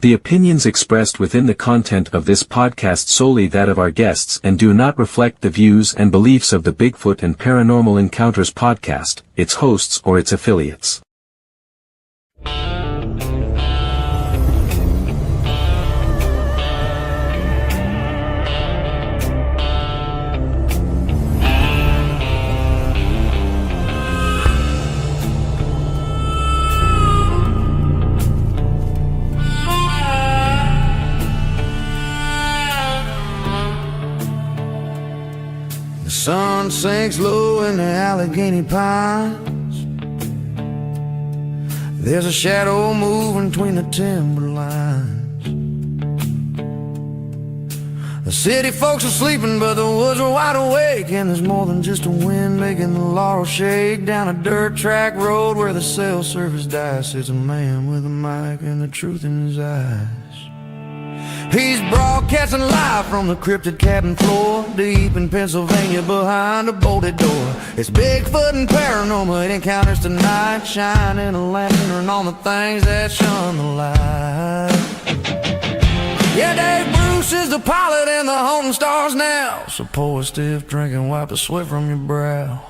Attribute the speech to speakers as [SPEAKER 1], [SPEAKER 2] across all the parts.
[SPEAKER 1] The opinions expressed within the content of this podcast solely that of our guests and do not reflect the views and beliefs of the Bigfoot and Paranormal Encounters podcast, its hosts or its affiliates.
[SPEAKER 2] The sun sinks low in the Allegheny Pines. There's a shadow moving between the timberlines. The city folks are sleeping, but the woods are wide awake. And there's more than just a wind making the laurel shake. Down a dirt track road where the cell service dies sits a man with a mic and the truth in his eyes. He's broadcasting live from the cryptid cabin floor, deep in Pennsylvania behind a bolted door. It's Bigfoot and Paranormal Encounters tonight, shining a lantern on the things that shun the light. Yeah, Dave Bruce is the pilot and the haunting stars now. So pour a stiff drink and wipe the sweat from your brow.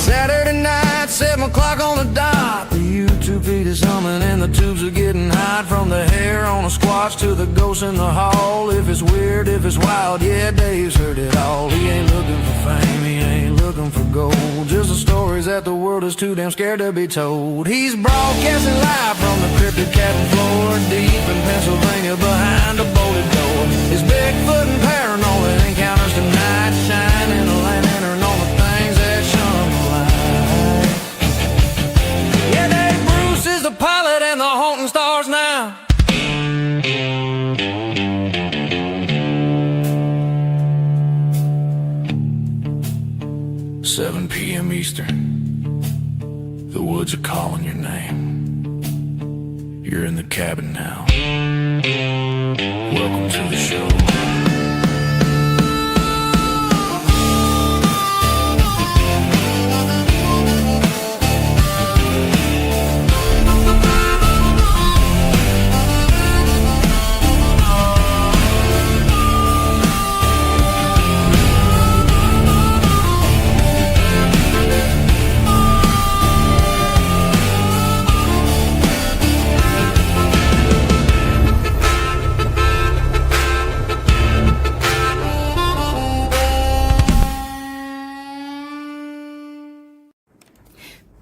[SPEAKER 2] Saturday night, 7 o'clock on the dot. The YouTube feed is humming and the tubes are getting hot. From the hair on a squatch to the ghost in the hall. If it's weird, if it's wild, yeah, Dave's heard it all. He ain't looking for fame, he ain't looking for gold. Just the stories that the world is too damn scared to be told. He's broadcasting live from the cryptid cabin floor, deep in Pennsylvania behind a bolted door. It's Bigfoot and Paranormal Encounters tonight, shining a lantern on the things that shun the light. Yeah, Dave Bruce is the pilot and the haunting stars now. 7 p.m. Eastern. The woods are calling your name. You're in the cabin now. Welcome to the show.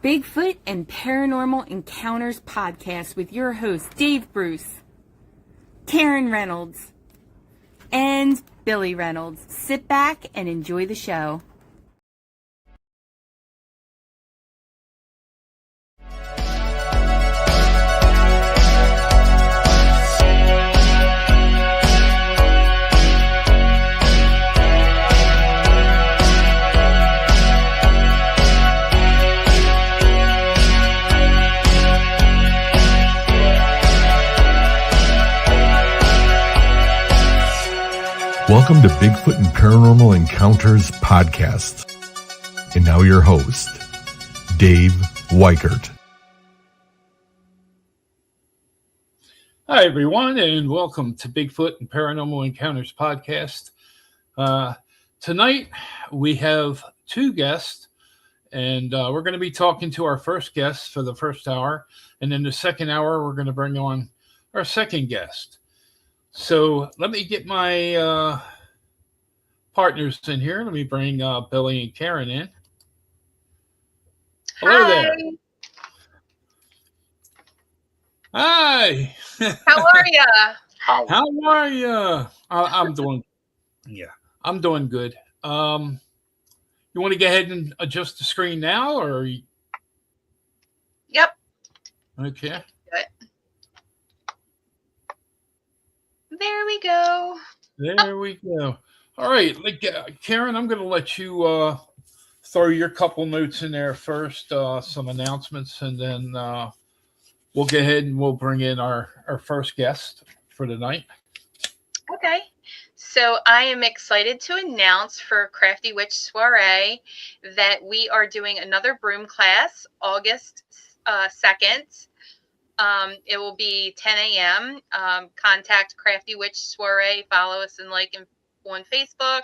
[SPEAKER 3] Bigfoot and Paranormal Encounters podcast with your hosts Dave Bruce, Karen Reynolds, and Billy Reynolds. Sit back and enjoy the show.
[SPEAKER 4] Welcome to Bigfoot and Paranormal Encounters podcast. And now your host, Dave Weichert.
[SPEAKER 5] Hi, everyone, and welcome to Bigfoot and Paranormal Encounters podcast. Tonight, we have two guests, and we're going to be talking to our first guest for the first hour. And in the second hour, we're going to bring on our second guest. So let me get my partners in here. Let me bring Billy and Karen in. Hello. Hi. There. Hi.
[SPEAKER 6] How are you?
[SPEAKER 5] How are you? I'm doing good. You want to go ahead and adjust the screen now, or?
[SPEAKER 6] Yep.
[SPEAKER 5] Okay.
[SPEAKER 6] Good. There we go.
[SPEAKER 5] There we go. All right, Karen, I'm going to let you throw your couple notes in there first, some announcements, and then we'll go ahead and we'll bring in our first guest. for the night.
[SPEAKER 6] Okay. So I am excited to announce for Crafty Witch Soiree that we are doing another broom class August 2nd. It will be 10 a.m. Contact Crafty Witch Soiree. Follow us and like on Facebook.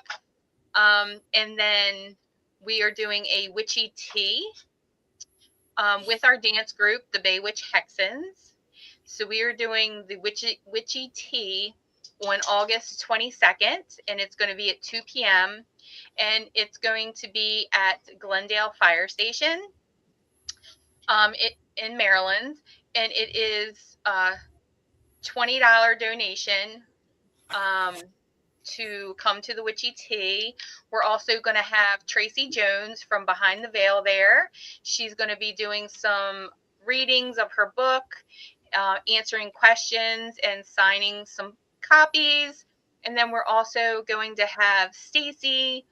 [SPEAKER 6] And then we are doing a witchy tea with our dance group, the Bay Witch Hexens. So we are doing the witchy tea on August 22nd, and it's going to be at 2 p.m. And it's going to be at Glendale Fire Station in Maryland. And it is a $20 donation to come to the witchy tea. We're also going to have Tracy Jones from Behind the Veil there. She's going to be doing some readings of her book, answering questions and signing some copies. And then we're also going to have Stacy.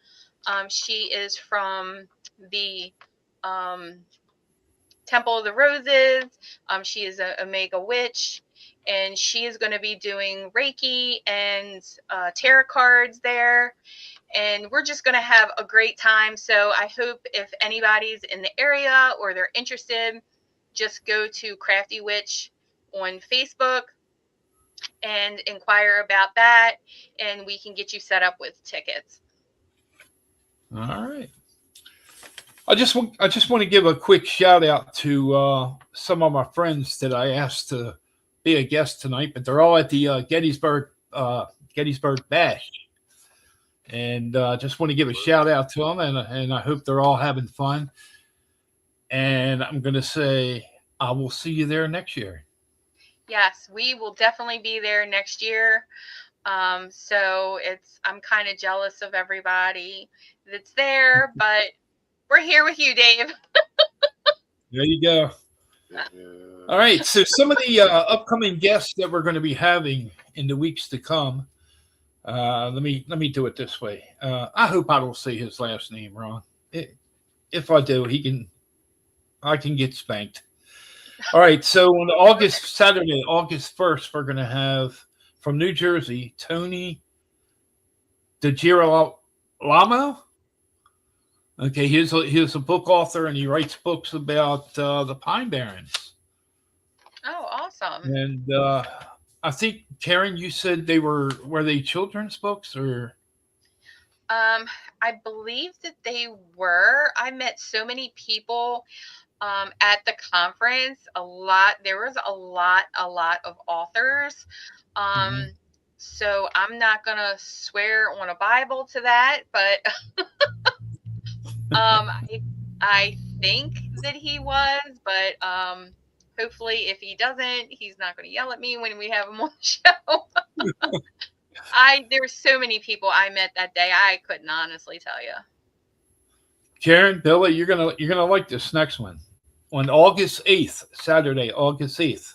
[SPEAKER 6] She is from the Temple of the Roses. She is a Omega Witch, and she is going to be doing Reiki and tarot cards there. And we're just going to have a great time. So I hope if anybody's in the area or they're interested, just go to Crafty Witch on Facebook and inquire about that, and we can get you set up with tickets.
[SPEAKER 5] All right. I just want to give a quick shout out to some of my friends that I asked to be a guest tonight, but they're all at the Gettysburg Bash, and just want to give a shout out to them, and I hope they're all having fun. And I'm going to say I will see you there next year.
[SPEAKER 6] Yes, we will definitely be there next year. So I'm kind of jealous of everybody that's there, but we're here with you, Dave.
[SPEAKER 5] There you go. All right. So some of the upcoming guests that we're going to be having in the weeks to come. Let me do it this way. I hope I don't say his last name wrong. If I do, I can get spanked. All right. So on Saturday, August 1st, we're going to have from New Jersey, Tony DiGirolamo. Okay, he's a book author, and he writes books about the Pine Barrens.
[SPEAKER 6] Oh, awesome!
[SPEAKER 5] And I think Karen, you said were they children's books or?
[SPEAKER 6] I believe that they were. I met so many people at the conference. There was a lot of authors. So I'm not gonna swear on a Bible to that, but I think that he was, but hopefully if he doesn't, he's not going to yell at me when we have him on the show. There were so many people I met that day. I couldn't honestly tell you.
[SPEAKER 5] Karen, Billy, you're gonna like this next one. On August 8th, Saturday, August 8th,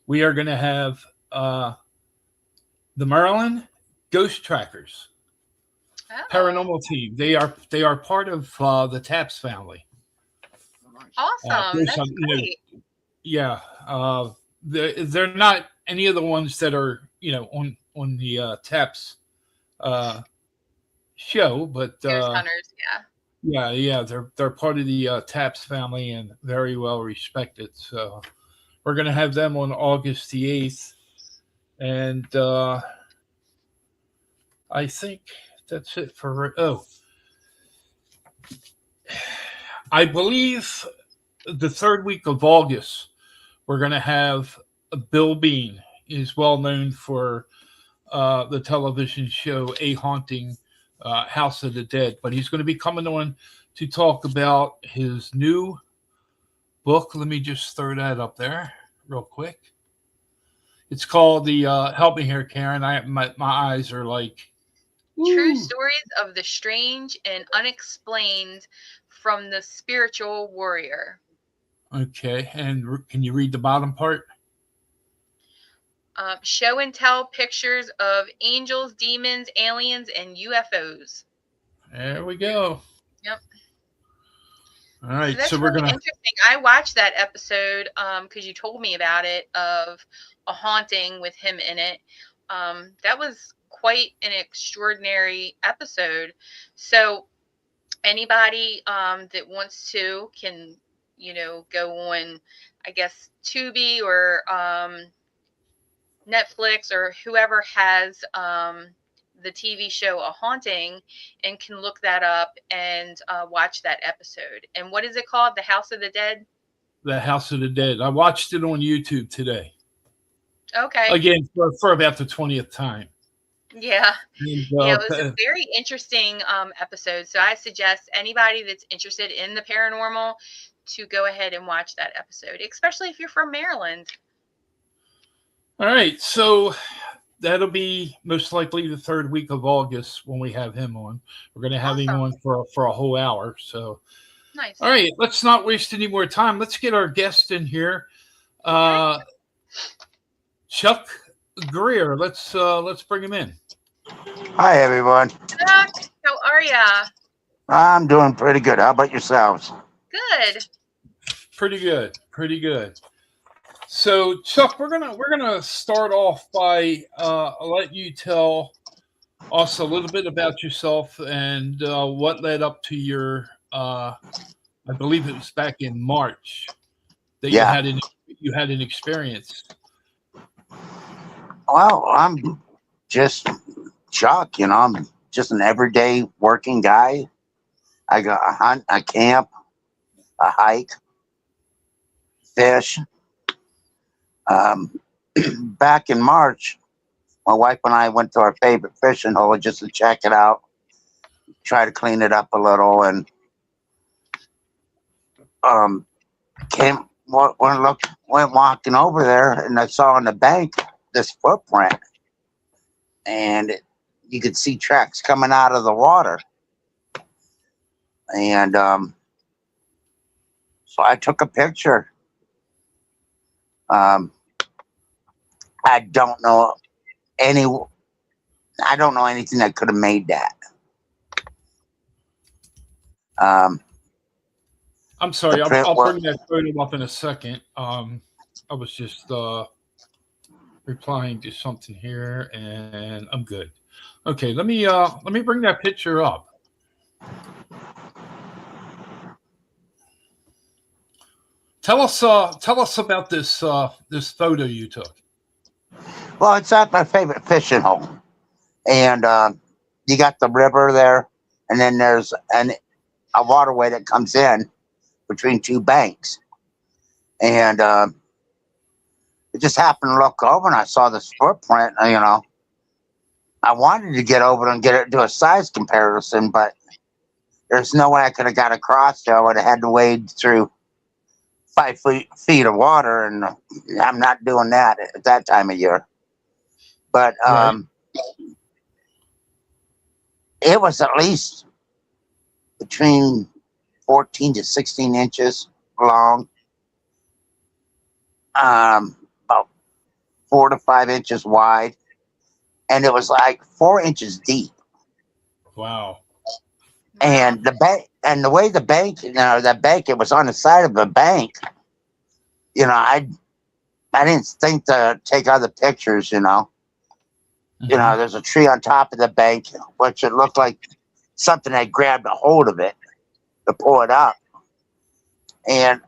[SPEAKER 5] we are gonna have the Maryland Ghost Trackers. Paranormal team. They are part of the Taps family.
[SPEAKER 6] Awesome. That's great.
[SPEAKER 5] Yeah. They're not any of the ones that are on the Taps show, but
[SPEAKER 6] Ghost hunters,
[SPEAKER 5] yeah. They're part of the Taps family and very well respected. So we're gonna have them on August the 8th, and I think that's it for. I believe the third week of August, we're going to have Bill Bean. He's well known for the television show A Haunting, House of the Dead. But he's going to be coming on to talk about his new book. Let me just throw that up there real quick. It's called help me here, Karen. My eyes are like.
[SPEAKER 6] True Stories of the Strange and Unexplained from the Spiritual Warrior.
[SPEAKER 5] Okay, and can you read the bottom part?
[SPEAKER 6] Show and tell pictures of angels, demons, aliens, and UFOs.
[SPEAKER 5] There we go.
[SPEAKER 6] Yep.
[SPEAKER 5] All right.
[SPEAKER 6] So that's
[SPEAKER 5] So we're
[SPEAKER 6] really
[SPEAKER 5] gonna.
[SPEAKER 6] interesting. I watched that episode because you told me about it, of a haunting with him in it. That was quite an extraordinary episode. So anybody that wants to can, go on, I guess, Tubi or Netflix or whoever has the TV show A Haunting, and can look that up and watch that episode. And what is it called? The House of the Dead?
[SPEAKER 5] The House of the Dead. I watched it on YouTube today.
[SPEAKER 6] Okay.
[SPEAKER 5] Again, for about the 20th time.
[SPEAKER 6] Yeah.
[SPEAKER 5] And,
[SPEAKER 6] Yeah, it was a very interesting episode. So I suggest anybody that's interested in the paranormal to go ahead and watch that episode, especially if you're from Maryland.
[SPEAKER 5] all right. So that'll be most likely the third week of August when we have him on. We're going to have him on for a whole hour. So,
[SPEAKER 6] Nice.
[SPEAKER 5] all right. Let's not waste any more time. Let's get our guest in here. Chuck Greer. Let's bring him in.
[SPEAKER 7] Hi, everyone.
[SPEAKER 6] Chuck, how are ya?
[SPEAKER 7] I'm doing pretty good. How about yourselves?
[SPEAKER 6] Good.
[SPEAKER 5] Pretty good. Pretty good. So, Chuck, we're gonna start off by let you tell us a little bit about yourself and what led up to your I believe it was back in March that
[SPEAKER 7] Yeah.
[SPEAKER 5] you had an experience.
[SPEAKER 7] Well, I'm just Chuck. I'm just an everyday working guy. I got a hunt, a camp, a hike, fish. Back in March, my wife and I went to our favorite fishing hole just to check it out, try to clean it up a little, and went walking over there, and I saw on the bank this footprint, and you could see tracks coming out of the water, and so I took a picture. I don't know anything that could have made that.
[SPEAKER 5] I'm sorry,
[SPEAKER 7] The print
[SPEAKER 5] I'll
[SPEAKER 7] work.
[SPEAKER 5] bring that photo up in a second. I was just replying to something here, and I'm good. Okay, let me bring that picture up. Tell us about this this photo you took.
[SPEAKER 7] Well, it's at my favorite fishing hole, and you got the river there, and then there's a waterway that comes in between two banks, and it just happened to look over, and I saw this footprint. I wanted to get over and get it do a size comparison, but there's no way I could have got across there. I would have had to wade through 5 feet of water, and I'm not doing that at that time of year. But
[SPEAKER 5] Right.
[SPEAKER 7] it was at least between 14 to 16 inches long, about 4 to 5 inches wide, and it was like 4 inches deep.
[SPEAKER 5] Wow.
[SPEAKER 7] And the bank, and the way the bank, that bank, it was on the side of the bank. I didn't think to take other pictures. There's a tree on top of the bank, which it looked like something had grabbed a hold of it to pull it up. And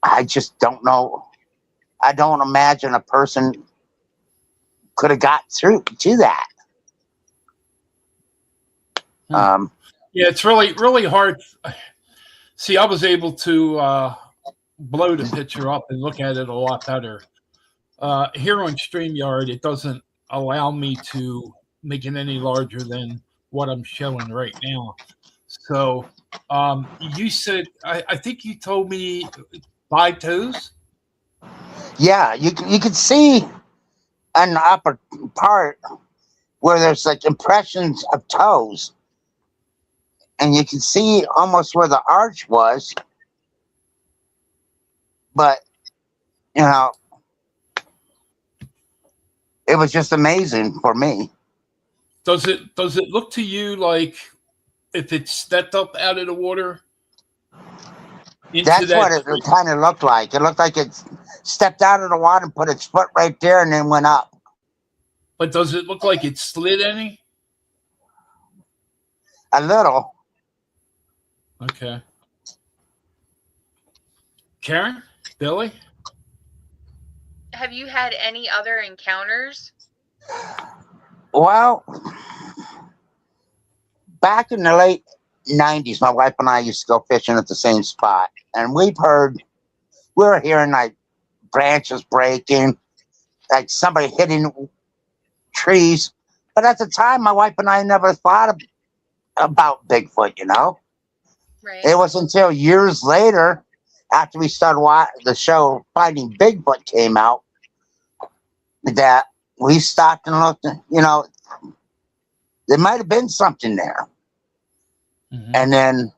[SPEAKER 7] I just don't know. I don't imagine a person could have got through to that.
[SPEAKER 5] Yeah, it's really, really hard. See, I was able to blow the picture up and look at it a lot better. Here on StreamYard, it doesn't allow me to make it any larger than what I'm showing right now. So you said, I think you told me 5 toes?
[SPEAKER 7] Yeah, you can see on the upper part where there's like impressions of toes. And you can see almost where the arch was. But, it was just amazing for me.
[SPEAKER 5] Does it look to you like if it stepped up out of the water, into
[SPEAKER 7] That's
[SPEAKER 5] that
[SPEAKER 7] what it
[SPEAKER 5] tree.
[SPEAKER 7] kind of looked like. It looked like it stepped out of the water and put its foot right there and then went up.
[SPEAKER 5] But does it look like it slid any?
[SPEAKER 7] A little.
[SPEAKER 5] Okay. Karen? Billy?
[SPEAKER 6] Have you had any other encounters?
[SPEAKER 7] Well, back in the late 90s, my wife and I used to go fishing at the same spot. And we were hearing like branches breaking, like somebody hitting trees. But at the time, my wife and I never thought about Bigfoot, you know?
[SPEAKER 6] Right.
[SPEAKER 7] It was until years later, after we started watching the show Finding Bigfoot came out, that we stopped and looked, you know, there might have been something there.
[SPEAKER 5] Mm-hmm.
[SPEAKER 7] And then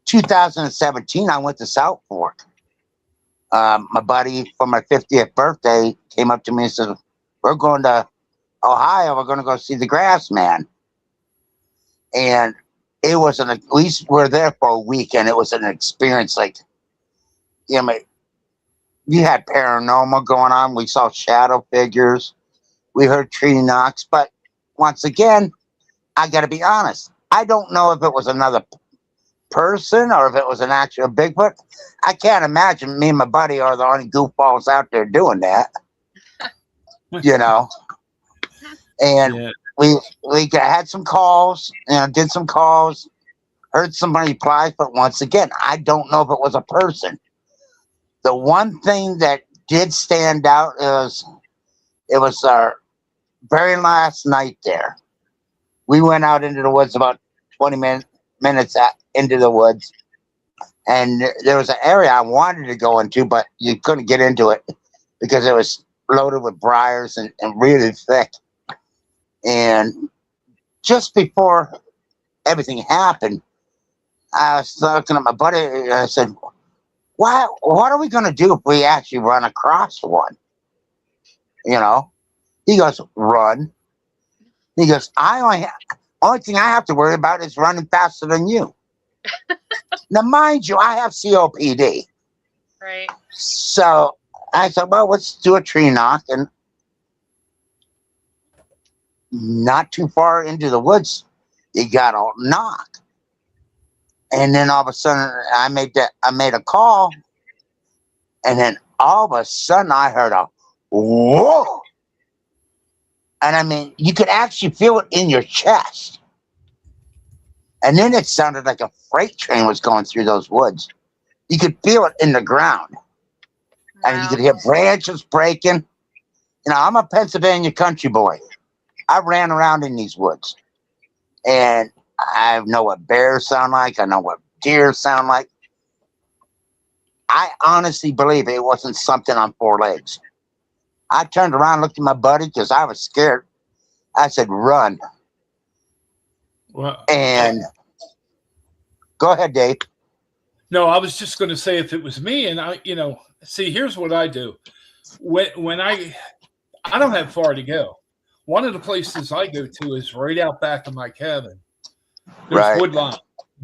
[SPEAKER 7] 2017, I went to South Fork. My buddy for my 50th birthday came up to me and said, "We're going to Ohio. We're going to go see the Grass Man." And it was we were there for a week, and it was an experience like, you know, you had paranormal going on. We saw shadow figures. We heard tree knocks. But once again, I got to be honest. I don't know if it was another person or if it was an actual Bigfoot. I can't imagine me and my buddy are the only goofballs out there doing that. You know? And
[SPEAKER 5] Yeah.
[SPEAKER 7] we had some calls, you know, did some calls, heard somebody replies, but once again, I don't know if it was a person. The one thing that did stand out is it was our very last night there. We went out into the woods about 20 minutes into the woods, and there was an area I wanted to go into, but you couldn't get into it because it was loaded with briars and really thick. And just before everything happened, I was looking at my buddy, and I said, what are we going to do if we actually run across one? You know? He goes, run. He goes, only thing I have to worry about is running faster than you. Now, mind you, I have COPD.
[SPEAKER 6] Right.
[SPEAKER 7] So I said, well, let's do a tree knock. And not too far into the woods, you got a knock. And then all of a sudden, I made a call. And then all of a sudden, I heard a whoa. And I mean, you could actually feel it in your chest. And then it sounded like a freight train was going through those woods. You could feel it in the ground.
[SPEAKER 6] Wow.
[SPEAKER 7] And you could hear branches breaking. You know, I'm a Pennsylvania country boy. I ran around in these woods. And I know what bears sound like. I know what deer sound like. I honestly believe it wasn't something on four legs. I turned around, looked at my buddy because I was scared. I said, run.
[SPEAKER 5] Well,
[SPEAKER 7] And go ahead, Dave.
[SPEAKER 5] no, I was just going to say if it was me, and I, you know, see, here's what I do. When I don't have far to go. One of the places I go to is right out back of my cabin. There's
[SPEAKER 7] Right.
[SPEAKER 5] woodline.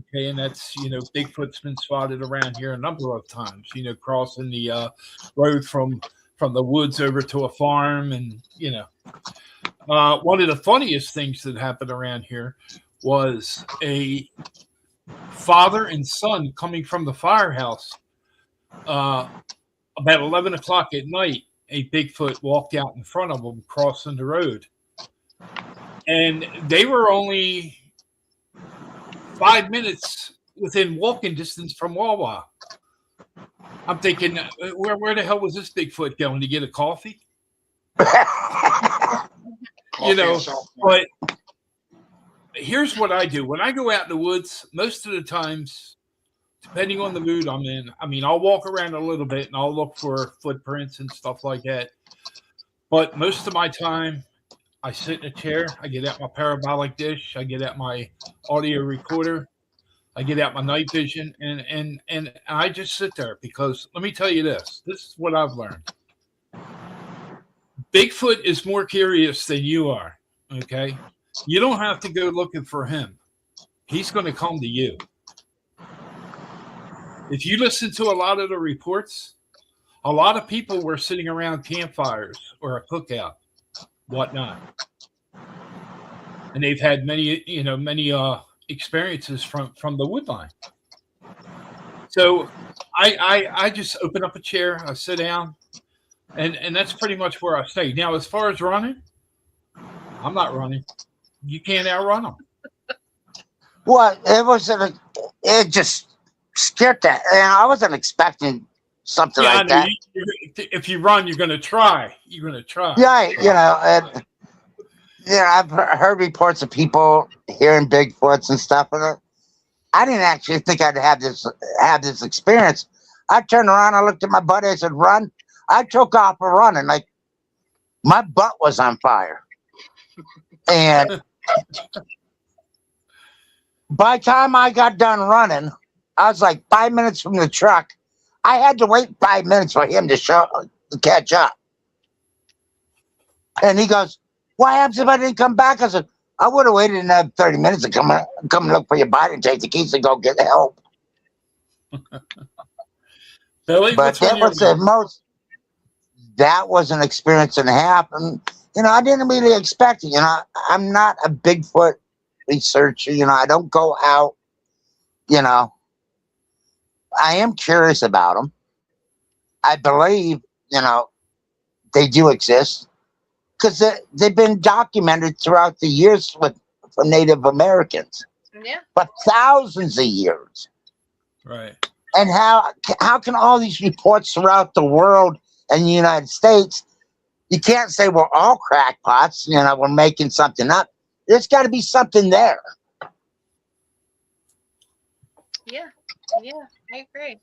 [SPEAKER 5] Okay, and that's, you know, Bigfoot's been spotted around here a number of times, you know, crossing the road from the woods over to a farm. And, you know, one of the funniest things that happened around here was a father and son coming from the firehouse. About 11 o'clock at night, a Bigfoot walked out in front of them crossing the road. And they were only 5 minutes within walking distance from Wawa. I'm thinking, where the hell was this Bigfoot going to get a coffee? You know, but here's what I do. When I go out in the woods, most of the times, depending on the mood I'm in, I mean, I'll walk around a little bit and I'll look for footprints and stuff like that. But most of my time, I sit in a chair, I get out my parabolic dish, I get out my audio recorder, I get out my night vision, and I just sit there because let me tell you this is what I've learned. Bigfoot is more curious than you are, okay? You don't have to go looking for him. He's going to come to you. if you listen to a lot of the reports, a lot of people were sitting around campfires or a cookout, whatnot, and they've had many experiences from the wood line. So I just open up a chair, I sit down, and that's pretty much where I stay. Now, as far as running, I'm not running. You can't outrun them.
[SPEAKER 7] Well, it just scared that. And I wasn't expecting something like that.
[SPEAKER 5] If you run, you're going to try. You're going to try.
[SPEAKER 7] Yeah, I've heard reports of people hearing Bigfoots and stuff. And I didn't actually think I'd have this experience. I turned around, I looked at my buddy, I said, "Run." I took off for running, like my butt was on fire. And by the time I got done running, I was like 5 minutes from the truck. I had to wait 5 minutes for him to catch up. And he goes, "What happens if I didn't come back?" I said, "I would have waited another 30 minutes to come look for your body and take the keys and go get help."
[SPEAKER 5] Billy,
[SPEAKER 7] but that was an experience and a half. And, I didn't really expect it. I'm not a Bigfoot researcher. I don't go out, I am curious about them. I believe, they do exist because they've been documented throughout the years for Native Americans.
[SPEAKER 6] Yeah.
[SPEAKER 7] For thousands of years.
[SPEAKER 5] Right.
[SPEAKER 7] And how can all these reports throughout the world and the United States, you can't say we're all crackpots, we're making something up. There's got to be something there.
[SPEAKER 6] Yeah, I agree.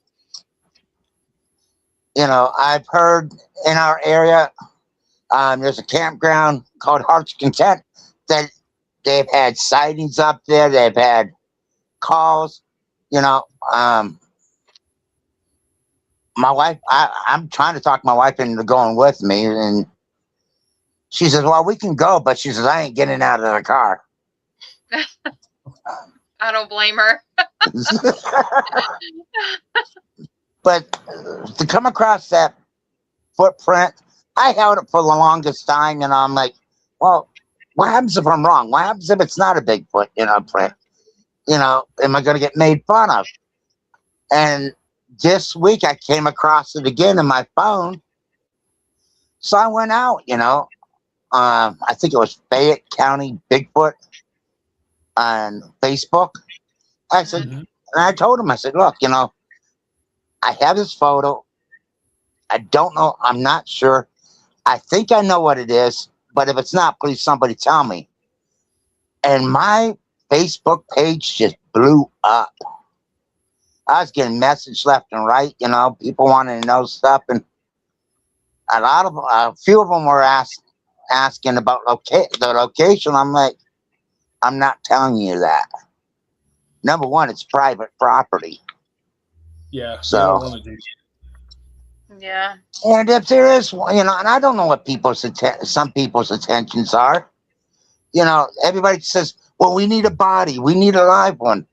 [SPEAKER 7] I've heard in our area, there's a campground called Heart's Content that they've had sightings up there. They've had calls, my wife, I'm trying to talk my wife into going with me, and she says, "Well, we can go," but she says, "I ain't getting out of the car."
[SPEAKER 6] I don't blame her.
[SPEAKER 7] But to come across that footprint, I held it for the longest time, and I'm like, well, what happens if I'm wrong? What happens if it's not a Bigfoot, print? Am I going to get made fun of? And this week I came across it again in my phone. So I went out, I think it was Fayette County Bigfoot on Facebook. I said, and I told him, I said, "Look, I have this photo. I don't know. I'm not sure. I think I know what it is, but if it's not, please somebody tell me." And my Facebook page just blew up. I was getting messages left and right, people wanting to know stuff, and a few of them were asking about the location. I'm like, I'm not telling you that. Number one, it's private property.
[SPEAKER 5] Yeah.
[SPEAKER 7] So.
[SPEAKER 6] Yeah.
[SPEAKER 7] And if there is, and I don't know what some people's intentions are. Everybody says, "Well, we need a body. We need a live one."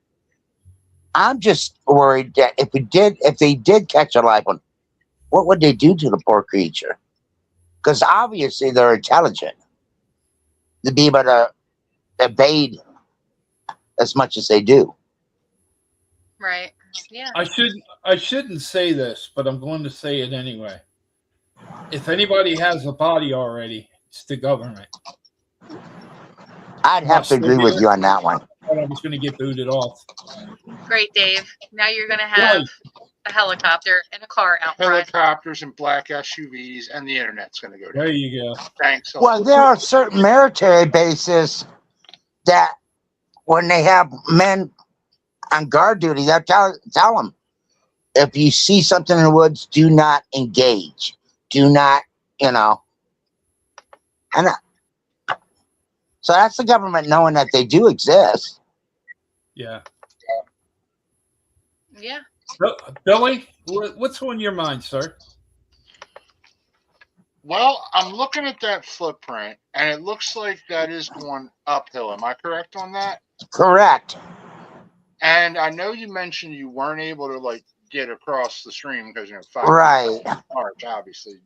[SPEAKER 7] I'm just worried that if they did catch a live one, what would they do to the poor creature? Because obviously they're intelligent to be able to evade as much as they do.
[SPEAKER 6] Right. Yeah.
[SPEAKER 5] I shouldn't say this, but I'm going to say it anyway. If anybody has a body already, it's the government.
[SPEAKER 7] I'd have to agree with you on that one.
[SPEAKER 5] I was going to get booted off.
[SPEAKER 6] Great, Dave. Now you're going to have a helicopter and a car out front.
[SPEAKER 8] Helicopters and black SUVs, and the internet's going to go down.
[SPEAKER 5] There you go.
[SPEAKER 8] Thanks.
[SPEAKER 7] Well, there are certain military bases that when they have men on guard duty, they'll tell them, if you see something in the woods, do not engage. Do not, And so that's the government knowing that they do exist.
[SPEAKER 5] Yeah.
[SPEAKER 6] Yeah.
[SPEAKER 5] Billy, what's on your mind, sir?
[SPEAKER 8] Well, I'm looking at that footprint, and it looks like that is going uphill. Am I correct on that?
[SPEAKER 7] Correct.
[SPEAKER 8] And I know you mentioned you weren't able to get across the stream because 5
[SPEAKER 7] Right.
[SPEAKER 8] March, obviously.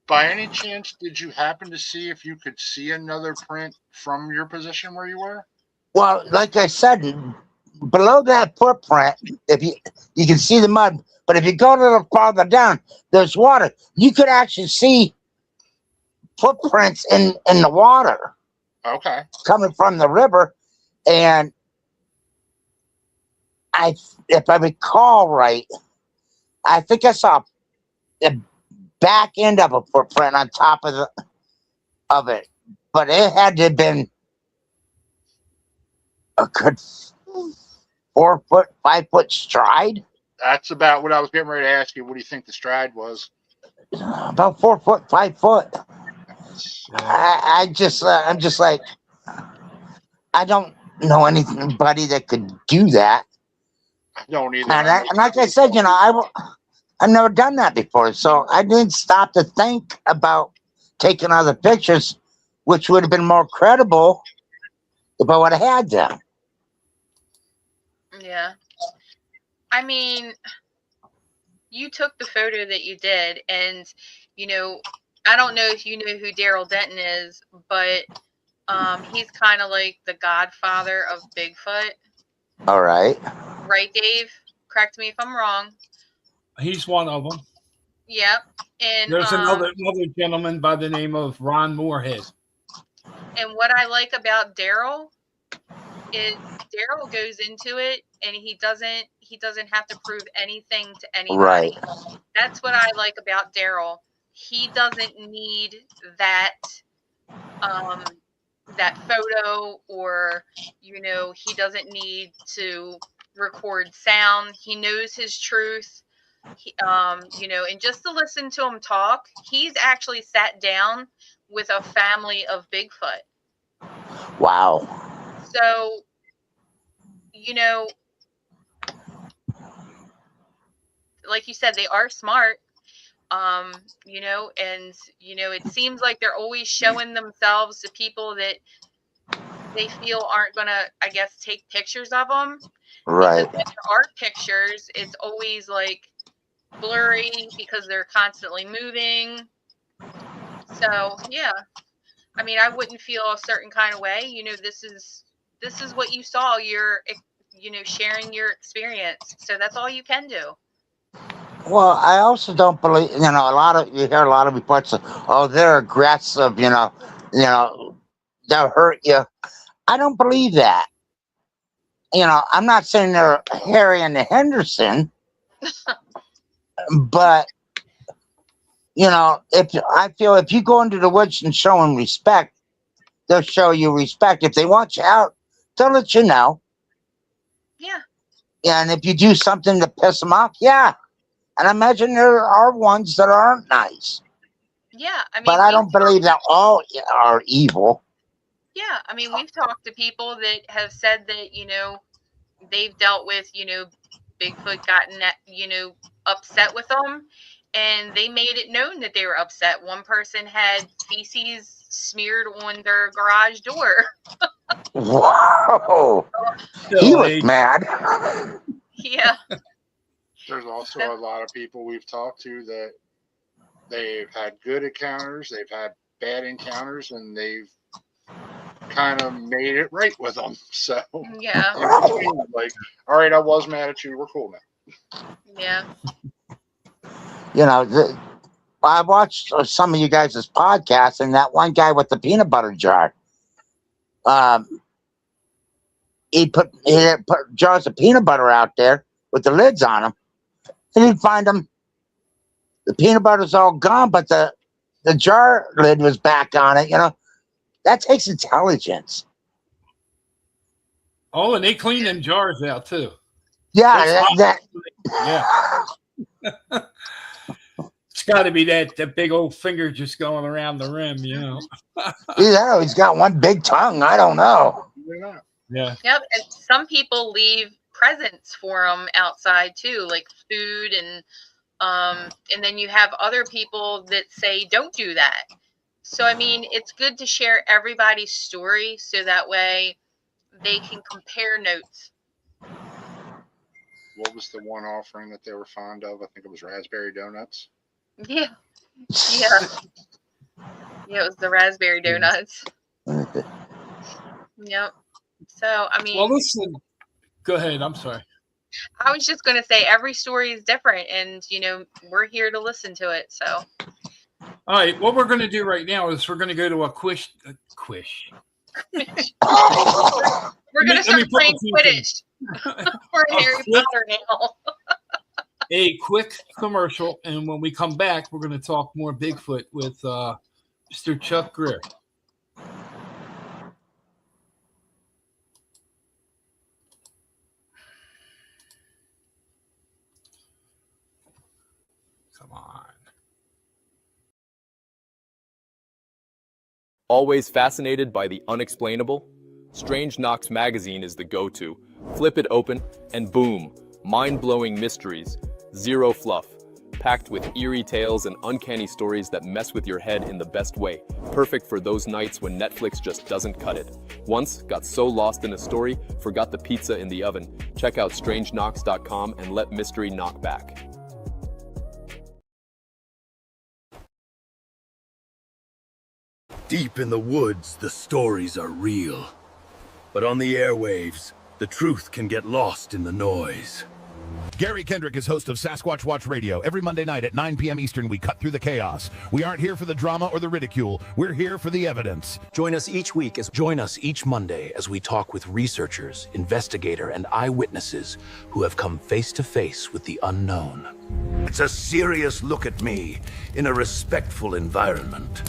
[SPEAKER 8] By any chance, did you happen to see if you could see another print from your position where you were?
[SPEAKER 7] Well, like I said, below that footprint, if you can see the mud, but if you go a little farther down, there's water. You could actually see footprints in the water
[SPEAKER 8] Okay.
[SPEAKER 7] coming from the river, and if I recall right, I think I saw the back end of a footprint on top of it, but it had to have been a good 4 foot, 5 foot stride.
[SPEAKER 8] That's about what I was getting ready to ask you. What do you think the stride was?
[SPEAKER 7] About 4 foot, 5 foot. I'm just like, I don't know anybody that could do that.
[SPEAKER 8] I don't either.
[SPEAKER 7] And like I said, I've never done that before, so I didn't stop to think about taking other pictures, which would have been more credible if I would have had them.
[SPEAKER 6] Yeah. I mean, you took the photo that you did, and I don't know if you know who Daryl Denton is, but he's kind of like the godfather of Bigfoot.
[SPEAKER 7] All right.
[SPEAKER 6] Right, Dave? Correct me if I'm wrong.
[SPEAKER 5] He's one of them.
[SPEAKER 6] Yep. And
[SPEAKER 5] There's another gentleman by the name of Ron Moorhead.
[SPEAKER 6] And what I like about Daryl is Daryl goes into it and he doesn't have to prove anything to anybody.
[SPEAKER 7] Right.
[SPEAKER 6] That's what I like about Daryl. He doesn't need that that photo, or he doesn't need to record sound. He knows his truth. He, and just to listen to him talk, he's actually sat down with a family of Bigfoot.
[SPEAKER 7] Wow.
[SPEAKER 6] So, like you said, they are smart. It seems like they're always showing themselves to people that they feel aren't gonna, I guess, take pictures of them.
[SPEAKER 7] Right.
[SPEAKER 6] Because when there are pictures, it's always like blurry because they're constantly moving. So yeah, I mean, I wouldn't feel a certain kind of way. This is what you saw. You're sharing your experience. So that's all you can do.
[SPEAKER 7] Well, I also don't believe, you hear a lot of reports of, oh, they're aggressive, they'll hurt you. I don't believe that. I'm not saying they're Harry and the Henderson, but, if you go into the woods and show them respect, they'll show you respect. If they want you out, they'll let you know.
[SPEAKER 6] Yeah.
[SPEAKER 7] Yeah, and if you do something to piss them off, yeah. And I imagine there are ones that aren't nice.
[SPEAKER 6] Yeah, I mean,
[SPEAKER 7] but I don't believe that all are evil.
[SPEAKER 6] Yeah, I mean, we've talked to people that have said that, they've dealt with, Bigfoot gotten, upset with them, and they made it known that they were upset. One person had feces smeared on their garage door.
[SPEAKER 7] Whoa! He was mad.
[SPEAKER 6] Yeah.
[SPEAKER 8] There's also a lot of people we've talked to that they've had good encounters, they've had bad encounters, and they've kind of made it right with them. So
[SPEAKER 6] yeah,
[SPEAKER 8] like, all right, I was mad at you. We're cool now.
[SPEAKER 6] Yeah.
[SPEAKER 7] I watched some of you guys' podcasts, and that one guy with the peanut butter jar. He put jars of peanut butter out there with the lids on them. And he'd find them. The peanut butter's all gone, but the jar lid was back on it. That takes intelligence.
[SPEAKER 5] Oh, and they clean them jars out too.
[SPEAKER 7] Yeah,
[SPEAKER 5] yeah. It's got to be that big old finger just going around the rim,
[SPEAKER 7] Yeah, he's got one big tongue. I don't know.
[SPEAKER 5] Yeah.
[SPEAKER 6] Yep. And some people leave presents for them outside too, like food, and then you have other people that say don't do that. So I mean, it's good to share everybody's story so that way they can compare notes.
[SPEAKER 8] what was the one offering that they were fond of? I think it was raspberry donuts.
[SPEAKER 6] Yeah. Yeah. Yeah, it was the raspberry donuts. Yep. So, I mean,
[SPEAKER 5] Well, listen. Go ahead. I'm sorry.
[SPEAKER 6] I was just going to say every story is different, and we're here to listen to it. So,
[SPEAKER 5] All right. What we're going to do right now is we're going to go to a quiz.
[SPEAKER 6] we're going to start playing Quidditch for Harry Potter now.
[SPEAKER 5] A quick commercial, and when we come back, we're going to talk more Bigfoot with Mr. Chuck Greer. Come on.
[SPEAKER 9] Always fascinated by the unexplainable? Strange Knocks magazine is the go-to. Flip it open, and boom, mind-blowing mysteries. Zero fluff. Packed with eerie tales and uncanny stories that mess with your head in the best way. Perfect for those nights when Netflix just doesn't cut it. Once got so lost in a story, forgot the pizza in the oven. Check out strangenocks.com and let mystery knock back.
[SPEAKER 10] Deep in the woods, the stories are real. But on the airwaves, the truth can get lost in the noise.
[SPEAKER 11] Gary Kendrick is host of Sasquatch Watch Radio. Every Monday night at 9 p.m. Eastern, we cut through the chaos. We aren't here for the drama or the ridicule. We're here for the evidence.
[SPEAKER 12] Join us each Monday as we talk with researchers, investigator, and eyewitnesses who have come face to face with the unknown.
[SPEAKER 10] It's a serious look at me in a respectful environment.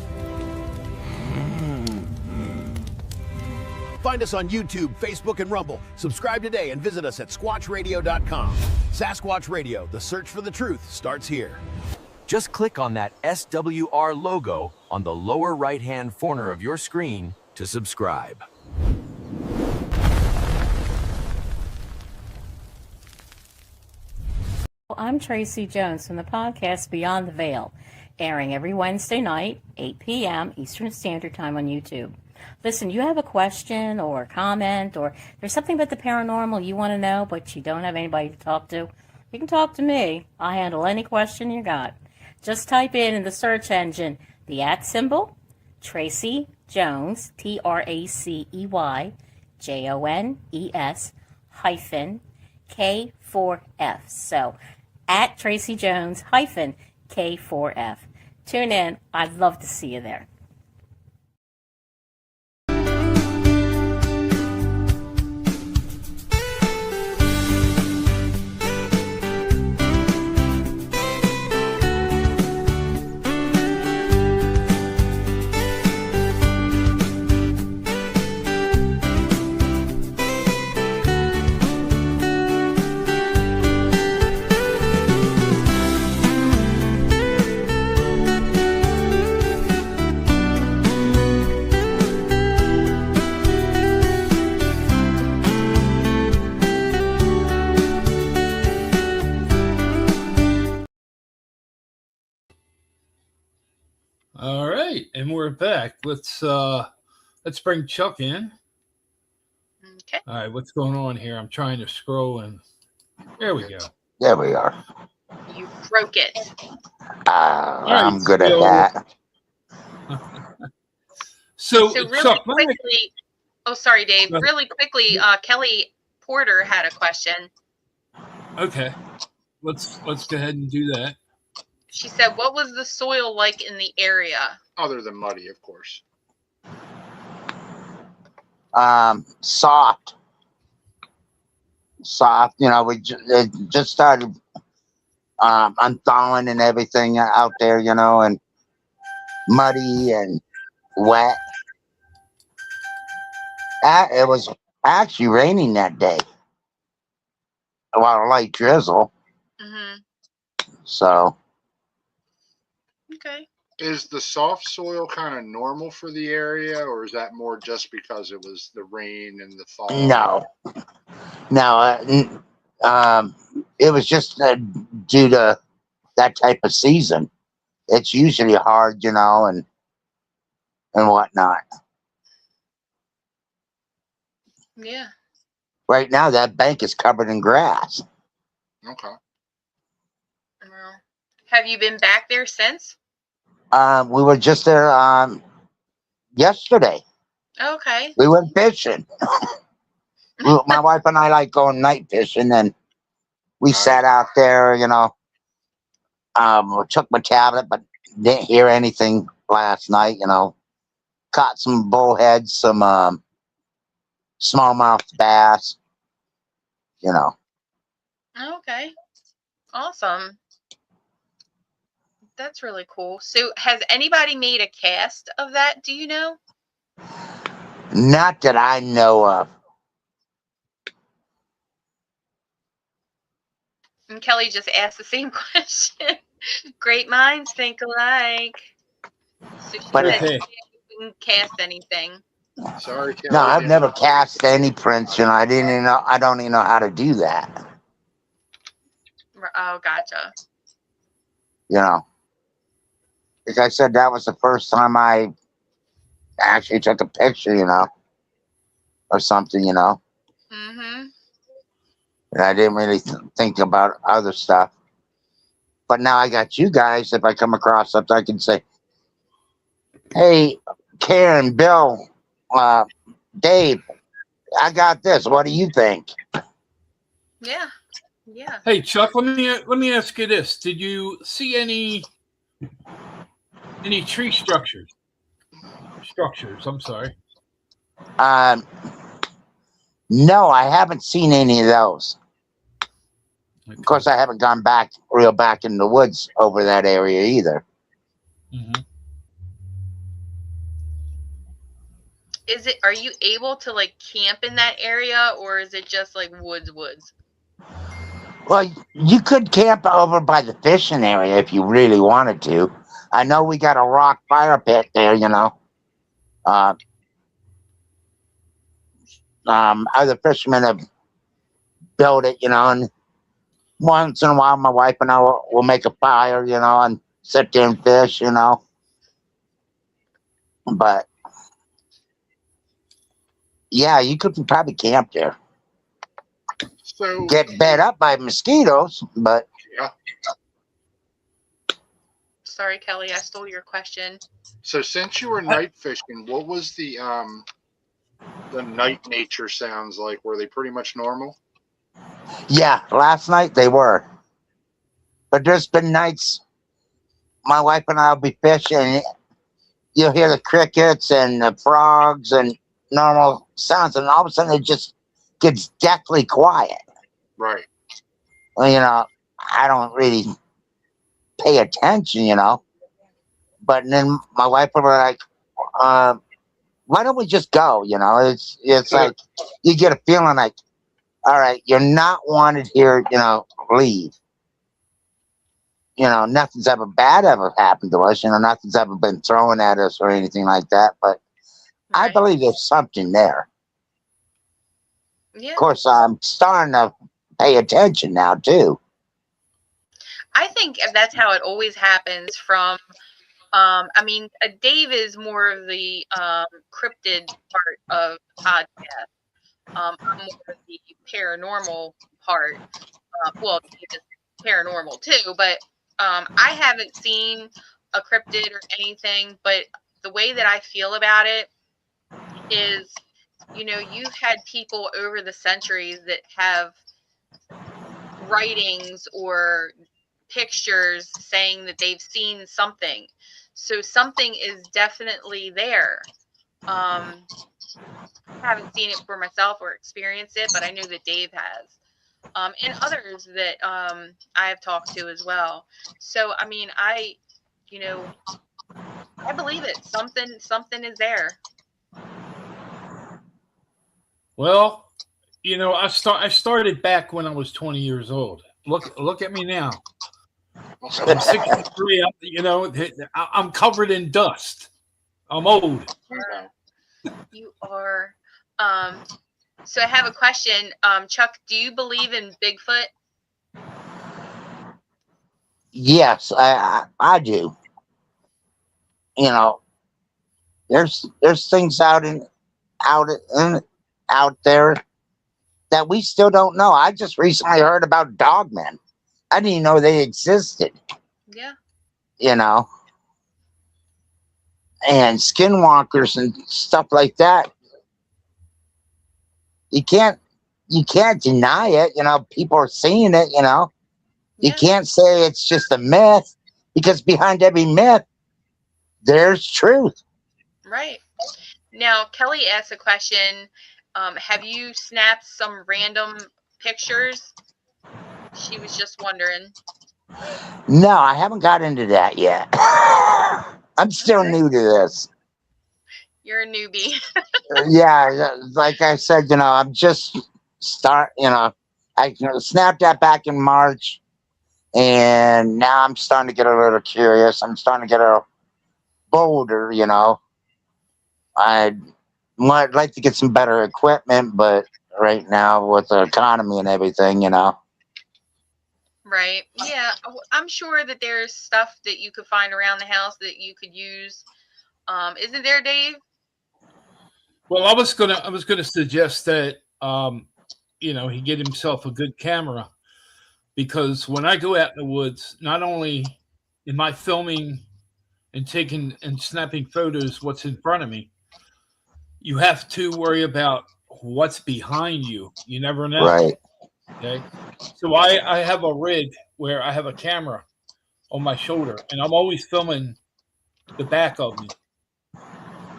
[SPEAKER 11] Find us on YouTube, Facebook, and Rumble. Subscribe today and visit us at squatchradio.com. Sasquatch Radio, the search for the truth starts here.
[SPEAKER 12] Just click on that SWR logo on the lower right-hand corner of your screen to subscribe.
[SPEAKER 13] I'm Tracy Jones from the podcast Beyond the Veil, airing every Wednesday night, 8 p.m. Eastern Standard Time on YouTube. Listen, you have a question or a comment, or there's something about the paranormal you want to know, but you don't have anybody to talk to, you can talk to me. I'll handle any question you got. Just type in the search engine the @ symbol, Tracy Jones, TRACEY JONES K4F. So, @ Tracy Jones K4F. Tune in. I'd love to see you there.
[SPEAKER 5] All right, and we're back. Let's bring Chuck in.
[SPEAKER 6] Okay.
[SPEAKER 5] All right, what's going on here? I'm trying to scroll, and there we go.
[SPEAKER 7] There we are.
[SPEAKER 6] You broke it.
[SPEAKER 7] I'm good at that.
[SPEAKER 5] So
[SPEAKER 6] really
[SPEAKER 5] Chuck,
[SPEAKER 6] quickly, sorry, Dave. Really quickly, Kelly Porter had a question.
[SPEAKER 5] Okay, let's go ahead and do that.
[SPEAKER 6] She said, what was the soil like in the area?
[SPEAKER 8] Other than muddy, of course.
[SPEAKER 7] Soft. We it just started unthawing and everything out there, and muddy and wet. It was actually raining that day. Well, a light drizzle.
[SPEAKER 6] Mm-hmm.
[SPEAKER 7] So.
[SPEAKER 6] Okay.
[SPEAKER 8] Is the soft soil kind of normal for the area, or is that more just because it was the rain and the thaw?
[SPEAKER 7] No. It was just due to that type of season. It's usually hard, and whatnot.
[SPEAKER 6] Yeah.
[SPEAKER 7] Right now, that bank is covered in grass.
[SPEAKER 8] Okay.
[SPEAKER 6] Well, have you been back there since?
[SPEAKER 7] We were just there yesterday.
[SPEAKER 6] Okay.
[SPEAKER 7] We went fishing. My wife and I like going night fishing, and we sat out there, took my tablet, but didn't hear anything last night, caught some bullheads, some smallmouth bass,
[SPEAKER 6] Okay. Awesome. That's really cool. So, has anybody made a cast of that? Do you know?
[SPEAKER 7] Not that I know of.
[SPEAKER 6] And Kelly just asked the same question. Great minds think alike. So she
[SPEAKER 7] But
[SPEAKER 6] said she didn't cast anything.
[SPEAKER 8] Sorry, Kelly.
[SPEAKER 7] no, I've never cast any prints. I didn't even know. I don't even know how to do that.
[SPEAKER 6] Oh, gotcha.
[SPEAKER 7] Like I said, that was the first time I actually took a picture, or something,
[SPEAKER 6] Mm-hmm.
[SPEAKER 7] and I didn't really think about other stuff. But now I got you guys. If I come across something, I can say, "Hey, Karen, Bill, Dave, I got this. What do you think?"
[SPEAKER 6] Yeah. Yeah.
[SPEAKER 5] Hey Chuck, let me ask you this: did you see any tree structures? I'm sorry.
[SPEAKER 7] No, I haven't seen any of those.
[SPEAKER 5] Okay.
[SPEAKER 7] Of course, I haven't gone back in the woods over that area either.
[SPEAKER 5] Mm-hmm.
[SPEAKER 6] Are you able to like camp in that area, or is it just like woods?
[SPEAKER 7] Well, you could camp over by the fishing area if you really wanted to. I know we got a rock fire pit there, other fishermen have built it, and once in a while my wife and I will make a fire, and sit there and fish, But yeah, you could probably camp there.
[SPEAKER 8] So
[SPEAKER 7] Get bed up by mosquitoes, but
[SPEAKER 8] yeah.
[SPEAKER 6] Sorry, Kelly, I stole your question.
[SPEAKER 8] So since you were night fishing, what was the night nature sounds like? Were they pretty much normal?
[SPEAKER 7] yeah, last night they were. But there's been nights my wife and I will be fishing. You'll hear the crickets and the frogs and normal sounds, and all of a sudden it just gets deathly quiet.
[SPEAKER 8] Right.
[SPEAKER 7] Well, I don't really pay attention, But then my wife would be like, "Why don't we just go?" It's like you get a feeling like, all right, you're not wanted here. Leave. Nothing's ever bad ever happened to us. Nothing's ever been thrown at us or anything like that. But I believe there's something there.
[SPEAKER 6] Yeah.
[SPEAKER 7] Of course, I'm starting to pay attention now too.
[SPEAKER 6] I think that's how it always happens from Dave is more of the cryptid part of the podcast. I'm more of the paranormal part. Well, Dave is paranormal too, but I haven't seen a cryptid or anything, but the way that I feel about it is, you've had people over the centuries that have writings or pictures saying that they've seen something. So something is definitely there. I haven't seen it for myself or experienced it, but I know that Dave has. And others that I have talked to as well. So I believe it. Something is there.
[SPEAKER 5] Well, I started back when I was 20 years old. Look at me now. I'm 63. I'm covered in dust. I'm old.
[SPEAKER 6] You are. So I have a question. Chuck, do you believe in Bigfoot?
[SPEAKER 7] Yes, I do. There's things out there that we still don't know. I just recently heard about dogmen. I didn't even know they existed.
[SPEAKER 6] Yeah.
[SPEAKER 7] You know, and skinwalkers and stuff like that. You can't deny it. You know, people are seeing it. You know, you can't say it's just a myth, because behind every myth, there's truth.
[SPEAKER 6] Right. Now, Kelly asked a question. Have you snapped some random pictures? She was just wondering.
[SPEAKER 7] No, I haven't got into that yet. I'm still new to this.
[SPEAKER 6] You're a newbie.
[SPEAKER 7] Yeah, like I said, you know, I'm just I snapped that back in March, and now I'm starting to get a little curious. I'm starting to get a little bolder, you know. I'd like to get some better equipment, but right now with the economy and everything, you know.
[SPEAKER 6] Right. Yeah. I'm sure that there's stuff that you could find around the house that you could use. Isn't there, Dave?
[SPEAKER 5] Well, I was gonna suggest that he get himself a good camera, because when I go out in the woods, not only am I filming and taking and snapping photos what's in front of me, you have to worry about what's behind you. You never know.
[SPEAKER 7] Right.
[SPEAKER 5] Okay. So I have a rig where I have a camera on my shoulder, and I'm always filming the back of me.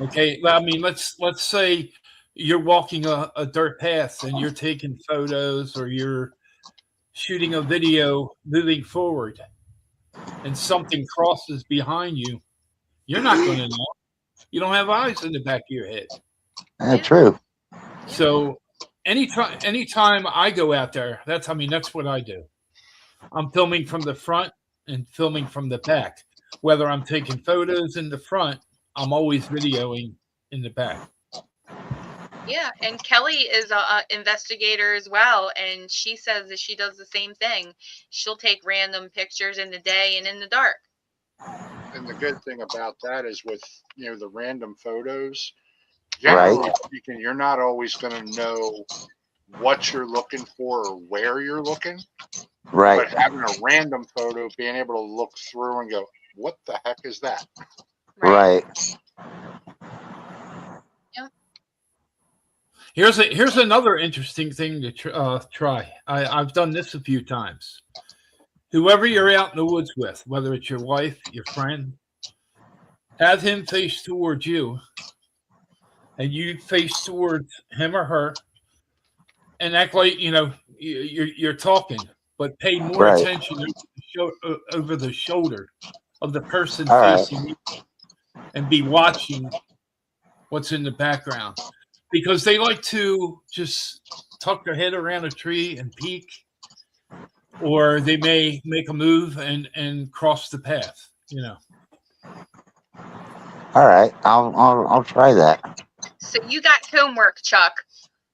[SPEAKER 5] Okay. I mean, let's say you're walking a dirt path and you're taking photos, or you're shooting a video moving forward, and something crosses behind you. You're not going to know. You don't have eyes in the back of your head.
[SPEAKER 7] True.
[SPEAKER 5] So anytime I go out there, that's what I do. I'm filming from the front and filming from the back. Whether I'm taking photos in the front, I'm always videoing in the back.
[SPEAKER 6] Yeah, and Kelly is a investigator as well, and she says that she does the same thing. She'll take random pictures in the day and in the dark.
[SPEAKER 8] And the good thing about that is, with the random photos, generally speaking, you're not always going to know what you're looking for or where you're looking.
[SPEAKER 7] Right.
[SPEAKER 8] But having a random photo, being able to look through and go, what the heck is that?
[SPEAKER 7] Right.
[SPEAKER 5] Here's another interesting thing to try. I've done this a few times. Whoever you're out in the woods with, whether it's your wife, your friend, have him face towards you, and you face towards him or her, and act like you're talking, but pay more attention over the shoulder of the person facing you, and be watching what's in the background, because they like to just tuck their head around a tree and peek, or they may make a move and cross the path.
[SPEAKER 7] All right, I'll try that.
[SPEAKER 6] So you got homework, Chuck.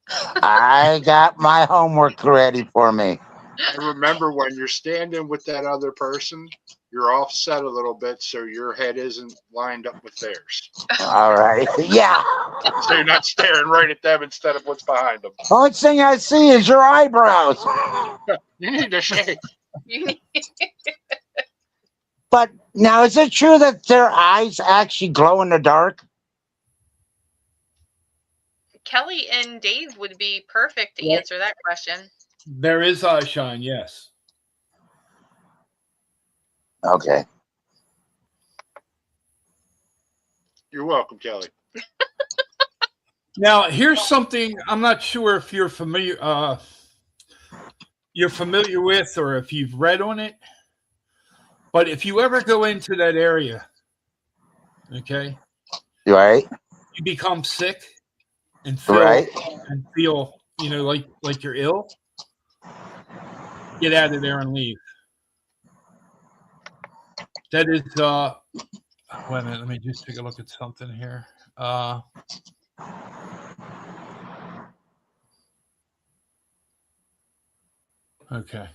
[SPEAKER 7] I got my homework ready for me.
[SPEAKER 8] And remember, when you're standing with that other person, you're offset a little bit so your head isn't lined up with theirs.
[SPEAKER 7] All right. Yeah.
[SPEAKER 8] So you're not staring right at them instead of what's behind them.
[SPEAKER 7] The only thing I see is your eyebrows.
[SPEAKER 8] You need to shave.
[SPEAKER 7] But now, is it true that their eyes actually glow in the dark?
[SPEAKER 6] Kelly and Dave would be perfect to answer that question.
[SPEAKER 5] There is eye shine, yes.
[SPEAKER 7] Okay.
[SPEAKER 8] You're welcome, Kelly.
[SPEAKER 5] Now, here's something I'm not sure if you're familiar with, or if you've read on it. But if you ever go into that area, okay,
[SPEAKER 7] right,
[SPEAKER 5] you become sick and feel like you're ill. Get out of there and leave. That is wait a minute, let me just take a look at something here. Okay.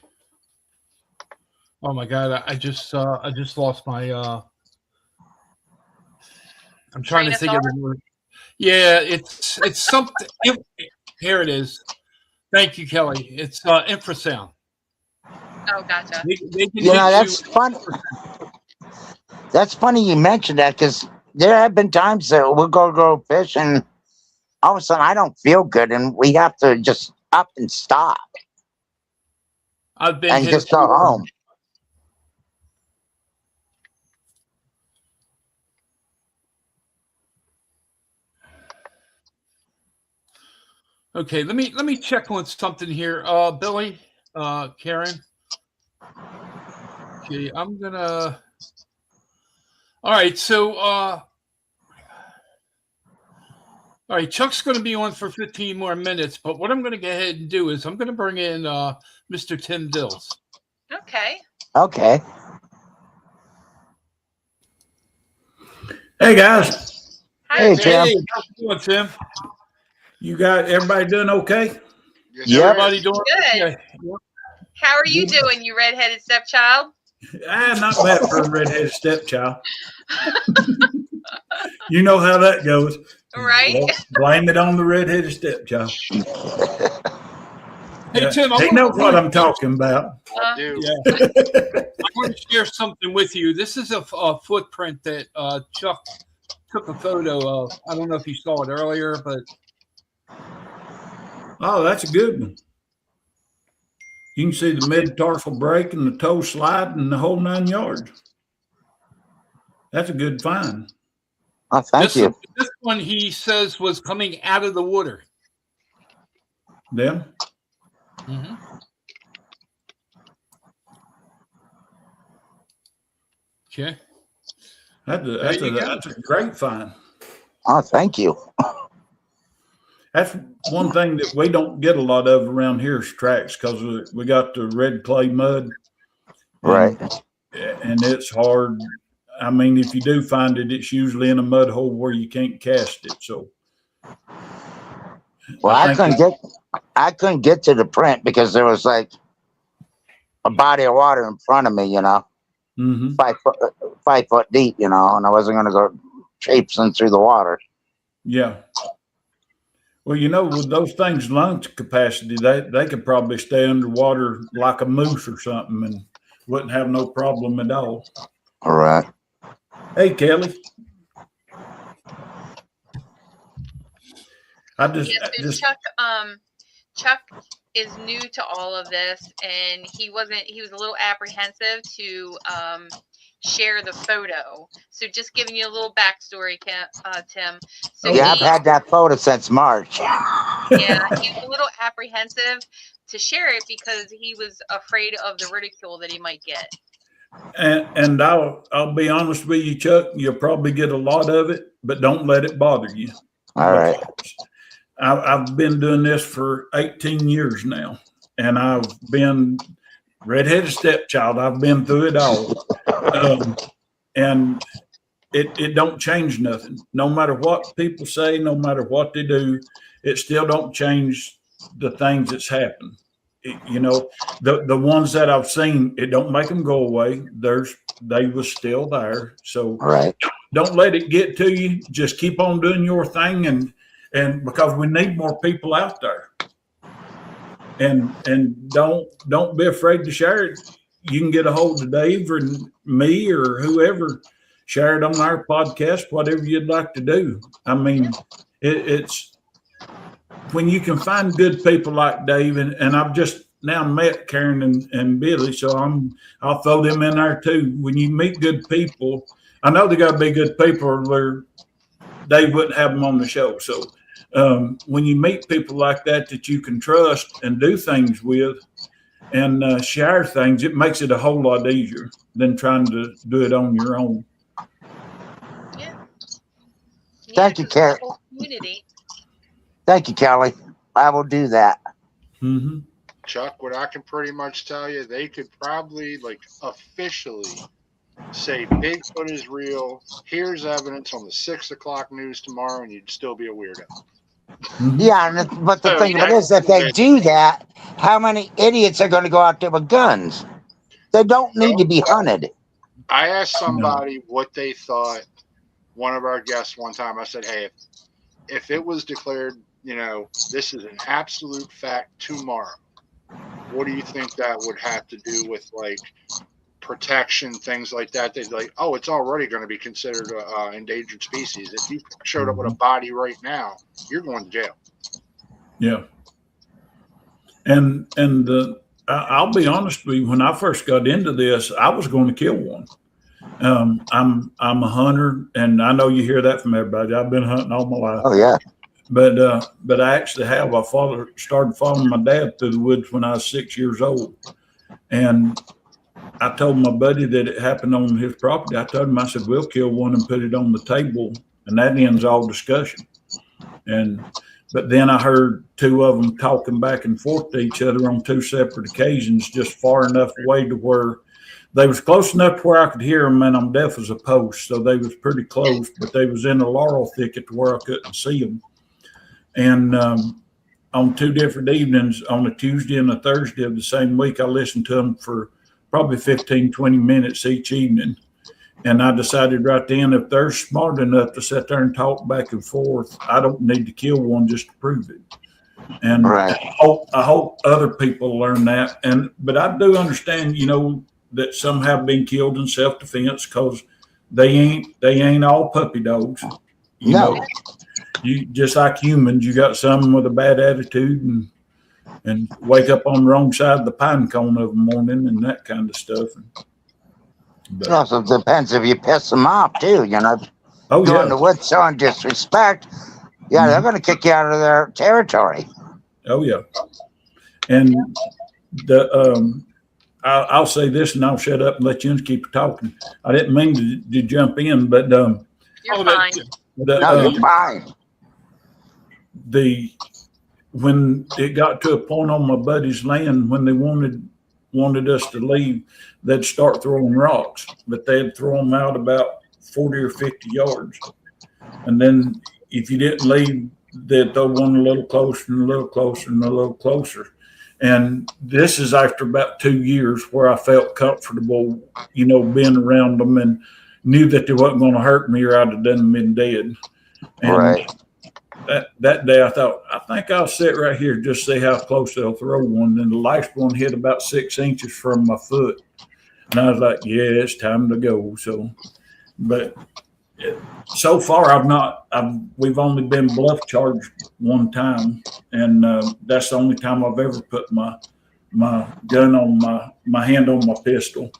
[SPEAKER 5] Oh my God, I just lost my I'm trying to think of the word. Yeah, it's something. Here it is. Thank you, Kelly. It's infrasound.
[SPEAKER 6] Oh, gotcha.
[SPEAKER 5] They can
[SPEAKER 7] You know, that's funny. That's funny you mentioned that, because there have been times that we'll go fish, and all of a sudden I don't feel good, and we have to just up and stop
[SPEAKER 5] I've been
[SPEAKER 7] and
[SPEAKER 5] hit
[SPEAKER 7] just go home.
[SPEAKER 5] Okay, let me check on something here. Billy, Karen. Okay, I'm gonna. All right, so all right, Chuck's going to be on for 15 more minutes, but what I'm going to go ahead and do is I'm going to bring in Mr. Tim Dills.
[SPEAKER 6] Okay.
[SPEAKER 7] Okay.
[SPEAKER 14] Hey guys.
[SPEAKER 6] Hi,
[SPEAKER 7] Hey,
[SPEAKER 6] Tim.
[SPEAKER 7] Tim.
[SPEAKER 5] How's it going, Tim?
[SPEAKER 14] You got everybody doing okay?
[SPEAKER 8] Yes,
[SPEAKER 7] Yep.
[SPEAKER 5] Everybody doing
[SPEAKER 6] Good.
[SPEAKER 5] okay?
[SPEAKER 6] How are you doing, you redheaded stepchild?
[SPEAKER 14] Not bad for a redheaded stepchild. You know how that goes.
[SPEAKER 6] Right?
[SPEAKER 14] Well, blame it on the redheaded stepchild.
[SPEAKER 5] Hey, Tim,
[SPEAKER 14] he knows what I'm talking about.
[SPEAKER 8] I do.
[SPEAKER 5] Yeah. I want to share something with you. This is a footprint that Chuck took a photo of. I don't know if you saw it earlier, but
[SPEAKER 14] Oh, that's a good one. You can see the metatarsal break and the toe slide and the whole 9 yards. That's a good find.
[SPEAKER 7] Oh, thank you.
[SPEAKER 5] This one he says was coming out of the water.
[SPEAKER 14] Yeah.
[SPEAKER 5] Mm-hmm. Okay.
[SPEAKER 14] That's a great find.
[SPEAKER 7] Oh, thank you.
[SPEAKER 14] That's one thing that we don't get a lot of around here is tracks, because we got the red clay mud.
[SPEAKER 7] Right.
[SPEAKER 14] And it's hard. I mean, if you do find it, it's usually in a mud hole where you can't cast it. So,
[SPEAKER 7] Well, I couldn't get to the print because there was like a body of water in front of me, you know, 5 foot deep, you know, and I wasn't going to go traipsing through the water.
[SPEAKER 14] Yeah. Well, you know, with those things' lung capacity, they could probably stay underwater like a moose or something and wouldn't have no problem at all.
[SPEAKER 7] All right.
[SPEAKER 14] Hey, Kelly.
[SPEAKER 6] Chuck is new to all of this, and he was a little apprehensive to share the photo. So just giving you a little backstory, Tim. So
[SPEAKER 7] yeah, I've had that photo since March.
[SPEAKER 6] Yeah, he's a little apprehensive to share it because he was afraid of the ridicule that he might get.
[SPEAKER 14] And I'll be honest with you, Chuck, you'll probably get a lot of it, but don't let it bother you.
[SPEAKER 7] All right.
[SPEAKER 14] I've been doing this for 18 years now, and I've been redheaded stepchild. I've been through it all. And it don't change nothing. No matter what people say, no matter what they do, it still don't change the things that's happened. You know, the ones that I've seen, it don't make them go away. They was still there. So don't let it get to you. Just keep on doing your thing, and because we need more people out there. And don't be afraid to share it. You can get a hold of Dave or me or whoever, share it on our podcast, whatever you'd like to do. I mean, it's when you can find good people like Dave, and I've just now met Karen and Billy, so I'll throw them in there too. When you meet good people, I know they got to be good people, or Dave wouldn't have them on the show. So when you meet people like that you can trust and do things with, and share things, it makes it a whole lot easier than trying to do it on your own.
[SPEAKER 6] Yeah.
[SPEAKER 7] Thank you, Karen.
[SPEAKER 6] Community.
[SPEAKER 7] Thank you, Kelly. I will do that.
[SPEAKER 14] Mm-hmm.
[SPEAKER 8] Chuck, what I can pretty much tell you, they could probably officially say Bigfoot is real. Here's evidence on the 6 o'clock news tomorrow, and you'd still be a weirdo.
[SPEAKER 14] Mm-hmm.
[SPEAKER 7] Yeah, but the thing of it is, if they do that, how many idiots are going to go out there with guns? They don't need to be hunted.
[SPEAKER 8] I asked somebody what they thought. One of our guests one time, I said, hey, if it was declared you know, this is an absolute fact tomorrow. What do you think that would have to do with like protection, things like that? They're like, oh, it's already going to be considered an endangered species. If you showed up with a body right now, you're going to jail.
[SPEAKER 14] Yeah. And I'll be honest with you, when I first got into this, I was going to kill one. I'm a hunter, and I know you hear that from everybody. I've been hunting all my life.
[SPEAKER 7] Oh yeah.
[SPEAKER 14] But I actually have. I started following my dad through the woods when I was 6 years old, and I told my buddy that it happened on his property. I told him, I said, we'll kill one and put it on the table, and that ends all discussion. But then I heard two of them talking back and forth to each other on two separate occasions, just far enough away to where they was close enough to where I could hear them, and I'm deaf as a post, so they was pretty close, but they was in a laurel thicket to where I couldn't see them. And on two different evenings, on a Tuesday and a Thursday of the same week, I listened to them for probably 15, 20 minutes each evening. And I decided right then, if they're smart enough to sit there and talk back and forth, I don't need to kill one just to prove it. And
[SPEAKER 7] Right.
[SPEAKER 14] I hope other people learn that. But I do understand, you know, that some have been killed in self-defense because they ain't all puppy dogs. You
[SPEAKER 7] No.
[SPEAKER 14] know, you just like humans, you got some with a bad attitude and wake up on the wrong side of the pine cone of a morning and that kind of stuff.
[SPEAKER 7] It also depends if you piss them off too. You know,
[SPEAKER 14] Oh
[SPEAKER 7] going
[SPEAKER 14] yeah,
[SPEAKER 7] to woods showing disrespect. Yeah, they're going to kick you out of their territory.
[SPEAKER 14] oh yeah. And I'll say this and I'll shut up and let you keep talking. I didn't mean to jump in, but
[SPEAKER 6] You're fine.
[SPEAKER 7] No, you're fine.
[SPEAKER 14] When it got to a point on my buddy's land when they wanted us to leave, they'd start throwing rocks, but they'd throw them out about 40 or 50 yards. And then if you didn't leave, they'd throw one a little closer and a little closer and a little closer. And this is after about 2 years where I felt comfortable, you know, being around them and knew that they wasn't going to hurt me or I'd have done them in dead. And
[SPEAKER 7] Right.
[SPEAKER 14] that day I thought, I think I'll sit right here, just see how close they'll throw one. And the last one hit about 6 inches from my foot. And I was like, yeah, it's time to go. So, but so far we've only been bluff charged one time. And that's the only time I've ever put my gun on my hand on my pistol.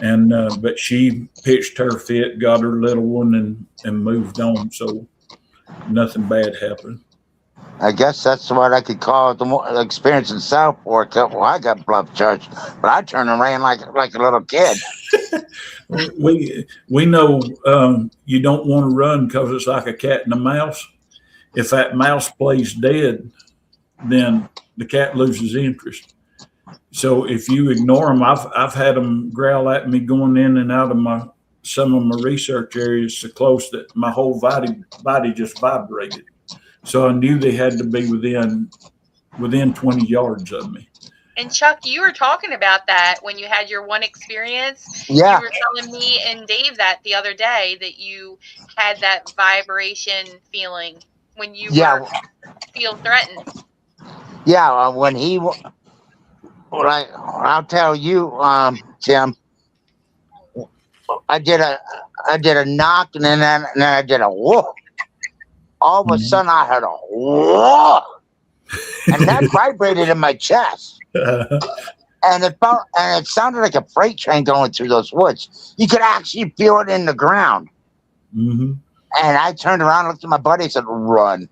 [SPEAKER 14] And, but she pitched her fit, got her little one and moved on. So nothing bad happened.
[SPEAKER 7] I guess that's what I could call the experience in South Fork. Well, I got bluff charged, but I turned and ran like a little kid.
[SPEAKER 14] We know you don't want to run because it's like a cat and a mouse. If that mouse plays dead, then the cat loses interest. So if you ignore them, I've had them growl at me going in and out of some of my research areas so close that my whole body just vibrated. So I knew they had to be within 20 yards of me.
[SPEAKER 6] And Chuck, you were talking about that when you had your one experience.
[SPEAKER 7] Yeah.
[SPEAKER 6] You were telling me and Dave that the other day that you had that vibration feeling when you feel threatened.
[SPEAKER 7] Yeah, I'll tell you, Tim. I did a knock and then I did a whoa. All of a sudden I heard a whoa, and that vibrated in my chest. And it sounded like a freight train going through those woods. You could actually feel it in the ground.
[SPEAKER 14] Mm-hmm.
[SPEAKER 7] And I turned around, looked at my buddy, and said, "Run!"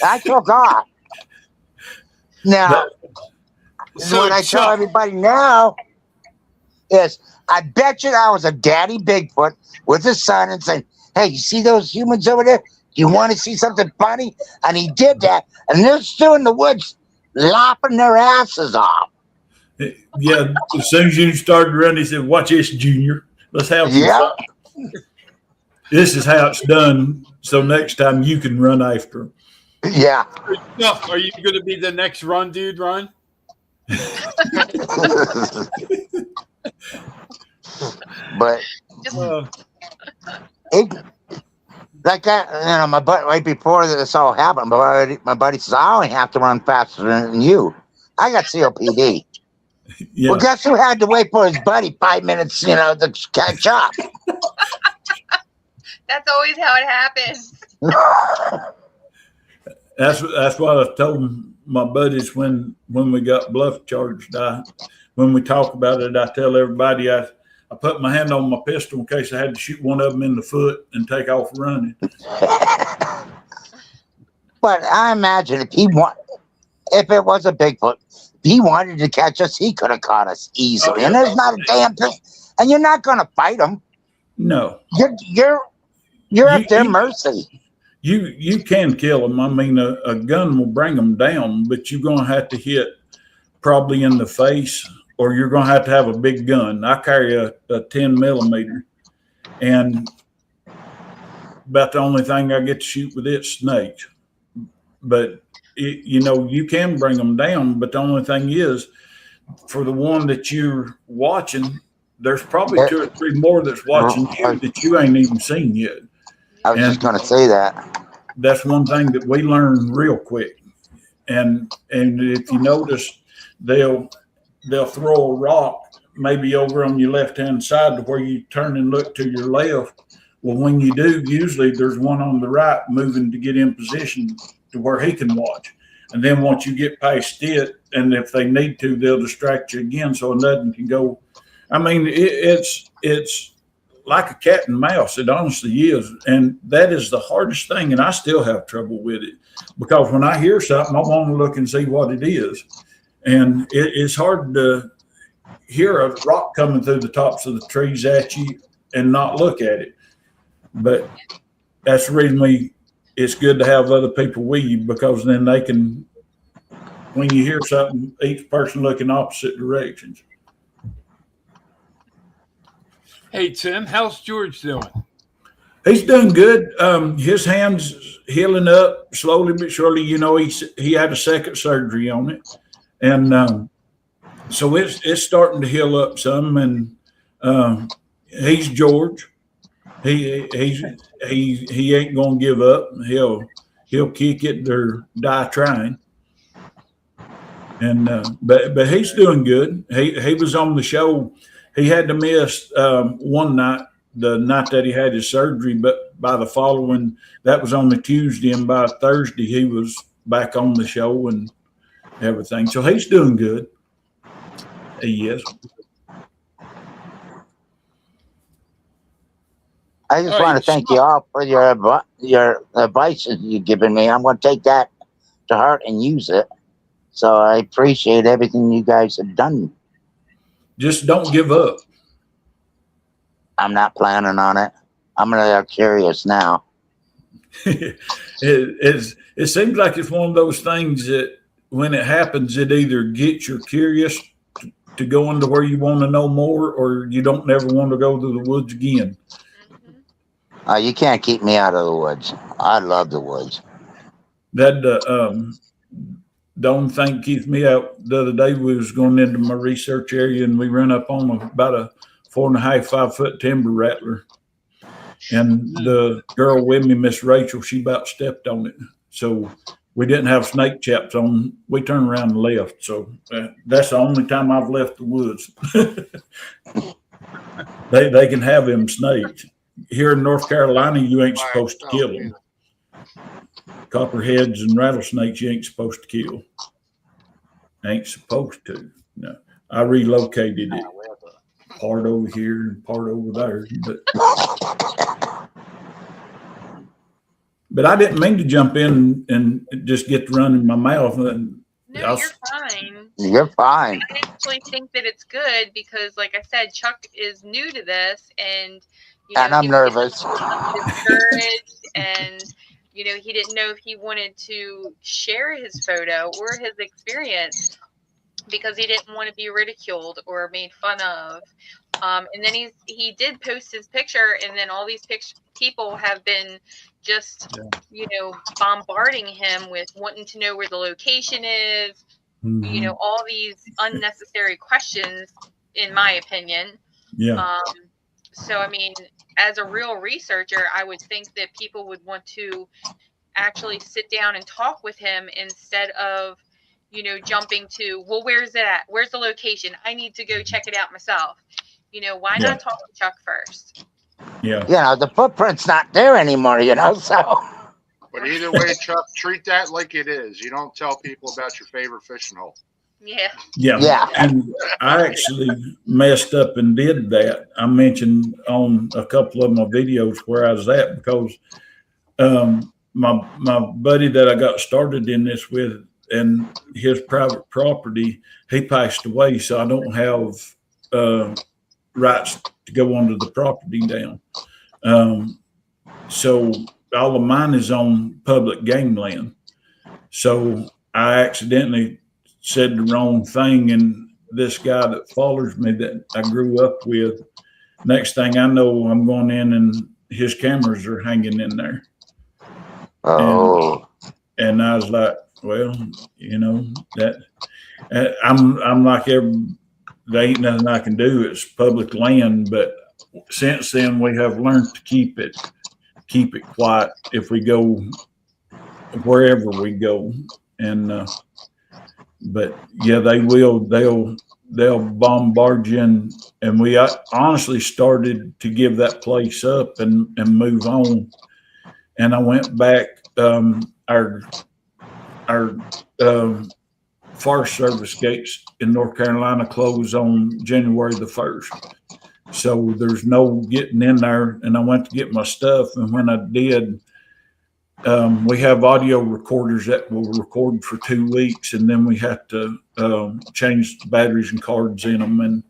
[SPEAKER 7] I took off. Now, what I tell everybody now is, I bet you I was a daddy Bigfoot with his son and saying, "Hey, you see those humans over there? Do you want to see something funny?" And he did that, and they're still in the woods lopping their asses off.
[SPEAKER 14] Yeah, as soon as you started running, he said, "Watch this, Junior. Let's have some fun. This is how it's done, so next time you can run after him."
[SPEAKER 7] Yeah.
[SPEAKER 5] Are you going to be the next run, dude? Run?
[SPEAKER 7] But Like that, my buddy, right before this all happened, my buddy says, I only have to run faster than you. I got COPD.
[SPEAKER 14] Yeah.
[SPEAKER 7] Well, guess who had to wait for his buddy 5 minutes, to catch up?
[SPEAKER 6] That's always how it happens.
[SPEAKER 14] That's what I told my buddies when we got bluff charged. When we talk about it, I tell everybody I put my hand on my pistol in case I had to shoot one of them in the foot and take off running.
[SPEAKER 7] But I imagine if it was a Bigfoot, if he wanted to catch us, he could have caught us easily. And there's not a damn thing. And you're not going to fight him.
[SPEAKER 14] No.
[SPEAKER 7] You're at their mercy.
[SPEAKER 14] You can kill them. I mean, a gun will bring them down, but you're going to have to hit probably in the face, or you're going to have a big gun. I carry a 10 millimeter, and about the only thing I get to shoot with it's snakes. But you can bring them down. But the only thing is, for the one that you're watching, there's probably 2 or 3 more that's watching you that you ain't even seen yet.
[SPEAKER 7] I was just going to say that.
[SPEAKER 14] That's one thing that we learn real quick. And if you notice, they'll throw a rock maybe over on your left-hand side to where you turn and look to your left. Well, when you do, usually there's one on the right moving to get in position to where he can watch. And then once you get past it, and if they need to, they'll distract you again so nothing can go. I mean, it's like a cat and mouse. It honestly is. And that is the hardest thing. And I still have trouble with it because when I hear something, I want to look and see what it is. And it's hard to hear a rock coming through the tops of the trees at you and not look at it. But that's the reason it's good to have other people with you, because then they can, when you hear something, each person look in opposite directions.
[SPEAKER 5] Hey, Tim, how's George doing?
[SPEAKER 14] He's doing good. His hand's healing up slowly but surely. He had a second surgery on it, and so it's starting to heal up some. And he's George. He ain't gonna give up. He'll kick it or die trying. And but he's doing good. He was on the show. He had to miss one night, the night that he had his surgery, but by the following, that was on the Tuesday, and by Thursday he was back on the show and everything. So he's doing good. He is.
[SPEAKER 7] I just want to thank you all for your advice that you've given me. I'm going to take that to heart and use it. So I appreciate everything you guys have done.
[SPEAKER 14] Just don't give up.
[SPEAKER 7] I'm not planning on it. I'm really curious now.
[SPEAKER 14] It seems like it's one of those things that when it happens, it either gets you curious to go into where you want to know more, or you don't never want to go to the woods again.
[SPEAKER 7] You can't keep me out of the woods. I love the woods.
[SPEAKER 14] That the only thing keeps me out. The other day we was going into my research area, and we ran up on about a 4.5, 5 foot timber rattler. And the girl with me, Miss Rachel, she about stepped on it. So we didn't have snake chaps on. We turned around and left. So that's the only time I've left the woods. They can have them snakes. Here in North Carolina, you ain't supposed to kill them. Copperheads and rattlesnakes, you ain't supposed to kill. Ain't supposed to. No, I relocated it. Part over here and part over there. But I didn't mean to jump in and just get to run in my mouth.
[SPEAKER 6] No, you're fine.
[SPEAKER 7] You're fine.
[SPEAKER 6] I actually think that it's good because, like I said, Chuck is new to this, and
[SPEAKER 7] I'm nervous.
[SPEAKER 6] Discouraged, and he didn't know if he wanted to share his photo or his experience because he didn't want to be ridiculed or made fun of. And then he did post his picture, and then all these people have been just bombarding him with wanting to know where the location is.
[SPEAKER 14] Mm-hmm.
[SPEAKER 6] All these unnecessary questions, in my opinion.
[SPEAKER 14] Yeah.
[SPEAKER 6] So, I mean, as a real researcher, I would think that people would want to actually sit down and talk with him instead of, you know, jumping to, well, where's it at? Where's the location? I need to go check it out myself. You know, why not talk to Chuck first?
[SPEAKER 14] Yeah.
[SPEAKER 7] You know, the footprint's not there anymore, you know, so.
[SPEAKER 8] But either way, Chuck, treat that like it is. You don't tell people about your favorite fishing hole.
[SPEAKER 6] Yeah.
[SPEAKER 14] Yeah. And I actually messed up and did that. I mentioned on a couple of my videos where I was at because my buddy that I got started in this with and his private property, he passed away. So I don't have rights to go onto the property down. So all of mine is on public game land. So I accidentally said the wrong thing, and this guy that follows me that I grew up with, next thing I know, I'm going in and his cameras are hanging in there.
[SPEAKER 7] Oh.
[SPEAKER 14] And I was like, well, you know, that I'm like there ain't nothing I can do. It's public land. But since then we have learned to keep it quiet if we go wherever we go. And but yeah, they'll bombard you, and we honestly started to give that place up and move on. And I went back. Our Forest Service gates in North Carolina close on January the 1st. So there's no getting in there. And I went to get my stuff. And when I did, we have audio recorders that will record for 2 weeks. And then we have to change the batteries and cards in them and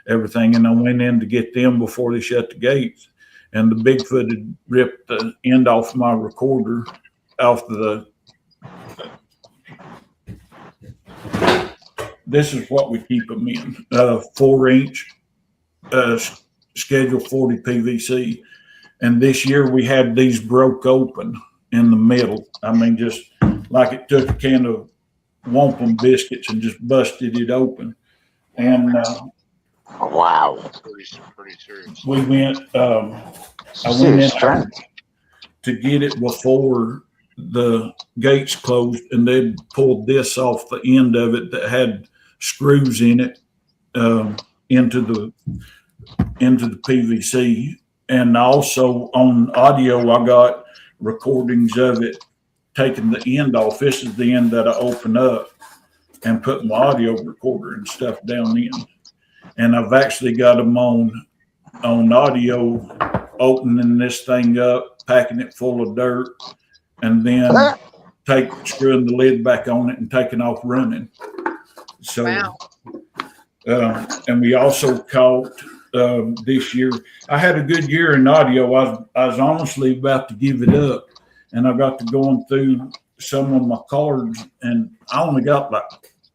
[SPEAKER 14] everything. And I went in to get them before they shut the gates. And the Bigfoot had ripped the end off my recorder off the. This is what we keep them in, 4-inch Schedule 40 PVC. And this year we had these broke open in the middle. I mean, just like it took a can of wampum biscuits and just busted it open. And
[SPEAKER 7] wow,
[SPEAKER 8] pretty serious.
[SPEAKER 14] We went. I went in to get it before the gates closed, and they pulled this off the end of it that had screws in it into the PVC. And also on audio, I got recordings of it taking the end off. This is the end that I open up and put my audio recorder and stuff down in. And I've actually got them on audio, opening this thing up, packing it full of dirt, and then screwing the lid back on it and taking off running. So,
[SPEAKER 6] wow.
[SPEAKER 14] And we also caught this year. I had a good year in audio. I was honestly about to give it up, and I got to going through some of my cards, and I only got like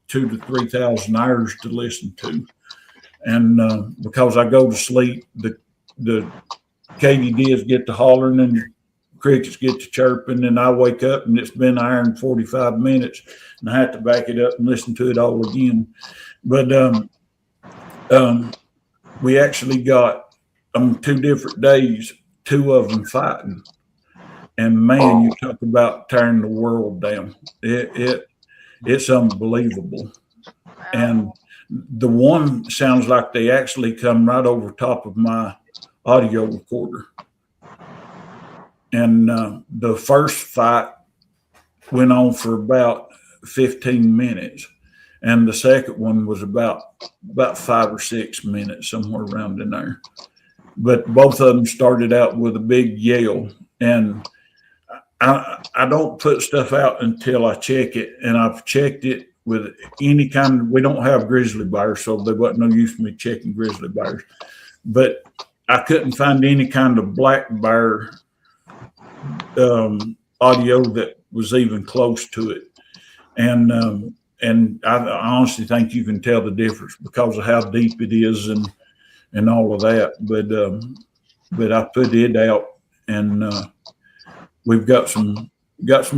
[SPEAKER 14] 2,000 to 3,000 hours to listen to. And because I go to sleep, the katydids get to hollering and the crickets get to chirping, and I wake up and it's been an hour and 45 minutes, and I have to back it up and listen to it all again. But we actually got on 2 different days, 2 of them fighting. And man, you talk about tearing the world down. It's unbelievable.
[SPEAKER 6] Wow.
[SPEAKER 14] And the one sounds like they actually come right over top of my audio recorder. And the first fight went on for about 15 minutes. And the second one was about 5 or 6 minutes, somewhere around in there. But both of them started out with a big yell. And I don't put stuff out until I check it. And I've checked it with any kind of, we don't have grizzly bears, so there wasn't no use for me checking grizzly bears. But I couldn't find any kind of black bear audio that was even close to it. And I honestly think you can tell the difference because of how deep it is and all of that. But I put it out, and we've got some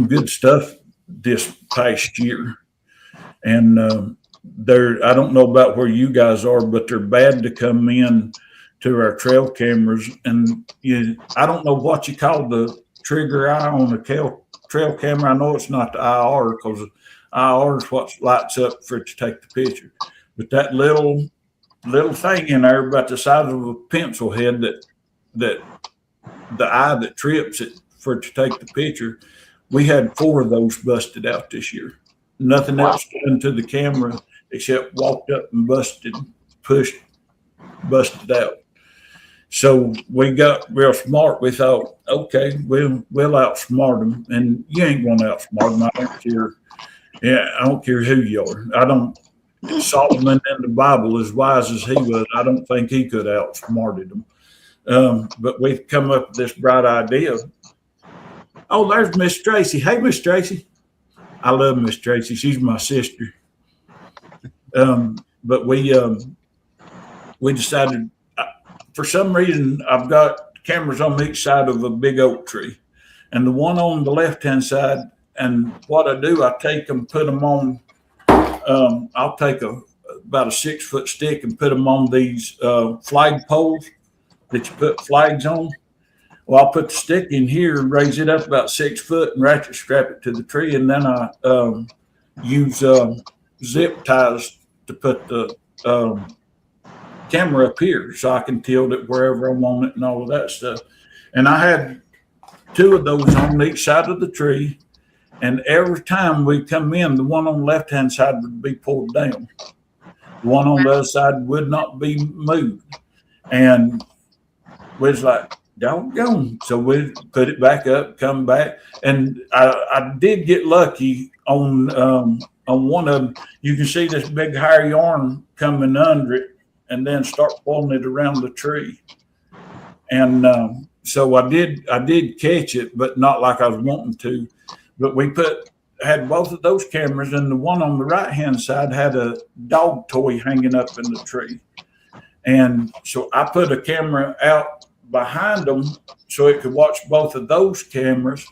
[SPEAKER 14] good stuff this past year. And I don't know about where you guys are, but they're bad to come in to our trail cameras. And I don't know what you call the trigger eye on the trail camera. I know it's not the IR, because IR is what lights up for it to take the picture. But that little thing in there about the size of a pencil head, that the eye that trips it for it to take the picture, we had 4 of those busted out this year. Nothing else done to the camera except walked up and busted out. So we got real smart. We thought, okay, we'll outsmart them, and you ain't going to outsmart them. I don't care. Yeah, I don't care who you are. Solomon in the Bible, as wise as he was, I don't think he could have outsmarted them. But we've come up with this bright idea. Oh, there's Miss Tracy. Hey, Miss Tracy. I love Miss Tracy. She's my sister. But we decided, for some reason, I've got cameras on each side of a big oak tree, and the one on the left-hand side. And what I do, I take them, put them on. I'll take about a 6-foot stick and put them on these flag poles that you put flags on. Well, I'll put the stick in here and raise it up about 6 foot and ratchet strap it to the tree, and then I use zip ties to put the camera up here so I can tilt it wherever I want it and all of that stuff. And I had 2 of those on each side of the tree. And every time we come in, the one on the left-hand side would be pulled down. The one on the other side would not be moved. And we was like, doggone. So we put it back up, come back. And I did get lucky on one of them. You can see this big hairy arm coming under it and then start pulling it around the tree. And so I did catch it, but not like I was wanting to. But we had both of those cameras, and the one on the right-hand side had a dog toy hanging up in the tree. And so I put a camera out behind them so it could watch both of those cameras.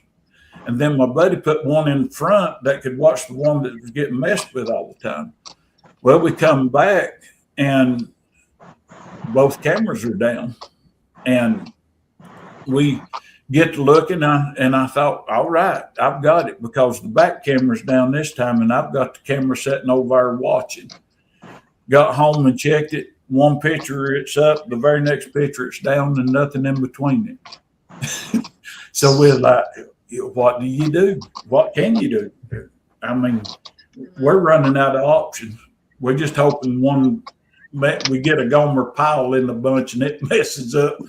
[SPEAKER 14] And then my buddy put one in front that could watch the one that was getting messed with all the time. Well, we come back, and both cameras are down. And we get to looking, and I thought, all right, I've got it, because the back camera's down this time, and I've got the camera sitting over there watching. Got home and checked it. One picture, it's up. The very next picture, it's down, and nothing in between it. So we're like, what do you do? What can you do? I mean, we're running out of options. We're just hoping we get a Gomer Pyle in the bunch and it messes up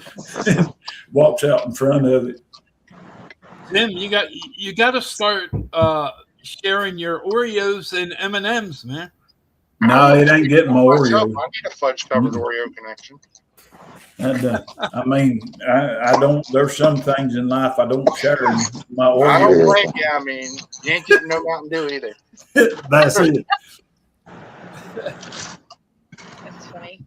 [SPEAKER 14] and walks out in front of it.
[SPEAKER 5] Tim, you got to start sharing your Oreos and M&Ms, man.
[SPEAKER 14] No, it ain't getting my Oreo.
[SPEAKER 8] I need a fudge covered Oreo connection.
[SPEAKER 14] And, I mean, I don't. There's some things in life I don't share my Oreo.
[SPEAKER 8] I don't blame you. I mean, you ain't getting no Mountain Dew either.
[SPEAKER 14] That's it.
[SPEAKER 6] That's funny.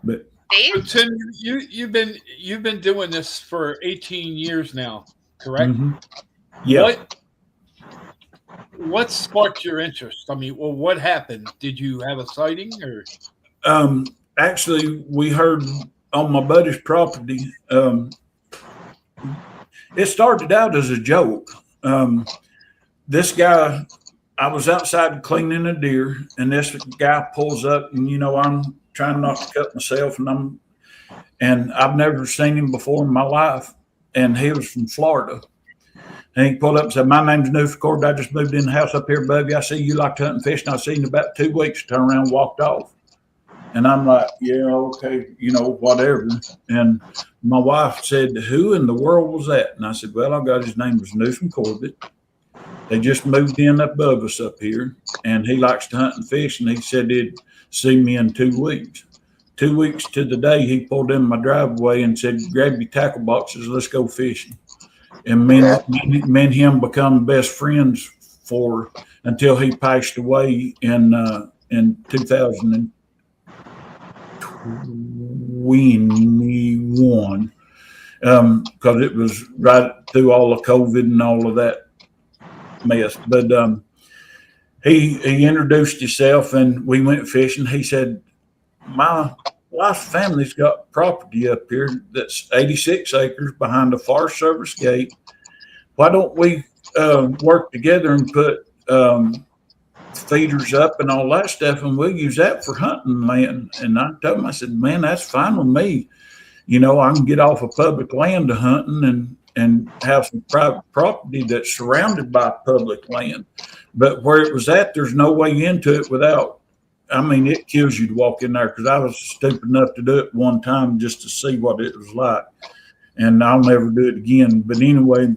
[SPEAKER 14] But
[SPEAKER 6] Dave?
[SPEAKER 5] Tim, you've been doing this for 18 years now, correct?
[SPEAKER 14] Mm-hmm. Yeah.
[SPEAKER 5] What sparked your interest? I mean, well, what happened? Did you have a sighting, or?
[SPEAKER 14] Actually, we heard on my buddy's property. It started out as a joke. This guy, I was outside cleaning a deer, and this guy pulls up, and I'm trying not to cut myself, and I've never seen him before in my life, and he was from Florida. And he pulled up and said, "My name's News Record. I just moved in the house up here above you. I see you like to hunt and fish, and I seen you in about 2 weeks." Turned around and walked off. And I'm like, yeah, okay, whatever. And my wife said, "Who in the world was that?" And I said, "Well, I got his name was Newsom Corbett. They just moved in above us up here, and he likes to hunt and fish, and he said he'd see me in 2 weeks. 2 weeks to the day, he pulled in my driveway and said, "Grab your tackle boxes, let's go fishing." And me and him become best friends until he passed away in 2021, because it was right through all of COVID and all of that mess. But he introduced himself, and we went fishing. He said, my wife's family's got property up here that's 86 acres behind the Forest Service gate. Why don't we work together and put feeders up and all that stuff, and we'll use that for hunting land? And I told him, I said, man, that's fine with me. You know, I can get off of public land to hunting and have some private property that's surrounded by public land. But where it was at, there's no way into it without, I mean, it kills you to walk in there, because I was stupid enough to do it one time just to see what it was like. And I'll never do it again. But anyway,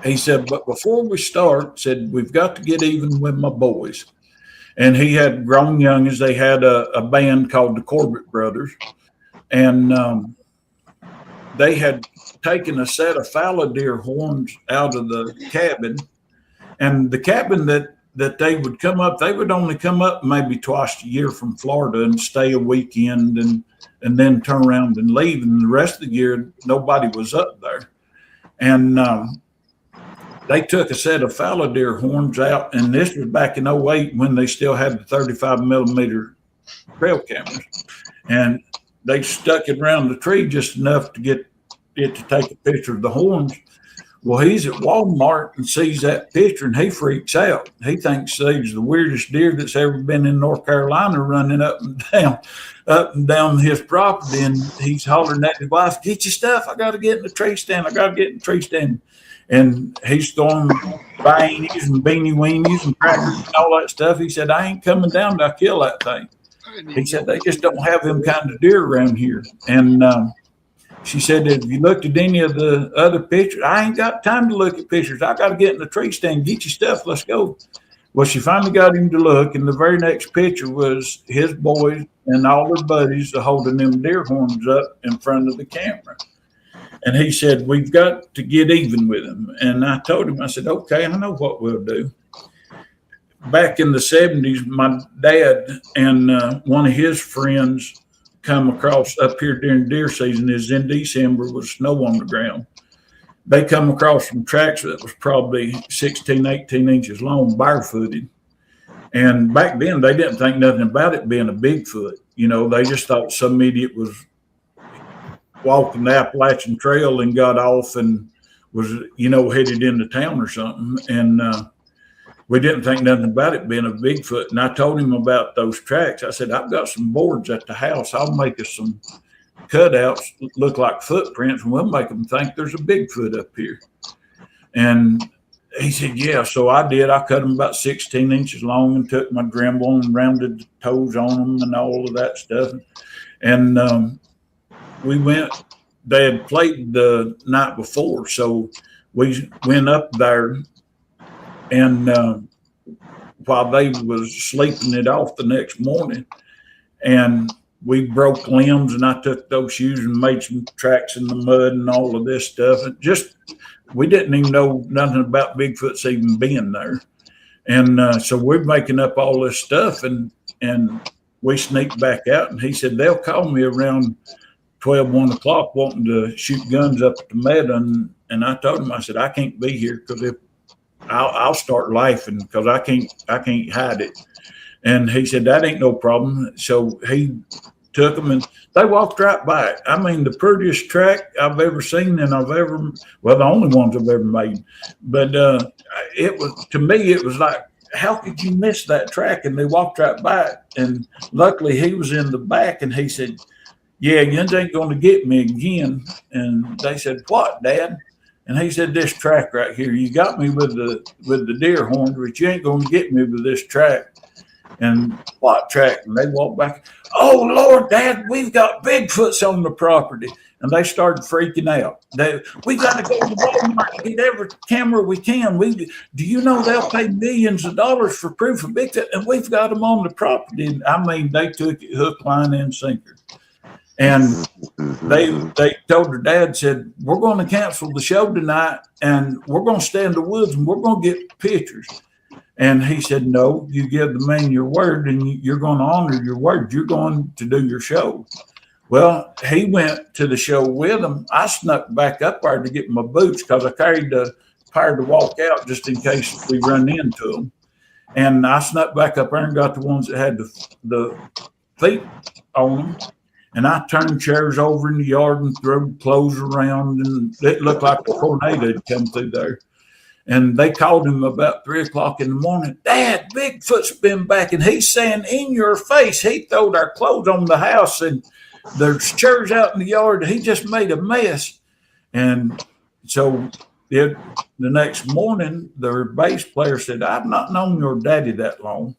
[SPEAKER 14] he said, but before we start, said, we've got to get even with my boys. And he had grown youngins. They had a band called the Corbett Brothers. And they had taken a set of fallow deer horns out of the cabin. And the cabin that they would come up, they would only come up maybe twice a year from Florida and stay a weekend and then turn around and leave. And the rest of the year, nobody was up there. And they took a set of fallow deer horns out, and this was back in 2008 when they still had the 35 millimeter trail cameras. And they stuck it around the tree just enough to get it to take a picture of the horns. Well, he's at Walmart and sees that picture, and he freaks out. He thinks he's the weirdest deer that's ever been in North Carolina, running up and down his property. And he's hollering at his wife, get your stuff. I got to get in the tree stand. I got to get in the tree stand. And he's throwing beanies and beanie weenies and crackers and all that stuff. He said, I ain't coming down to kill that thing. He said, they just don't have them kind of deer around here. And she said, if you looked at any of the other pictures, I ain't got time to look at pictures. I got to get in the tree stand, get your stuff, let's go. Well, she finally got him to look, and the very next picture was his boys and all their buddies holding them deer horns up in front of the camera. And he said, we've got to get even with him. And I told him, I said, okay, I know what we'll do. Back in the 70s, my dad and one of his friends come across up here during deer season. Is in December with snow on the ground. They come across some tracks that was probably 16, 18 inches long, barefooted. And back then, they didn't think nothing about it being a Bigfoot. You know, they just thought some idiot was walking the Appalachian Trail and got off and was, you know, headed into town or something. And we didn't think nothing about it being a Bigfoot. And I told him about those tracks. I said, I've got some boards at the house. I'll make us some cutouts look like footprints, and we'll make them think there's a Bigfoot up here. And he said, yeah. So I did. I cut them about 16 inches long and took my Dremel and rounded the toes on them and all of that stuff. And we went, they had played the night before. So we went up there, and while they was sleeping it off the next morning, and we broke limbs, and I took those shoes and made some tracks in the mud and all of this stuff. And just, we didn't even know nothing about Bigfoot's even being there. And so we're making up all this stuff, and we sneaked back out, and he said, they'll call me around 12, 1 o'clock wanting to shoot guns up at the meadow. And I told him, I said, I can't be here, because if I'll start laughing, because I can't hide it. And he said, that ain't no problem. So he took them, and they walked right by it. I mean, the prettiest track I've ever seen, and well, the only ones I've ever made. But it was, to me, it was like, how could you miss that track? And they walked right by it. And luckily he was in the back, and he said, yeah, you ain't going to get me again. And they said, what, Dad? And he said, this track right here, you got me with the deer horns, but you ain't going to get me with this track. And what track? And they walked back. Oh, Lord, Dad, we've got Bigfoots on the property. And they started freaking out. We got to go to Walmart and get every camera we can. Do you know they'll pay millions of dollars for proof of Bigfoot? And we've got them on the property. And I mean, they took it hook, line, and sinker. And they told her dad, said, we're going to cancel the show tonight, and we're going to stay in the woods, and we're going to get pictures. And he said, no, you give the man your word, and you're going to honor your word. You're going to do your show. Well, he went to the show with him. I snuck back up there to get my boots, because I carried the pair to walk out just in case we run into them. And I snuck back up there and got the ones that had the feet on them. And I turned chairs over in the yard and threw clothes around, and it looked like a tornado had come through there. And they called him about 3 o'clock in the morning. Dad, Bigfoot's been back, and he's saying in your face, he throwed our clothes on the house, and there's chairs out in the yard. He just made a mess. And so the next morning, their bass player said, I've not known your daddy that long.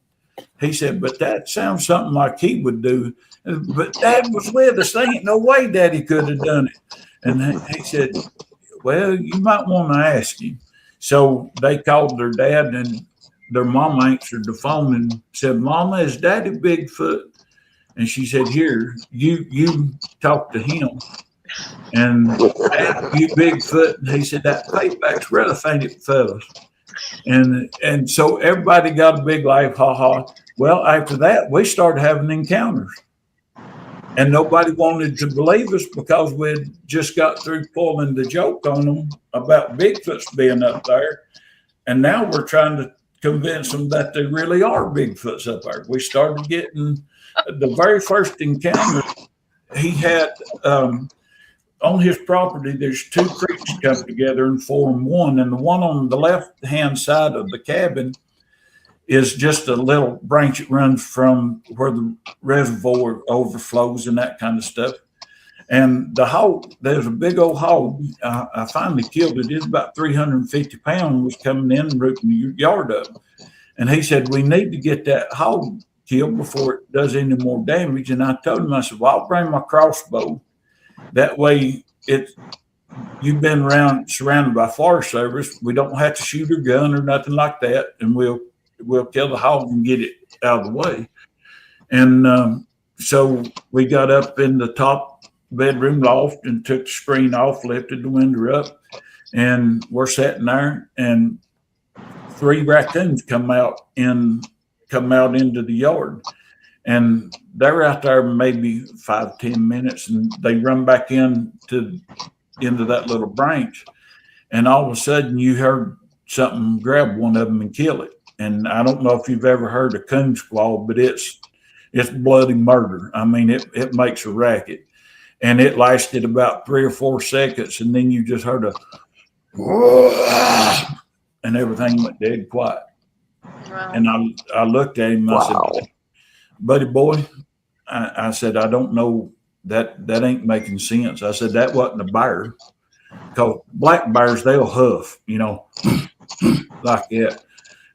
[SPEAKER 14] He said, but that sounds something like he would do. But Dad was with us. There ain't no way Daddy could have done it. And he said, well, you might want to ask him. So they called their dad, and their mom answered the phone and said, Mama, is Daddy Bigfoot? And she said, here, you talk to him. And Dad, you Bigfoot? And he said, that payback's really fainted fellas. And so everybody got a big laugh, ha ha. Well, after that, we started having encounters. And nobody wanted to believe us because we'd just got through pulling the joke on them about Bigfoot's being up there. And now we're trying to convince them that they really are Bigfoots up there. We started getting the very first encounter. He had on his property, there's 2 creeks come together and form one. And the one on the left-hand side of the cabin is just a little branch that runs from where the reservoir overflows and that kind of stuff. And the hog, there's a big old hog. I finally killed it. It's about 350 pounds, was coming in and rooting the yard up. And he said, we need to get that hog killed before it does any more damage. And I told him, I said, well, I'll bring my crossbow. That way you've been surrounded by Forest Service. We don't have to shoot a gun or nothing like that. And we'll kill the hog and get it out of the way. And so we got up in the top bedroom loft and took the screen off, lifted the window up, and we're sitting there, and 3 raccoons come out into the yard. And they're out there maybe 5-10 minutes, and they run back into that little branch. And all of a sudden you heard something grab one of them and kill it. And I don't know if you've ever heard a coon squall, but it's bloody murder. I mean, it makes a racket. And it lasted about 3 or 4 seconds, and then you just heard and everything went dead quiet. Wow. And I looked at him and I said, buddy boy, I said, I don't know, that ain't making sense. I said, that wasn't a bear. Because black bears, they'll huff, like that.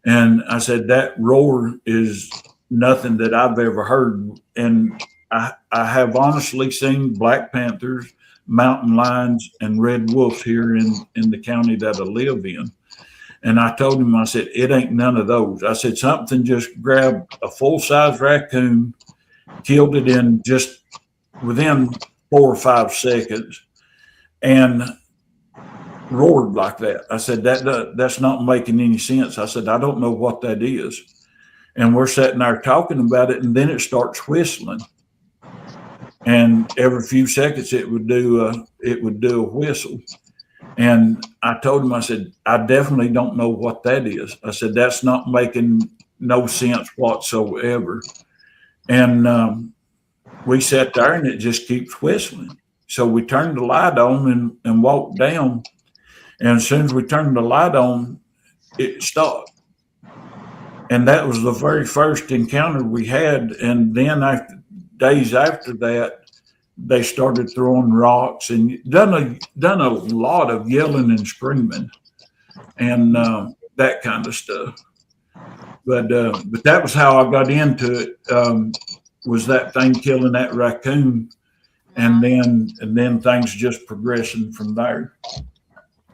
[SPEAKER 14] And I said, that roar is nothing that I've ever heard. And I have honestly seen black panthers, mountain lions, and red wolves here in the county that I live in. And I told him, I said, it ain't none of those. I said, something just grabbed a full-size raccoon, killed it in just within 4 or 5 seconds, and roared like that. I said, that's not making any sense. I said, I don't know what that is. And we're sitting there talking about it, and then it starts whistling. And every few seconds it would do a whistle. And I told him, I said, I definitely don't know what that is. I said, that's not making no sense whatsoever. And we sat there, and it just keeps whistling. So we turned the light on and walked down. And as soon as we turned the light on, it stopped. And that was the very first encounter we had. And then days after that, they started throwing rocks and done a lot of yelling and screaming and that kind of stuff. But that was how I got into it. Was that thing killing that raccoon, and then things just progressing from there.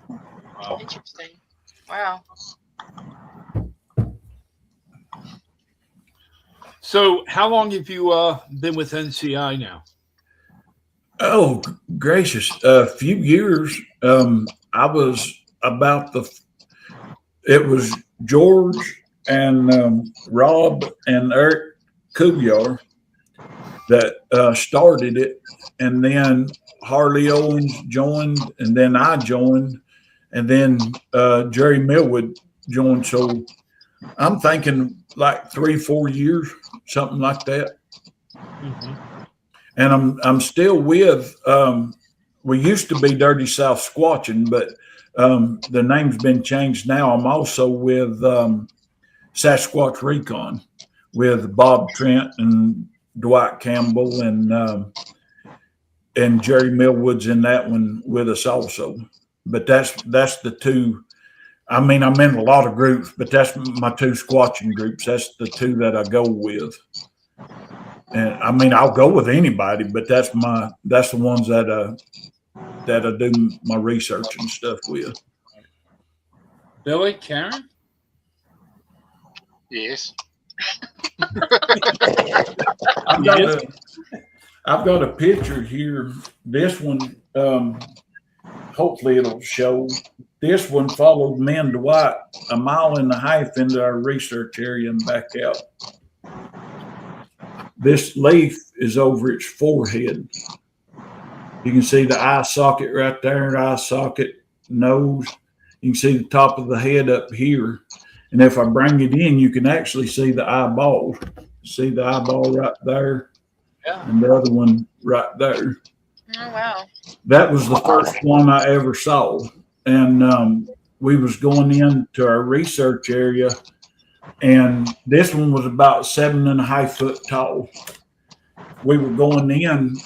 [SPEAKER 6] Wow. Interesting. Wow.
[SPEAKER 5] So, how long have you been with NCI now?
[SPEAKER 14] Oh, gracious. A few years. I was it was George and Rob and Eric Kubyar that started it. And then Harley Owens joined, and then I joined, and then Jerry Millwood joined. So I'm thinking like 3-4 years, something like that. And I'm still with. We used to be Dirty South Squatching, but the name's been changed now. I'm also with Sasquatch Recon with Bob Trent and Dwight Campbell and Jerry Millwood's in that one with us also. But that's the two. I mean, I'm in a lot of groups, but that's my two squatching groups. That's the two that I go with. And I mean, I'll go with anybody, but that's the ones that I do my research and stuff with.
[SPEAKER 5] Billy, Karen?
[SPEAKER 8] Yes.
[SPEAKER 14] I've got a picture here. This one, hopefully it'll show. This one followed me and Dwight 1.5 miles into our research area and back out. This leaf is over its forehead. You can see the eye socket right there, eye socket, nose. You can see the top of the head up here. And if I bring it in, you can actually see the eyeball. See the eyeball right there?
[SPEAKER 5] Yeah.
[SPEAKER 14] And the other one right there.
[SPEAKER 6] Oh, wow.
[SPEAKER 14] That was the first one I ever saw. And we was going into our research area, and this one was about 7.5 foot tall. We were going in,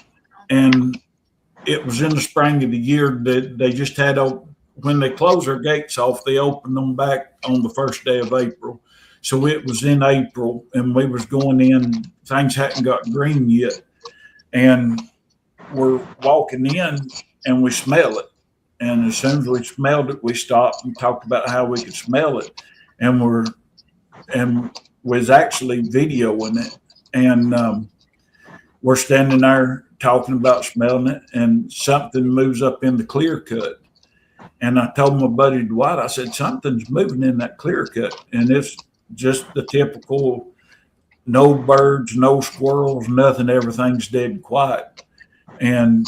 [SPEAKER 14] and it was in the spring of the year that they just had, when they close their gates off, they open them back on the first day of April. So it was in April, and we was going in, things hadn't got green yet. And we're walking in, and we smell it. And as soon as we smelled it, we stopped and talked about how we could smell it. And was actually videoing it. And we're standing there talking about smelling it, and something moves up in the clear cut. And I told my buddy Dwight, I said, something's moving in that clear cut. And it's just the typical, no birds, no squirrels, nothing, everything's dead quiet. And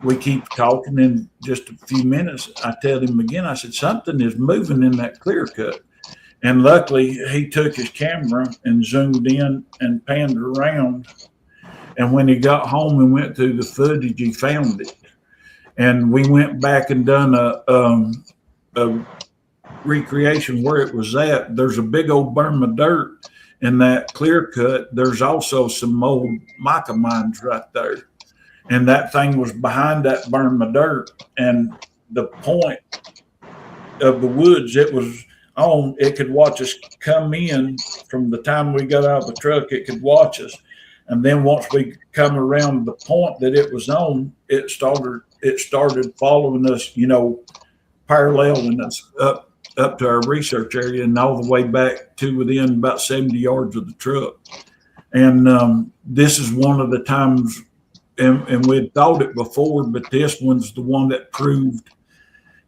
[SPEAKER 14] we keep talking. In just a few minutes, I tell him again, I said, something is moving in that clear cut. And luckily, he took his camera and zoomed in and panned around. And when he got home and went through the footage, he found it. And we went back and done a recreation where it was at. There's a big old berm of dirt in that clear cut. There's also some old mica mines right there. And that thing was behind that berm of dirt. And the point of the woods it was on, it could watch us come in from the time we got out of the truck, it could watch us. And then once we come around the point that it was on, it started following us, paralleling us up to our research area and all the way back to within about 70 yards of the truck. And this is one of the times, and we'd thought it before, but this one's the one that proved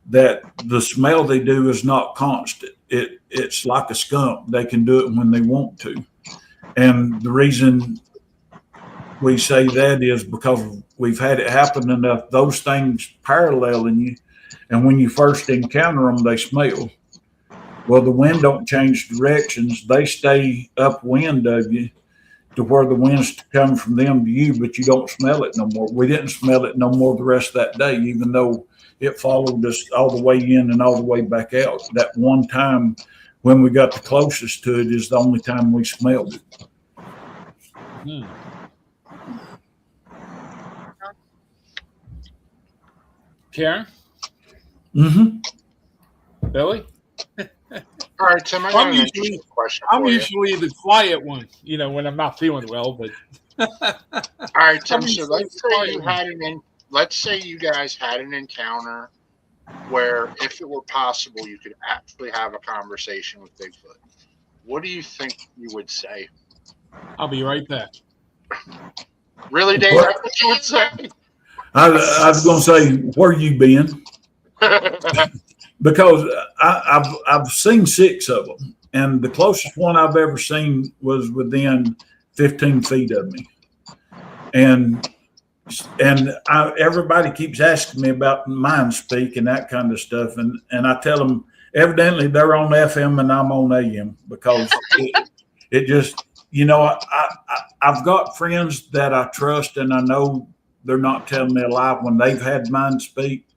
[SPEAKER 14] that the smell they do is not constant. It's like a skunk. They can do it when they want to. And the reason we say that is because we've had it happen enough, those things paralleling you. And when you first encounter them, they smell. Well, the wind don't change directions. They stay upwind of you to where the wind's coming from them to you, but you don't smell it no more. We didn't smell it no more the rest of that day, even though it followed us all the way in and all the way back out. That one time when we got the closest to it is the only time we smelled it.
[SPEAKER 5] Hmm. Karen?
[SPEAKER 14] Mm-hmm.
[SPEAKER 5] Billy?
[SPEAKER 8] All right, Tim, I got an interesting question
[SPEAKER 5] I'm
[SPEAKER 8] for you.
[SPEAKER 5] usually the quiet one, when I'm not feeling well, but
[SPEAKER 8] all right, Tim, so
[SPEAKER 5] I'm
[SPEAKER 8] let's say you guys had an encounter where if it were possible you could actually have a conversation with Bigfoot. What do you think you would say?
[SPEAKER 5] I'll be right back.
[SPEAKER 8] Really, Dave? That's what you would say?
[SPEAKER 14] I was going to say, where you been? Because I've seen 6 of them, and the closest one I've ever seen was within 15 feet of me. And everybody keeps asking me about mind speak and that kind of stuff, and I tell them evidently they're on FM and I'm on AM because it just I've got friends that I trust, and I know they're not telling me a lie when they've had mine speak,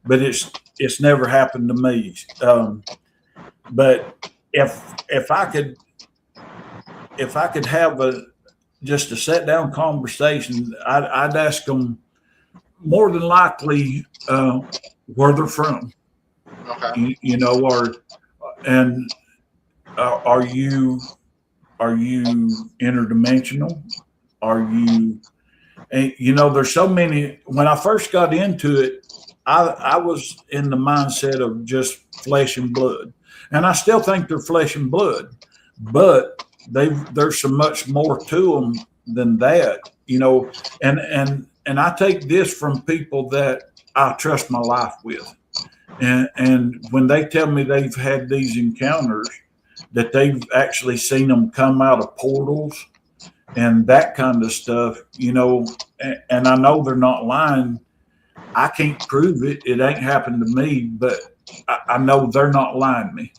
[SPEAKER 14] but it's never happened to me. But if I could have just a sit down conversation, I'd ask them more than likely where they're from.
[SPEAKER 8] Okay.
[SPEAKER 14] Are you interdimensional? Are you? And there's so many. When I first got into it, I was in the mindset of just flesh and blood, and I still think they're flesh and blood, but there's so much more to them than that, and I take this from people that I trust my life with, and when they tell me they've had these encounters, that they've actually seen them come out of portals and that kind of stuff, and I know they're not lying. I can't prove it. It ain't happened to me, but I know they're not lying to me.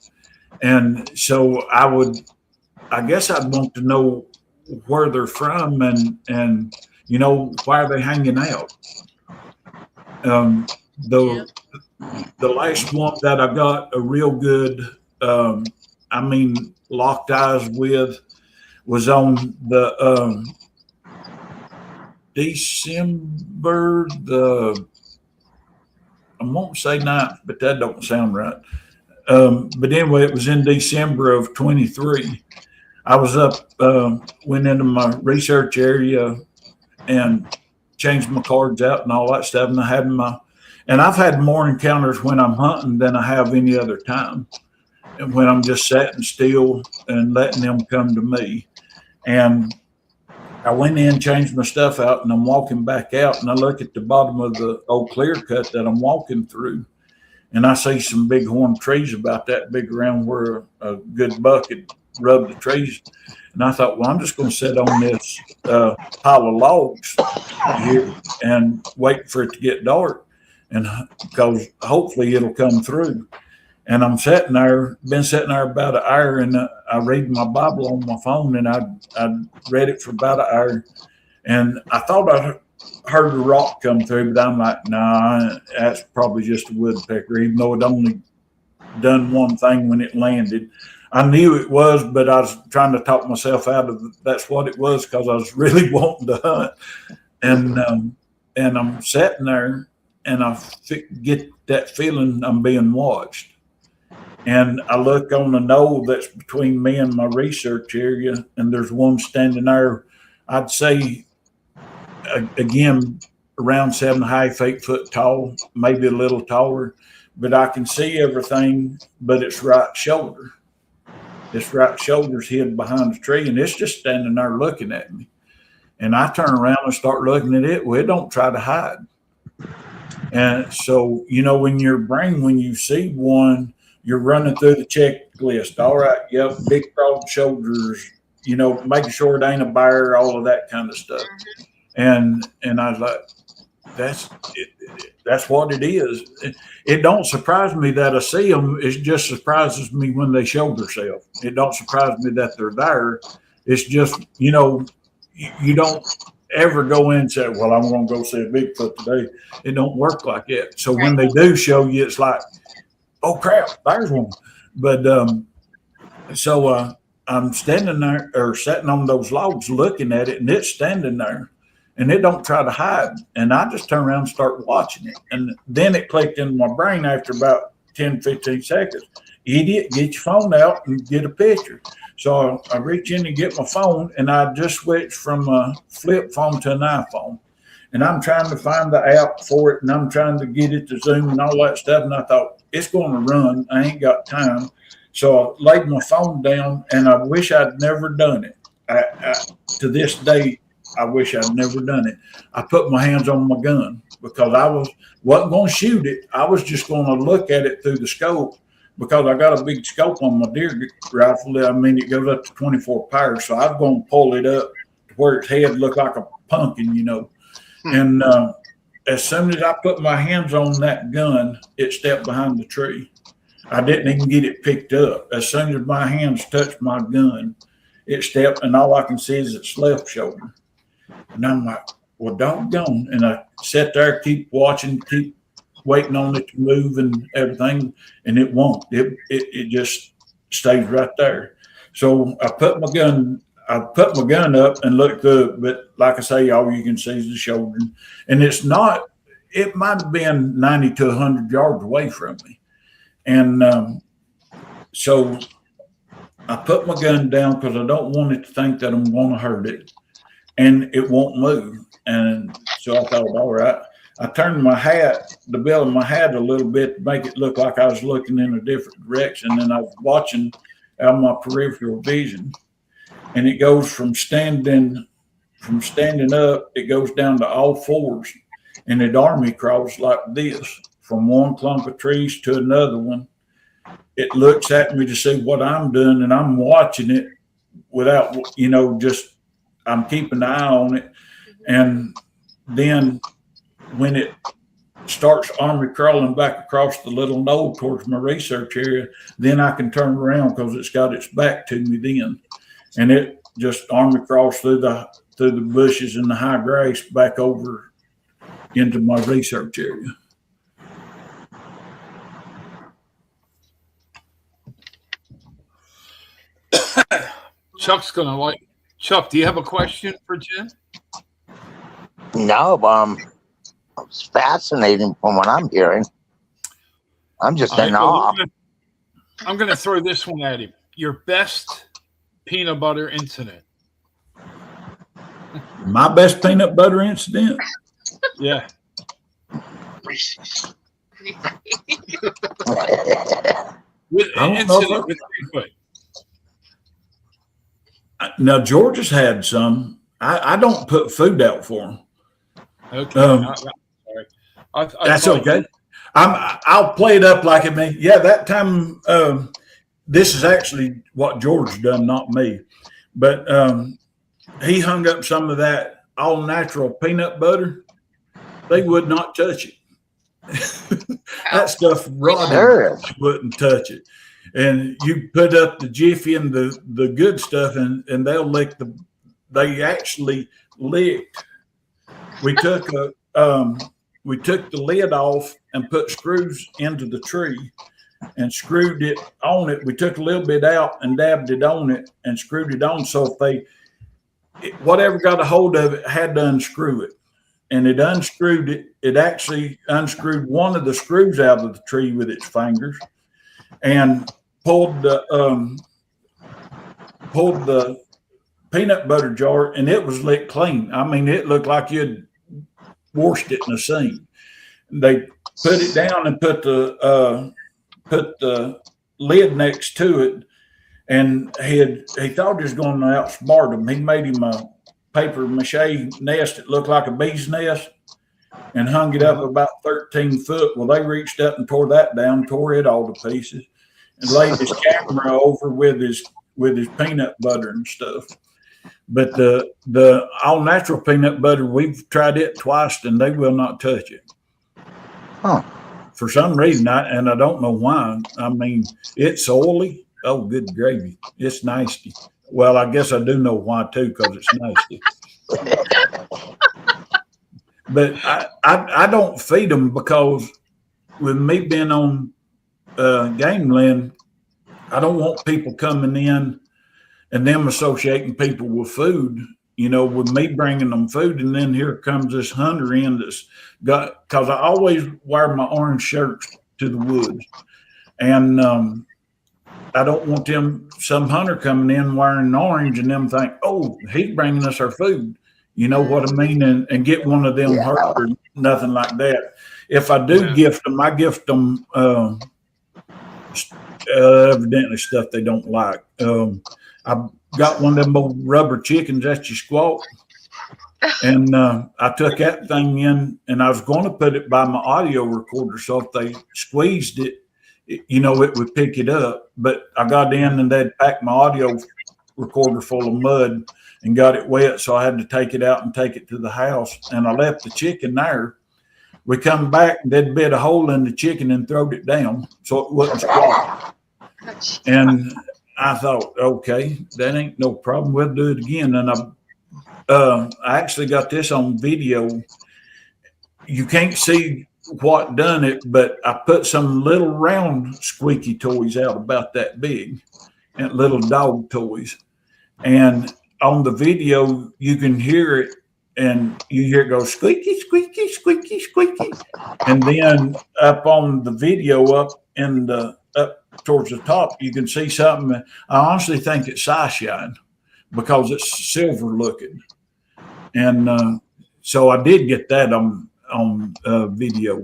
[SPEAKER 14] And so I guess I'd want to know where they're from and why are they hanging out? The last one that I got a real good, locked eyes with was on the December I won't say 9th, but that don't sound right. But anyway, it was in December of 23. I was up, went into my research area and changed my cards out and all that stuff. And I've had more encounters when I'm hunting than I have any other time. And when I'm just sitting still and letting them come to me. And I went in, changed my stuff out, and I'm walking back out, and I look at the bottom of the old clear cut that I'm walking through, and I see some bighorn trees about that big around where a good buck had rubbed the trees. And I thought, well, I'm just going to sit on this pile of logs here and wait for it to get dark, and because hopefully it'll come through. And I'm been sitting there about an hour, and I read my Bible on my phone, and I read it for about an hour. And I thought I heard the rock come through, but I'm like, nah, that's probably just a woodpecker, even though it only done one thing when it landed. I knew it was, but I was trying to talk myself out of that's what it was, because I was really wanting to hunt. And I'm sitting there, and I get that feeling I'm being watched. And I look on the knoll that's between me and my research area, and there's one standing there, I'd say, again, around 7.5, 8 foot tall, maybe a little taller, but I can see everything but its right shoulder. Its right shoulder's hid behind the tree, and it's just standing there looking at me. And I turn around and start looking at it. Well, it don't try to hide. And so, in your brain, when you see one, you're running through the checklist. All right, yep, big broad shoulders, making sure it ain't a bear, all of that kind of stuff. And I was like, that's what it is. It don't surprise me that I see them. It just surprises me when they show themselves. It don't surprise me that they're there. It's just, you don't ever go in and say, well, I'm going to go see a Bigfoot today. It don't work like that. So when they do show you, it's like, oh crap, there's one. But so I'm standing there or sitting on those logs looking at it, and it's standing there, and it don't try to hide. And I just turn around and start watching it. And then it clicked in my brain after about 10, 15 seconds. Idiot, get your phone out and get a picture. So I reach in and get my phone, and I just switched from a flip phone to an iPhone. And I'm trying to find the app for it, and I'm trying to get it to Zoom and all that stuff. And I thought, it's going to run. I ain't got time. So I laid my phone down, and I wish I'd never done it. To this day, I wish I'd never done it. I put my hands on my gun because I wasn't going to shoot it. I was just going to look at it through the scope, because I got a big scope on my deer rifle. I mean, it goes up to 24 power. So I'm going to pull it up to where its head looked like a pumpkin, And as soon as I put my hands on that gun, it stepped behind the tree. I didn't even get it picked up. As soon as my hands touched my gun, it stepped, and all I can see is its left shoulder. And I'm like, well, doggone. And I sat there, keep watching, keep waiting on it to move and everything, and it won't. It just stays right there. So I put my gun up and looked up, but like I say, all you can see is the shoulder. And it's not, it might have been 90 to 100 yards away from me. And so I put my gun down because I don't want it to think that I'm going to hurt it. And it won't move. And so I thought, all right. I turned the bill of my hat a little bit to make it look like I was looking in a different direction. And I was watching out my peripheral vision. And it goes from standing up, it goes down to all fours. And it army crawls like this from one clump of trees to another one. It looks at me to see what I'm doing, and I'm watching it without, just I'm keeping an eye on it. And then when it starts army crawling back across the little knoll towards my research area, then I can turn around because it's got its back to me then. And it just army crawls through the bushes and the high grass back over into my research area.
[SPEAKER 5] Chuck, do you have a question for Jen?
[SPEAKER 7] No, it's fascinating from what I'm hearing. I'm just in awe.
[SPEAKER 5] I'm going to throw this one at him. Your best peanut butter incident.
[SPEAKER 14] My best peanut butter incident?
[SPEAKER 5] Yeah.
[SPEAKER 14] Now, Georgia's had some. I don't put food out for them.
[SPEAKER 5] Okay.
[SPEAKER 14] That's okay. I'll play it up like it may. Yeah, that time. This is actually what George done, not me. But he hung up some of that all natural peanut butter. They would not touch it. That stuff rotted. Wouldn't touch it. And you put up the Jiffy and the good stuff, and they'll lick they actually licked. We took the lid off and put screws into the tree and screwed it on it. We took a little bit out and dabbed it on it and screwed it on. So if whatever got a hold of it had to unscrew it. And it unscrewed it. It actually unscrewed one of the screws out of the tree with its fingers and pulled the peanut butter jar, and it was licked clean. I mean, it looked like you'd washed it in a sink. They put it down and put the lid next to it, and he thought he was going to outsmart him. He made him a paper mache nest. It looked like a bee's nest, and hung it up about 13 foot. Well, they reached up and tore that down, tore it all to pieces, and laid his camera over with his peanut butter and stuff. But the all natural peanut butter, we've tried it twice, and they will not touch it.
[SPEAKER 7] Huh.
[SPEAKER 14] For some reason, I don't know why. I mean, it's oily. Oh, good gravy. It's nasty. Well, I guess I do know why too, because it's nasty. But I don't feed them because with me being on game land, I don't want people coming in and them associating people with food, with me bringing them food. And then here comes this hunter in that's got, because I always wear my orange shirts to the woods. And I don't want some hunter coming in wearing orange and them think, oh, he's bringing us our food. You know what I mean? And get one of them hurt or nothing like that. If I do gift them, I gift them evidently stuff they don't like. I got one of them old rubber chickens that you squawk. And I took that thing in, and I was going to put it by my audio recorder. So if they squeezed it, it would pick it up. But I got in and they'd packed my audio recorder full of mud and got it wet. So I had to take it out and take it to the house. And I left the chicken there. We come back and they'd bit a hole in the chicken and throwed it down so it wouldn't squawk. And I thought, okay, that ain't no problem. We'll do it again. And I actually got this on video. You can't see what done it, but I put some little round squeaky toys out about that big, and little dog toys. And on the video, you can hear it, and you hear it go squeaky, squeaky, squeaky, squeaky. And then up on the video, up towards the top, you can see something. I honestly think it's eye shine because it's silver looking. And so I did get that on video.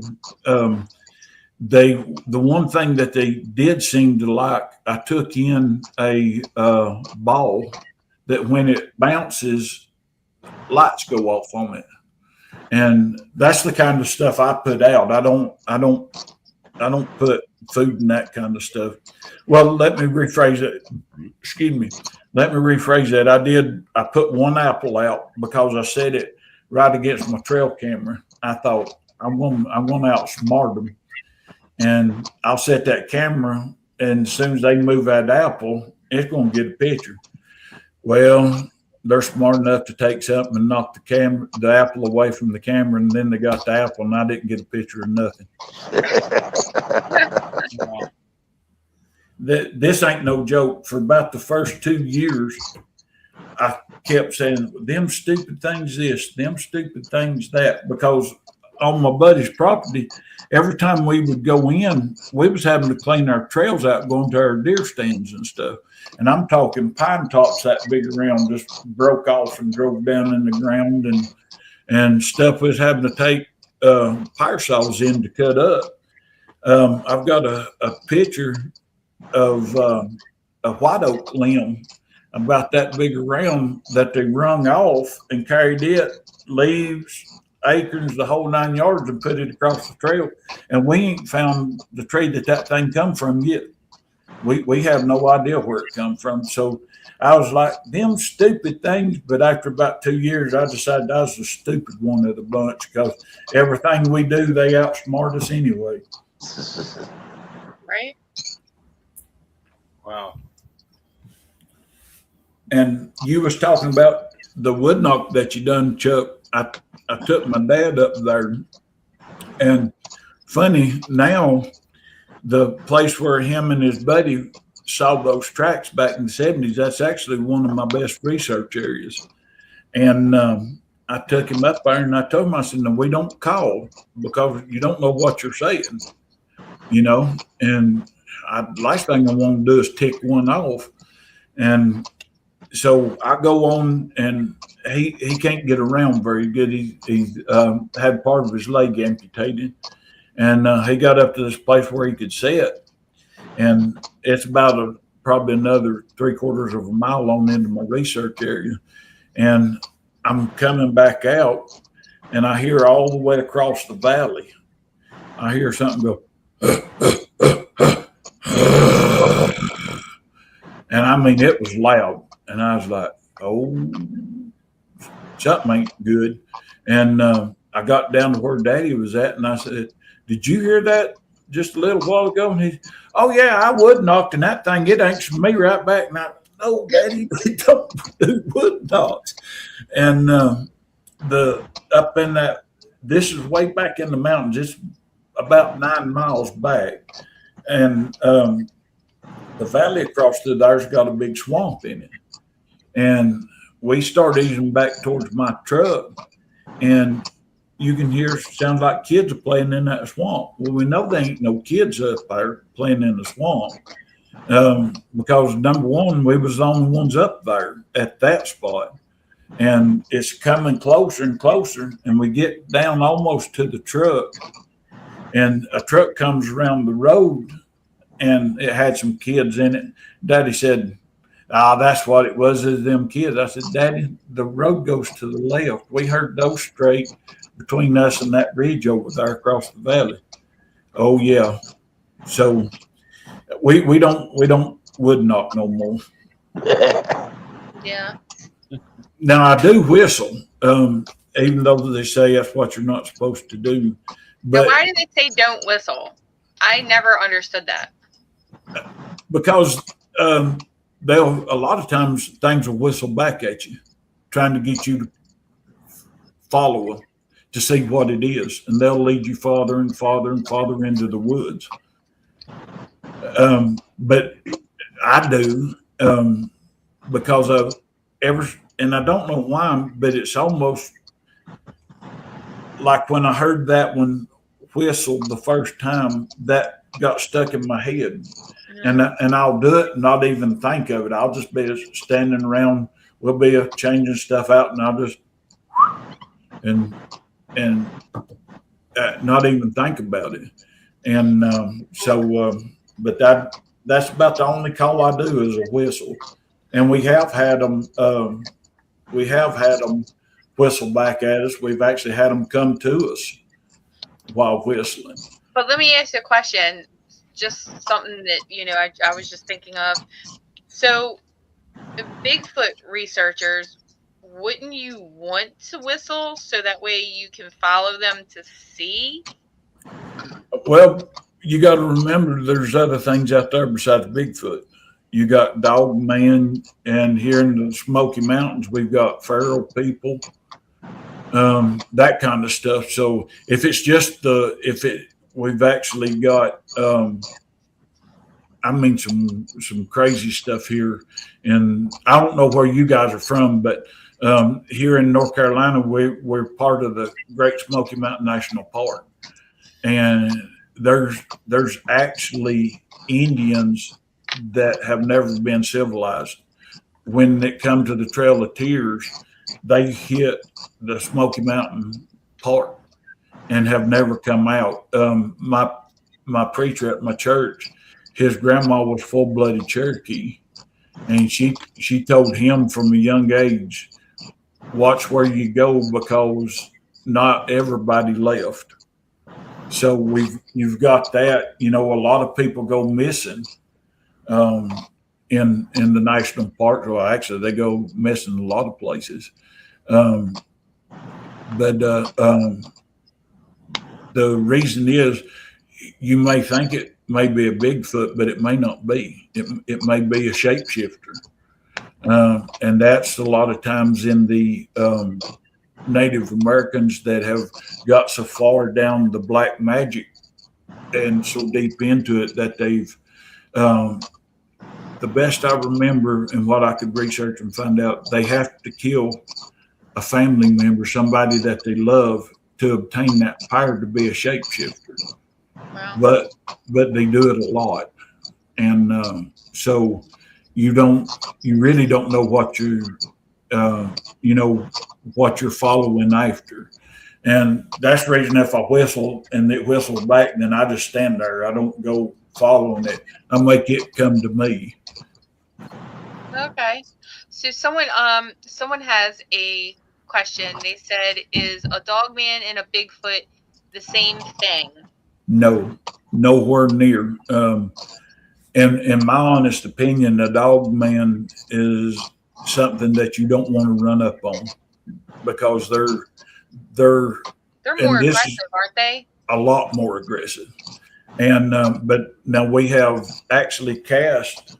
[SPEAKER 14] The one thing that they did seem to like, I took in a ball that when it bounces, lights go off on it, and that's the kind of stuff I put out. I don't put food and that kind of stuff. Well, let me rephrase it. Excuse me. Let me rephrase that. I put one apple out because I set it right against my trail camera. I thought I'm going to outsmart them, and I'll set that camera, and as soon as they move that apple, it's going to get a picture. Well, they're smart enough to take something and knock the apple away from the camera, and then they got the apple, and I didn't get a picture of nothing. This ain't no joke. For about the first 2 years, I kept saying, them stupid things this, them stupid things that, because on my buddy's property, every time we would go in, we was having to clean our trails out, going to our deer stands and stuff. And I'm talking pine tops that big around just broke off and drove down in the ground, and stuff was having to take fire saws in to cut up. I've got a picture of a white oak limb about that big around that they wrung off and carried it, leaves, acorns, the whole 9 yards, and put it across the trail. And we ain't found the tree that thing come from yet. We have no idea where it come from. So I was like, them stupid things. But after about 2 years, I decided I was the stupid one of the bunch, because everything we do, they outsmart us anyway.
[SPEAKER 6] Right.
[SPEAKER 5] Wow.
[SPEAKER 14] And you was talking about the wood knock that you done, Chuck. I took my dad up there, and funny now, the place where him and his buddy saw those tracks back in the 70s, that's actually one of my best research areas. And I took him up there, and I told him, I said, no, we don't call, because you don't know what you're saying, and last thing I want to do is tick one off. And so I go on, and he can't get around very good. He had part of his leg amputated, and he got up to this place where he could sit, and it's about probably another 3/4 of a mile on into my research area. And I'm coming back out, and I hear all the way across the valley, I hear something go, and I mean, it was loud. And I was like, oh, something ain't good. And I got down to where Daddy was at, and I said, did you hear that just a little while ago? And he said, oh, yeah, I wood knocked, and that thing, it answered me right back. And I, no, Daddy, we don't do wood knocks. And up in that, this is way back in the mountains. It's about 9 miles back. And the valley across there's got a big swamp in it. And we started easing back towards my truck, and you can hear, sounds like kids are playing in that swamp. Well, we know there ain't no kids up there playing in the swamp, because number one, we was the only ones up there at that spot. And it's coming closer and closer, and we get down almost to the truck, and a truck comes around the road, and it had some kids in it. Daddy said, that's what it was, is them kids. I said, Daddy, the road goes to the left. We heard those straight between us and that ridge over there across the valley. Oh yeah. So we don't wood knock no more.
[SPEAKER 6] Yeah.
[SPEAKER 14] Now I do whistle, even though they say that's what you're not supposed to do. But
[SPEAKER 6] now, why do they say don't whistle? I never understood that.
[SPEAKER 14] Because a lot of times things will whistle back at you, trying to get you to follow them to see what it is, and they'll lead you farther and farther and farther into the woods. But I do because of and I don't know why, but it's almost like when I heard that one whistled the first time, that got stuck in my head. And I'll do it and not even think of it. I'll just be standing around. We'll be changing stuff out, and I'll just and not even think about it. And but that's about the only call I do is a whistle. And we have had them whistle back at us. We've actually had them come to us while whistling.
[SPEAKER 6] But let me ask you a question. Just something that, I was just thinking of. So Bigfoot researchers, wouldn't you want to whistle so that way you can follow them to see?
[SPEAKER 14] Well, you got to remember there's other things out there besides Bigfoot. You got Dog Man, and here in the Smoky Mountains, we've got feral people, that kind of stuff. So if it's just we've actually got, some crazy stuff here. And I don't know where you guys are from, but here in North Carolina, we're part of the Great Smoky Mountain National Park. And there's actually Indians that have never been civilized. When it comes to the Trail of Tears, they hit the Smoky Mountain Park and have never come out. My preacher at my church, his grandma was full-blooded Cherokee, and she told him from a young age, watch where you go because not everybody left. So you've got that. A lot of people go missing in the national park. Well, actually, they go missing a lot of places. But the reason is you may think it may be a Bigfoot, but it may not be. It may be a shapeshifter. And that's a lot of times in the Native Americans that have got so far down the black magic and so deep into it that they've, the best I remember and what I could research and find out, they have to kill a family member, somebody that they love, to obtain that power to be a shapeshifter. Wow. But they do it a lot. And so you really don't know what what you're following after. And that's the reason if I whistle and it whistles back, then I just stand there. I don't go following it. I make it come to me.
[SPEAKER 6] Okay. So someone has a question. They said, is a dog man and a Bigfoot the same thing?
[SPEAKER 14] No, nowhere near. In my honest opinion, a dog man is something that you don't want to run up on because they're
[SPEAKER 6] more aggressive, aren't they?
[SPEAKER 14] A lot more aggressive. And but now we have actually cast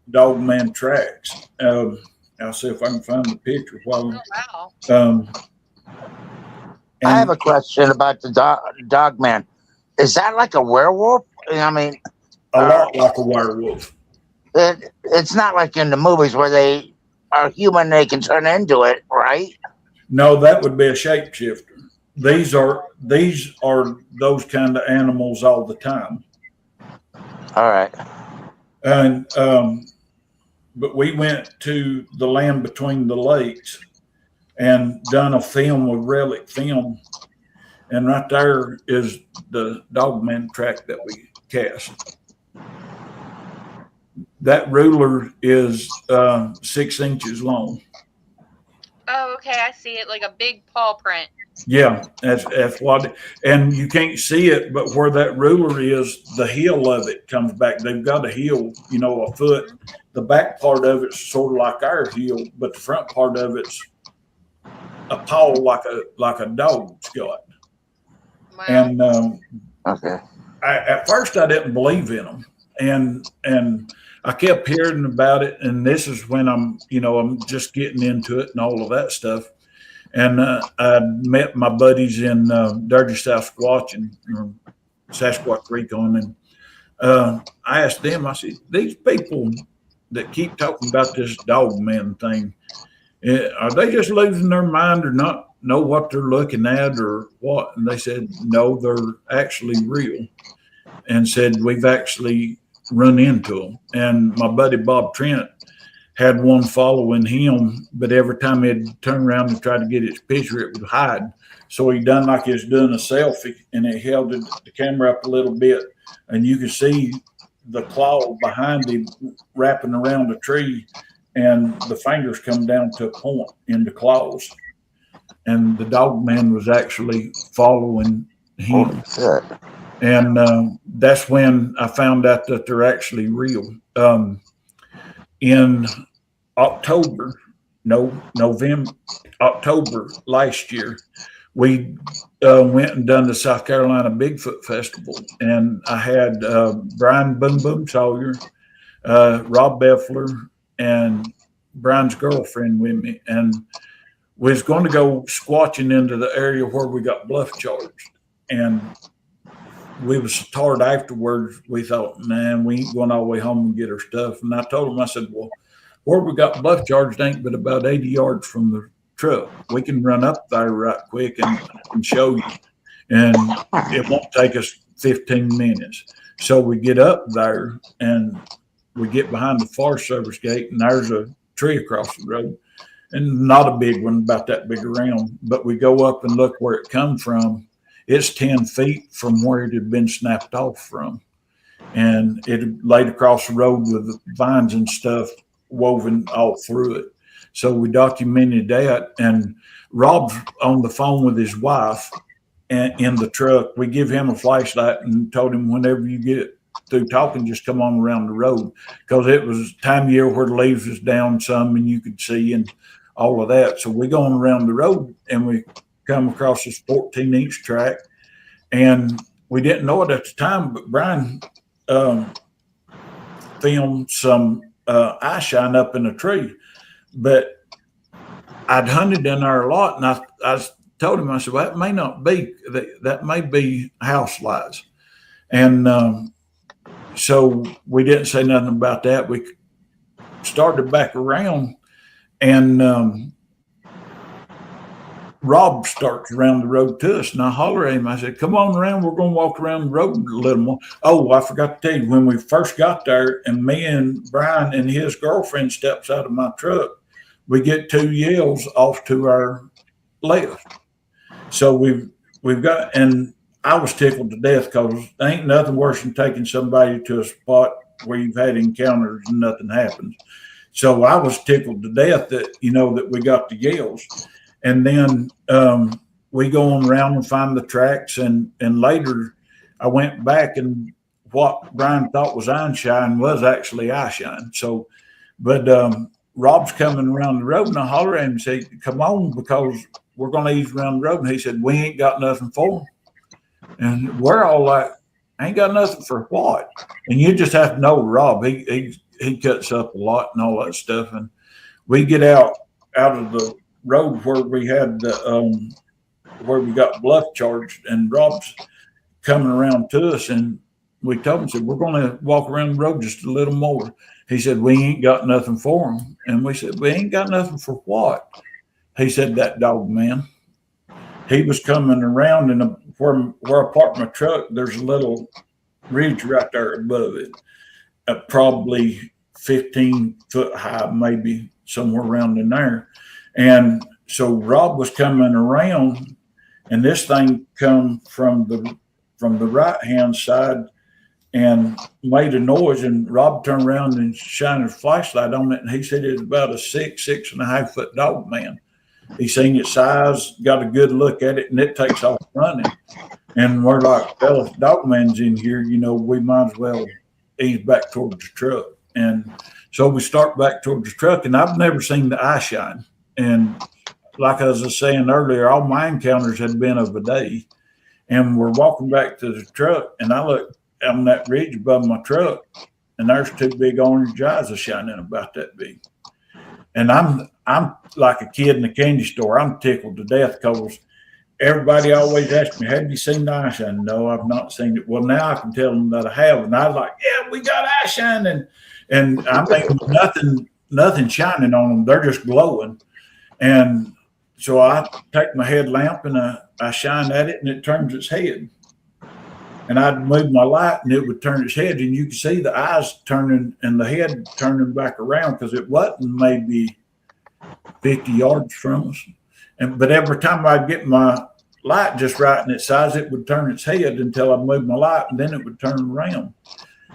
[SPEAKER 14] dog man tracks. I'll see if I can find the picture.
[SPEAKER 6] Wow.
[SPEAKER 7] I have a question about the dog man. Is that like a werewolf? I mean,
[SPEAKER 14] a lot like a werewolf.
[SPEAKER 7] It's not like in the movies where they are human, they can turn into it, right?
[SPEAKER 14] No, that would be a shapeshifter. These are those kind of animals all the time.
[SPEAKER 7] All right.
[SPEAKER 14] And but we went to the land between the lakes and done a film with relic film, and right there is the dogman track that we cast. That ruler is 6 inches long.
[SPEAKER 6] Oh, okay. I see it, like a big paw print.
[SPEAKER 14] Yeah, that's what, and you can't see it, but where that ruler is, the heel of it comes back. They've got a heel, a foot. The back part of it's sort of like our heel, but the front part of it's a paw like a dog's got. Wow. And
[SPEAKER 7] okay.
[SPEAKER 14] At first I didn't believe in them, and I kept hearing about it, and this is when I'm just getting into it and all of that stuff. And I met my buddies in Dirty Sasquatch and Sasquatch Recon, and I asked them, I said, these people that keep talking about this dog man thing, are they just losing their mind or not know what they're looking at or what? And they said, no, they're actually real. And said, we've actually run into them. And my buddy Bob Trent had one following him, but every time he'd turn around and try to get his picture, it would hide. So he done like he was doing a selfie, and he held the camera up a little bit, and you could see the claw behind him wrapping around a tree, and the fingers come down to a point in the claws. And the dog man was actually following him. And that's when I found out that they're actually real. In October last year, we went and done the South Carolina Bigfoot Festival, and I had Brian Boom Boom Sawyer, Rob Beffler, and Brian's girlfriend with me, and we was going to go squatching into the area where we got bluff charged, and we was tired afterwards. We thought, man, we ain't going all the way home and get our stuff. And I told him, I said, well, where we got bluff charged ain't but about 80 yards from the truck. We can run up there right quick and show you. And it won't take us 15 minutes. So we get up there and we get behind the Forest Service gate, and there's a tree across the road. And not a big one, about that big around. But we go up and look where it come from. It's 10 feet from where it had been snapped off from. And it laid across the road with vines and stuff woven all through it. So we documented that. And Rob's on the phone with his wife and in the truck. We give him a flashlight and told him, whenever you get through talking, just come on around the road. Because it was time of year where the leaves was down some and you could see and all of that. So we going around the road, and we come across this 14-inch track, and we didn't know it at the time, but Brian filmed some eye shine up in a tree. But I'd hunted in there a lot, and I told him, I said, well, that may not be, that may be house lights. And so we didn't say nothing about that. We started back around, and Rob starts around the road to us, and I holler at him. I said, come on around. We're going to walk around the road a little more. Oh, I forgot to tell you, when we first got there, and me and Brian and his girlfriend steps out of my truck, we get two yells off to our left. So we've got, and I was tickled to death, because there ain't nothing worse than taking somebody to a spot where you've had encounters and nothing happens. So I was tickled to death that, that we got the yells. And then we go on around and find the tracks. And later I went back, and what Brian thought was einshine was actually eyeshine. So, but Rob's coming around the road, and I holler at him and say, come on, because we're going to ease around the road. And he said, we ain't got nothing for him. And we're all like, ain't got nothing for what? And you just have to know Rob. He cuts up a lot and all that stuff. And we get out of the road where we had where we got bluff charged, and Rob's coming around to us, and we told him, said, we're going to walk around the road just a little more. He said, we ain't got nothing for him. And we said, we ain't got nothing for what? He said, that dog man. He was coming around, and where I parked my truck, there's a little ridge right there above it, probably 15 foot high, maybe somewhere around in there. And so Rob was coming around, and this thing come from the right hand side and made a noise. And Rob turned around and shined his flashlight on it, and he said it was about a 6.5 foot dog man. He seen its size, got a good look at it, and it takes off running. And we're like, well, if dog man's in here, we might as well ease back towards the truck. And so we start back towards the truck, and I've never seen the eye shine. And like I was saying earlier, all my encounters had been of a day. And we're walking back to the truck, and I look on that ridge above my truck, and there's two big orange eyes shining about that big. And I'm like a kid in a candy store. I'm tickled to death because everybody always asks me, "Have you seen the eye shine?" No, I've not seen it. Well, now I can tell them that I have, and I was like, "Yeah, we got eye shining," and I mean nothing shining on them. They're just glowing. And so I take my headlamp and I shine at it, and it turns its head. And I'd move my light, and it would turn its head, and you could see the eyes turning and the head turning back around because it wasn't maybe 50 yards from us. But every time I'd get my light just right in its size, it would turn its head until I moved my light, and then it would turn around.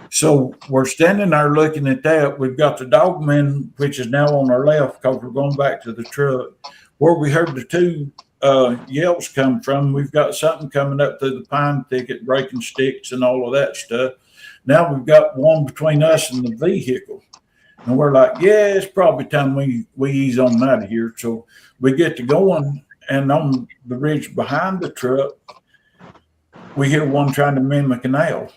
[SPEAKER 14] So we're standing there looking at that. We've got the dogman, which is now on our left because we're going back to the truck. Where we heard the two yells come from, we've got something coming up through the pine thicket, breaking sticks and all of that stuff. Now we've got one between us and the vehicle. And we're like, yeah, it's probably time we ease on out of here. So we get to going, and on the ridge behind the truck, we hear one trying to mimic an owl.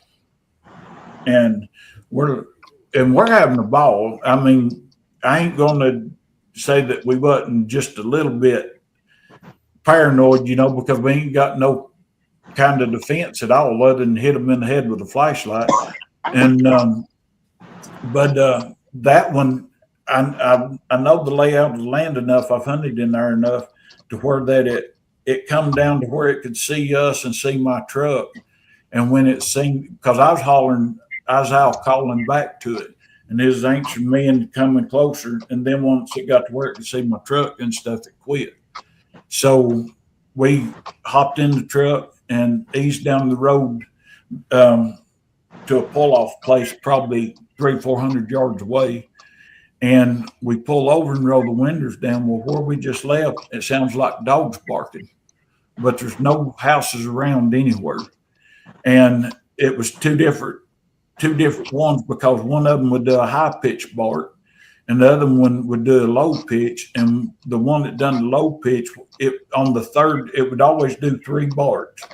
[SPEAKER 14] And we're having a ball. I mean, I ain't going to say that we wasn't just a little bit paranoid, because we ain't got no kind of defense at all other than hit them in the head with a flashlight. And but that one, I know the layout of the land enough. I've hunted in there enough to where that it come down to where it could see us and see my truck. And when it seen, because I was out calling back to it, and it was answering me and coming closer. And then once it got to where it could see my truck and stuff, it quit. So we hopped in the truck and eased down the road to a pull-off place, probably 300-400 yards away. And we pull over and roll the windows down. Well, where we just left, it sounds like dogs barking, but there's no houses around anywhere. And it was two different ones, because one of them would do a high-pitched bark, and the other one would do a low pitch. And the one that done the low pitch, on the third, it would always do 3 barks.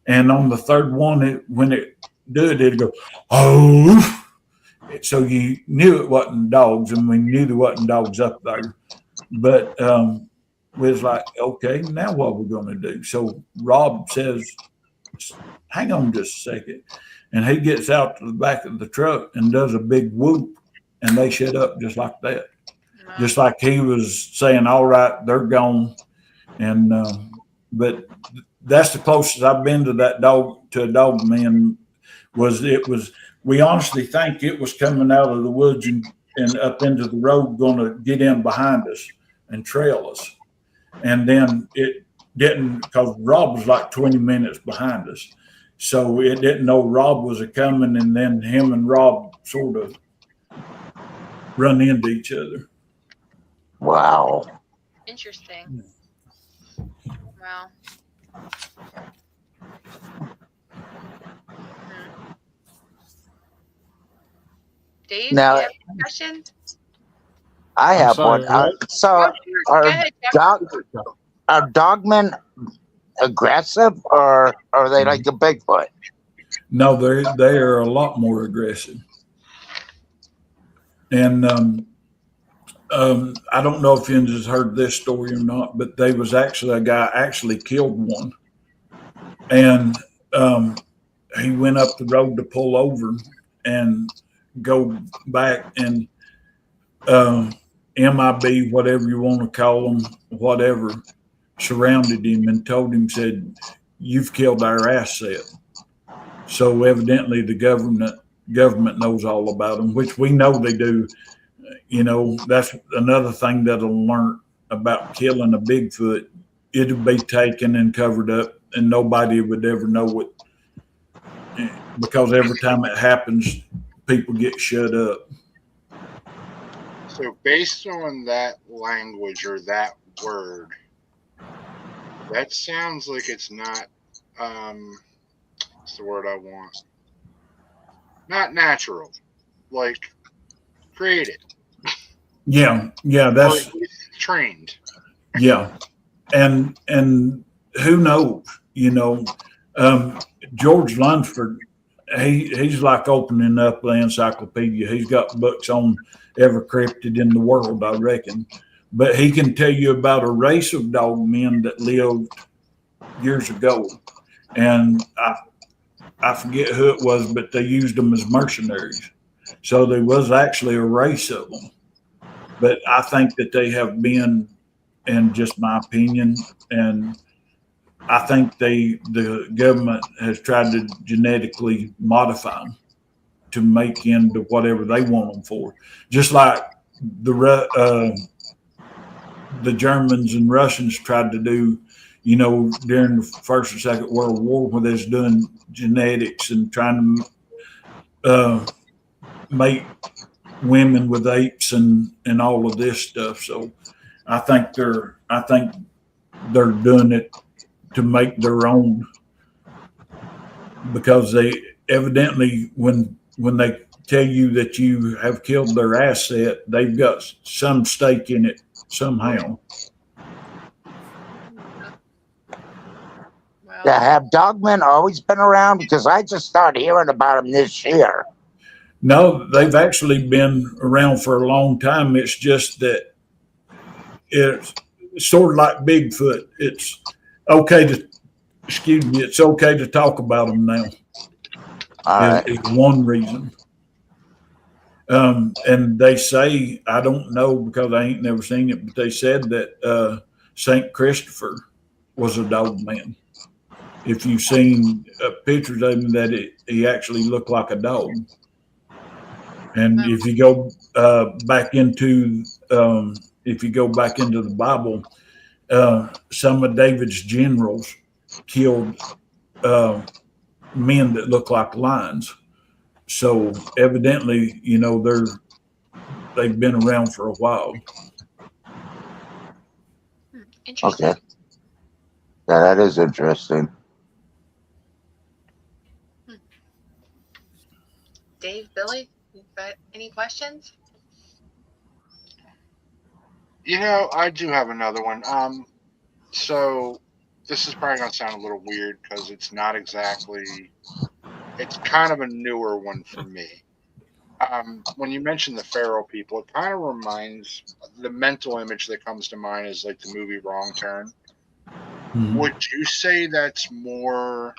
[SPEAKER 14] And on the third one, when it do it, it'd go, oh. So you knew it wasn't dogs, and we knew there wasn't dogs up there. But we was like, okay, now what are we going to do? So Rob says, hang on just a second. And he gets out to the back of the truck and does a big whoop, and they shut up just like that. Wow. Just like he was saying, all right, they're gone. And but that's the closest I've been to a dog man. We honestly think it was coming out of the woods and up into the road, going to get in behind us and trail us. And then it didn't, because Rob was like 20 minutes behind us. So it didn't know Rob was coming, and then him and Rob sort of run into each other.
[SPEAKER 7] Wow.
[SPEAKER 6] Interesting. Wow. Dave,
[SPEAKER 7] Now,
[SPEAKER 6] do you have a question?
[SPEAKER 7] I have one. So are dogmen aggressive, or are they like a Bigfoot?
[SPEAKER 14] No, they are a lot more aggressive. And I don't know if you has heard this story or not, but there was actually a guy actually killed one. And he went up the road to pull over and go back, and MIB, whatever you want to call them, whatever, surrounded him and told him, said, you've killed our asset. So evidently the government knows all about them, which we know they do. That's another thing that'll learn about killing a Bigfoot. It'll be taken and covered up, and nobody would ever know it, because every time it happens, people get shut up.
[SPEAKER 8] So based on that language or that word, that sounds like it's not, what's the word I want? Not natural, like created.
[SPEAKER 14] Yeah, that's
[SPEAKER 8] trained.
[SPEAKER 14] Yeah, and who knows? George Lunsford he's like opening up the encyclopedia. He's got books on every cryptid in the world, I reckon. But he can tell you about a race of dog men that lived years ago. And I forget who it was, but they used them as mercenaries. So there was actually a race of them. But I think that they have been, in just my opinion, and I think the government has tried to genetically modify them to make into whatever they want them for. Just like the Germans and Russians tried to do, during the First and Second World War, where they was doing genetics and trying to make women with apes and all of this stuff. So I think they're doing it to make their own, because they evidently, when they tell you that you have killed their asset, they've got some stake in it somehow.
[SPEAKER 7] Yeah, have dogmen always been around? Because I just started hearing about them this year.
[SPEAKER 14] No, they've actually been around for a long time. It's just that it's sort of like Bigfoot. It's okay to talk about them now. It's one reason. And they say, I don't know because I ain't never seen it, but they said that St. Christopher was a dog man. If you've seen pictures of him, that he actually looked like a dog. And if you go back into the Bible, some of David's generals killed men that look like lions. So evidently, they've been around for a while.
[SPEAKER 6] Interesting.
[SPEAKER 7] Okay. Yeah, that is interesting.
[SPEAKER 6] Dave, Billy, you got any questions?
[SPEAKER 8] I do have another one. So this is probably going to sound a little weird because it's not exactly, it's kind of a newer one for me. When you mention the Pharaoh people, it kind of reminds, the mental image that comes to mind is like the movie Wrong Turn. Mm-hmm. Would you say that's more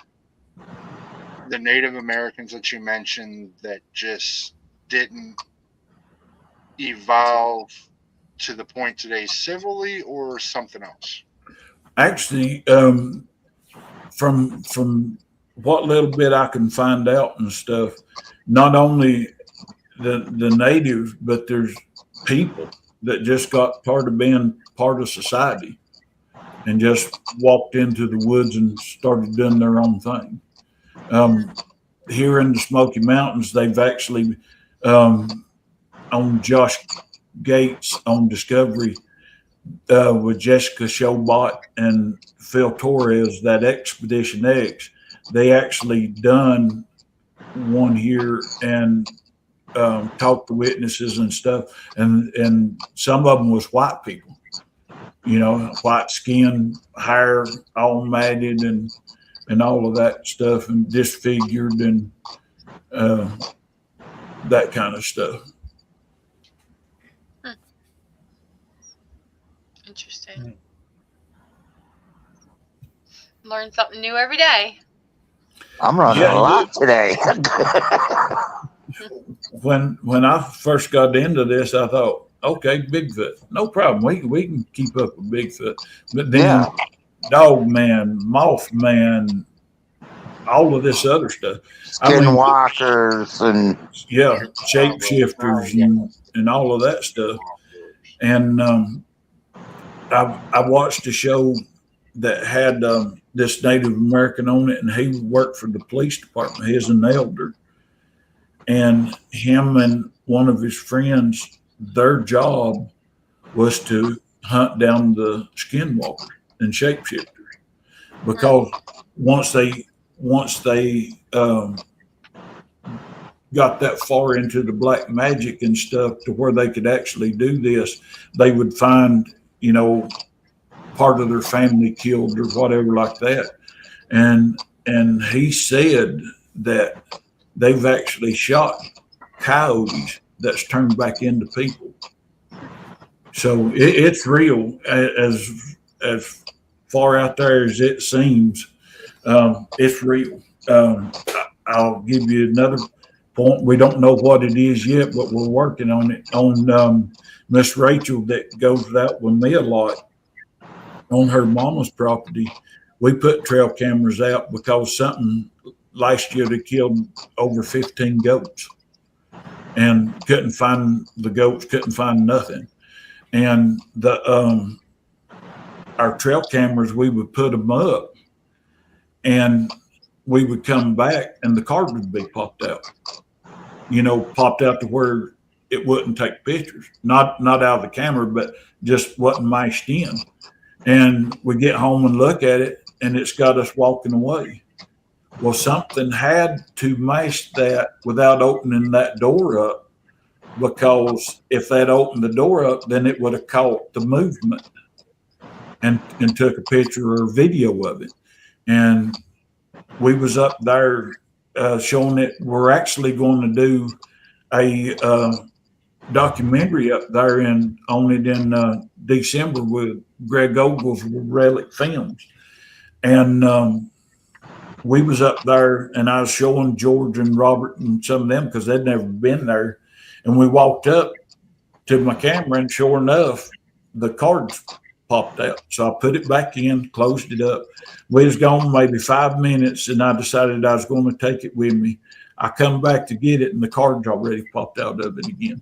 [SPEAKER 8] the Native Americans that you mentioned that just didn't evolve to the point today civilly, or something else?
[SPEAKER 14] Actually, from what little bit I can find out and stuff, not only the natives, but there's people that just got part of being part of society and just walked into the woods and started doing their own thing. Here in the Smoky Mountains, they've actually, on Josh Gates on Discovery, with Jessica Showbot and Phil Torres, that Expedition X, they actually done one here and talked to witnesses and stuff, and some of them was white people, white skin, hair all matted and all of that stuff, and disfigured and that kind of stuff.
[SPEAKER 6] Interesting. Learn something new every day.
[SPEAKER 7] I'm learning a lot today.
[SPEAKER 14] When I first got into this, I thought, okay, Bigfoot, no problem. We can keep up with Bigfoot. But then Dog Man, Moth Man, all of this other stuff.
[SPEAKER 7] Skinwalkers and
[SPEAKER 14] shapeshifters and all of that stuff. And I watched a show that had this Native American on it, and he worked for the police department. He's an elder. And him and one of his friends, their job was to hunt down the skinwalkers and shapeshifters, because once they got that far into the black magic and stuff to where they could actually do this, they would find, part of their family killed or whatever like that. And he said that they've actually shot coyotes that's turned back into people. So it's real, as far out there as it seems. It's real. I'll give you another point. We don't know what it is yet, but we're working on it. On Miss Rachel that goes out with me a lot on her mama's property, we put trail cameras out because something last year they killed over 15 goats and couldn't find the goats, couldn't find nothing. And our trail cameras, we would put them up and we would come back and the card would be popped out, popped out to where it wouldn't take pictures, not out of the camera, but just wasn't mashed in. And we get home and look at it and it's got us walking away. Well, something had to mash that without opening that door up, because if that opened the door up, then it would have caught the movement and took a picture or video of it. And we was up there showing it. We're actually going to do a documentary up there on it in December with Greg Ogles with Relic Films. And we was up there and I was showing George and Robert and some of them because they'd never been there. And we walked up to my camera and sure enough, the cards popped out. So I put it back in, closed it up. We was gone maybe 5 minutes and I decided I was going to take it with me. I come back to get it and the cards already popped out of it again.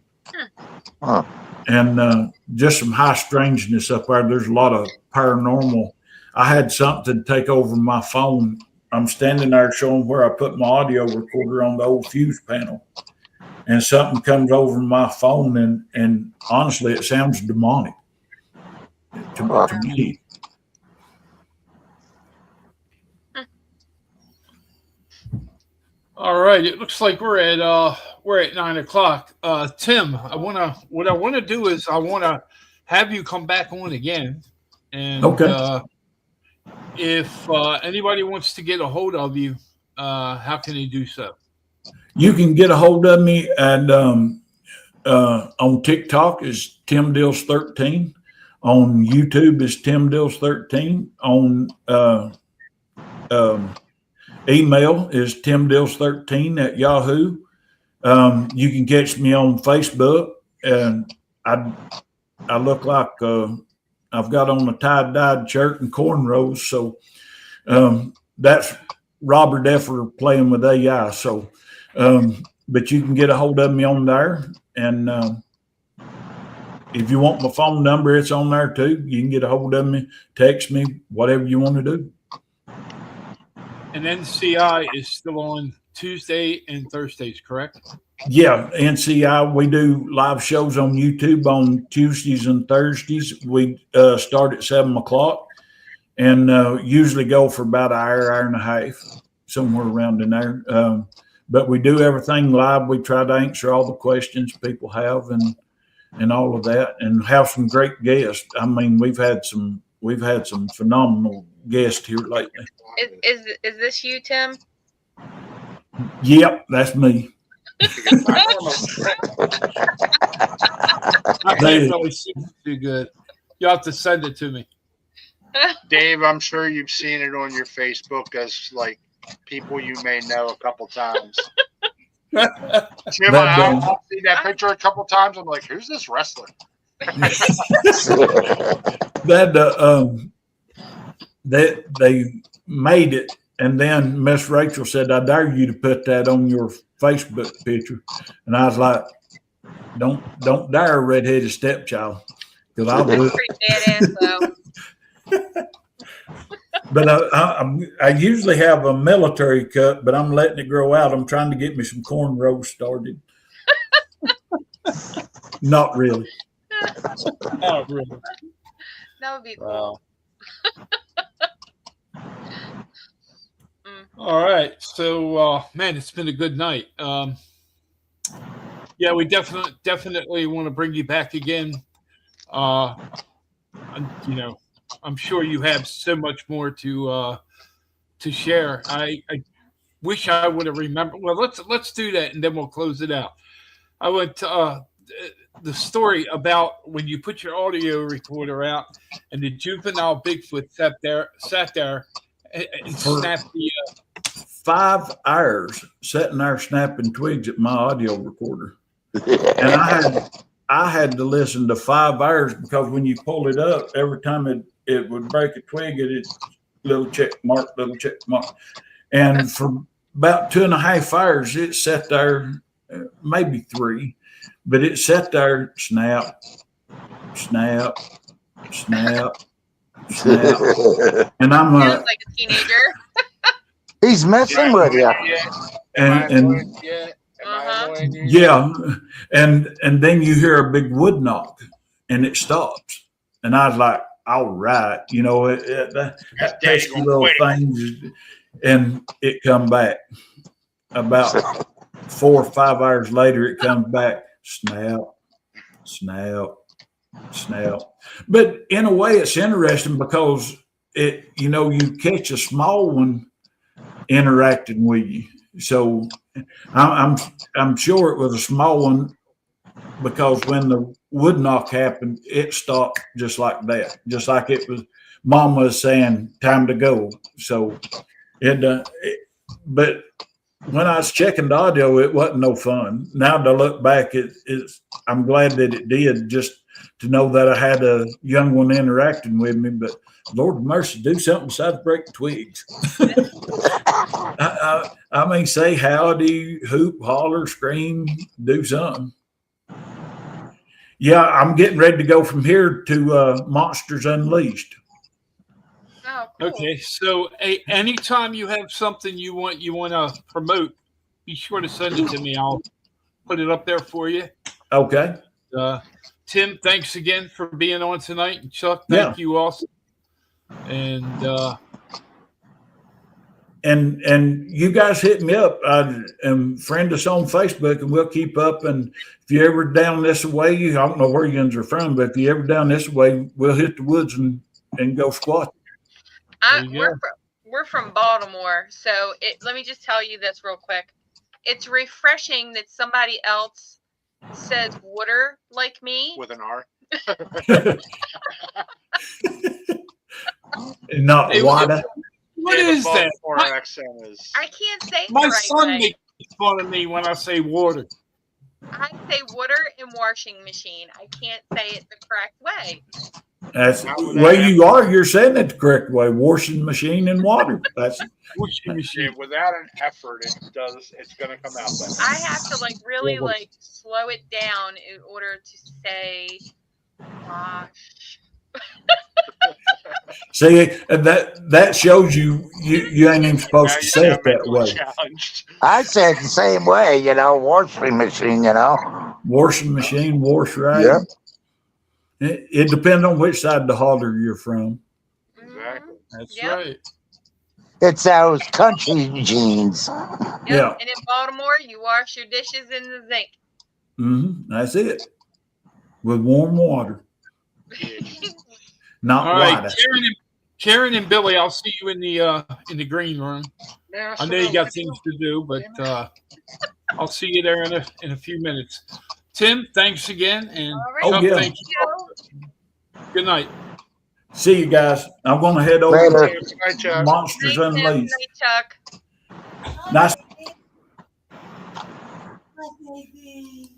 [SPEAKER 14] Huh. And just some high strangeness up there. There's a lot of paranormal. I had something take over my phone. I'm standing there showing where I put my audio recorder on the old fuse panel. And something comes over my phone, and honestly, it sounds demonic to me.
[SPEAKER 5] All right, it looks like we're at 9 o'clock. Tim, what I want to do is I want to have you come back on again, and
[SPEAKER 14] okay.
[SPEAKER 5] If anybody wants to get a hold of you, how can they do so?
[SPEAKER 14] You can get a hold of me and on TikTok is Tim Dills 13. On YouTube is Tim Dills 13. On email is timdills13@yahoo. You can catch me on Facebook, and I look like I've got on a tie-dyed shirt and cornrows, so that's Robert Effer playing with AI. So. But you can get a hold of me on there, and if you want my phone number, it's on there too. You can get a hold of me, text me, whatever you want to do.
[SPEAKER 5] And NCI is still on Tuesday and Thursdays, correct?
[SPEAKER 14] Yeah, NCI, we do live shows on YouTube on Tuesdays and Thursdays. We start at 7 o'clock and usually go for about an hour and a half, somewhere around in there. But we do everything live. We try to answer all the questions people have and all of that, and have some great guests. I mean, we've had some phenomenal guests here lately.
[SPEAKER 6] Is this you, Tim?
[SPEAKER 14] Yep, that's me.
[SPEAKER 5] I can't really see it too good. You have to send it to me.
[SPEAKER 8] Dave, I'm sure you've seen it on your Facebook as like people you may know a couple times. Jim, I've seen that picture a couple times. I'm like, who's this wrestler?
[SPEAKER 14] They made it, and then Miss Rachel said, "I dare you to put that on your Facebook picture," and I was like, "Don't dare, redheaded stepchild, because I'll do it."
[SPEAKER 6] Pretty badass, though.
[SPEAKER 14] But I usually have a military cut, but I'm letting it grow out. I'm trying to get me some cornrows started. Not really.
[SPEAKER 5] Not really.
[SPEAKER 6] That would be cool.
[SPEAKER 5] Wow. All right. So, man, it's been a good night. Yeah, we definitely want to bring you back again. I'm sure you have so much more to share. wish I would have remembered. Well, let's do that, and then we'll close it out. I went to the story about when you put your audio recorder out, and the juvenile Bigfoot sat there and snapped the.
[SPEAKER 14] 5 hours sitting there snapping twigs at my audio recorder, and I had to listen to 5 hours because when you pull it up, every time it would break a twig, it little check mark, and for about 2.5 hours, it sat there, maybe 3, but it sat there, snap, snap, snap, snap, and I'm
[SPEAKER 6] Sounds like a teenager.
[SPEAKER 7] He's messing with you.
[SPEAKER 14] and yeah, and then you hear a big wood knock, and it stops, and I was like, all right, that pesky little thing, and it come back about 4 or 5 hours later. It comes back, snap, snap, snap. But in a way, it's interesting because you catch a small one interacting with you. So I'm sure it was a small one because when the wood knock happened, it stopped just like that, just like it was Mama saying time to go. So but when I was checking the audio, it wasn't no fun. Now to look back, I'm glad that it did, just to know that I had a young one interacting with me. But Lord mercy, do something besides break twigs. I mean, say howdy, hoop, holler, scream, do something. Yeah, I'm getting ready to go from here to Monsters Unleashed.
[SPEAKER 6] Oh, cool.
[SPEAKER 5] Okay, so anytime you have something you want to promote, be sure to send it to me. I'll put it up there for you.
[SPEAKER 14] Okay.
[SPEAKER 5] Tim, thanks again for being on tonight, and Chuck, thank you also.
[SPEAKER 14] And you guys hit me up and friend us on Facebook, and we'll keep up. And if you're ever down this way, I don't know where you guys are from, but if you're ever down this way, we'll hit the woods and go squat.
[SPEAKER 6] We're from Baltimore, so let me just tell you this real quick. It's refreshing that somebody else says water like me
[SPEAKER 8] with an R.
[SPEAKER 14] Not water.
[SPEAKER 5] What is that?
[SPEAKER 6] I can't say
[SPEAKER 5] my
[SPEAKER 6] the
[SPEAKER 5] son
[SPEAKER 6] right way.
[SPEAKER 5] makes fun of me when I say water.
[SPEAKER 6] I say water and washing machine. I can't say it the correct way.
[SPEAKER 14] That's the way you are. You're saying it the correct way. Washing machine and water. That's
[SPEAKER 5] washing machine.
[SPEAKER 8] Yeah, without an effort, it's going to come out better.
[SPEAKER 6] I have to really slow it down in order to say wash.
[SPEAKER 14] See, that shows you ain't even supposed to say it that way.
[SPEAKER 7] I say it the same way, washing machine,
[SPEAKER 14] Washing machine, wash right.
[SPEAKER 7] Yep.
[SPEAKER 14] It depends on which side of the holler you're from.
[SPEAKER 8] Exactly.
[SPEAKER 5] That's right.
[SPEAKER 7] It's those country jeans.
[SPEAKER 6] Yep.
[SPEAKER 14] Yeah.
[SPEAKER 6] And in Baltimore, you wash your dishes in the zinc.
[SPEAKER 14] That's it. With warm water. Not
[SPEAKER 5] all right,
[SPEAKER 14] water.
[SPEAKER 5] Karen and Billy, I'll see you in the green room.
[SPEAKER 8] Yeah,
[SPEAKER 5] I know you got things to do, but I'll see you there in a few minutes. Tim, thanks again, and Chuck, thank you. Good night.
[SPEAKER 14] See you guys. I'm going to head over to Monsters
[SPEAKER 6] Night, Tim.
[SPEAKER 14] Unleashed.
[SPEAKER 6] Night, Chuck.
[SPEAKER 14] Nice.
[SPEAKER 15] Hi, baby.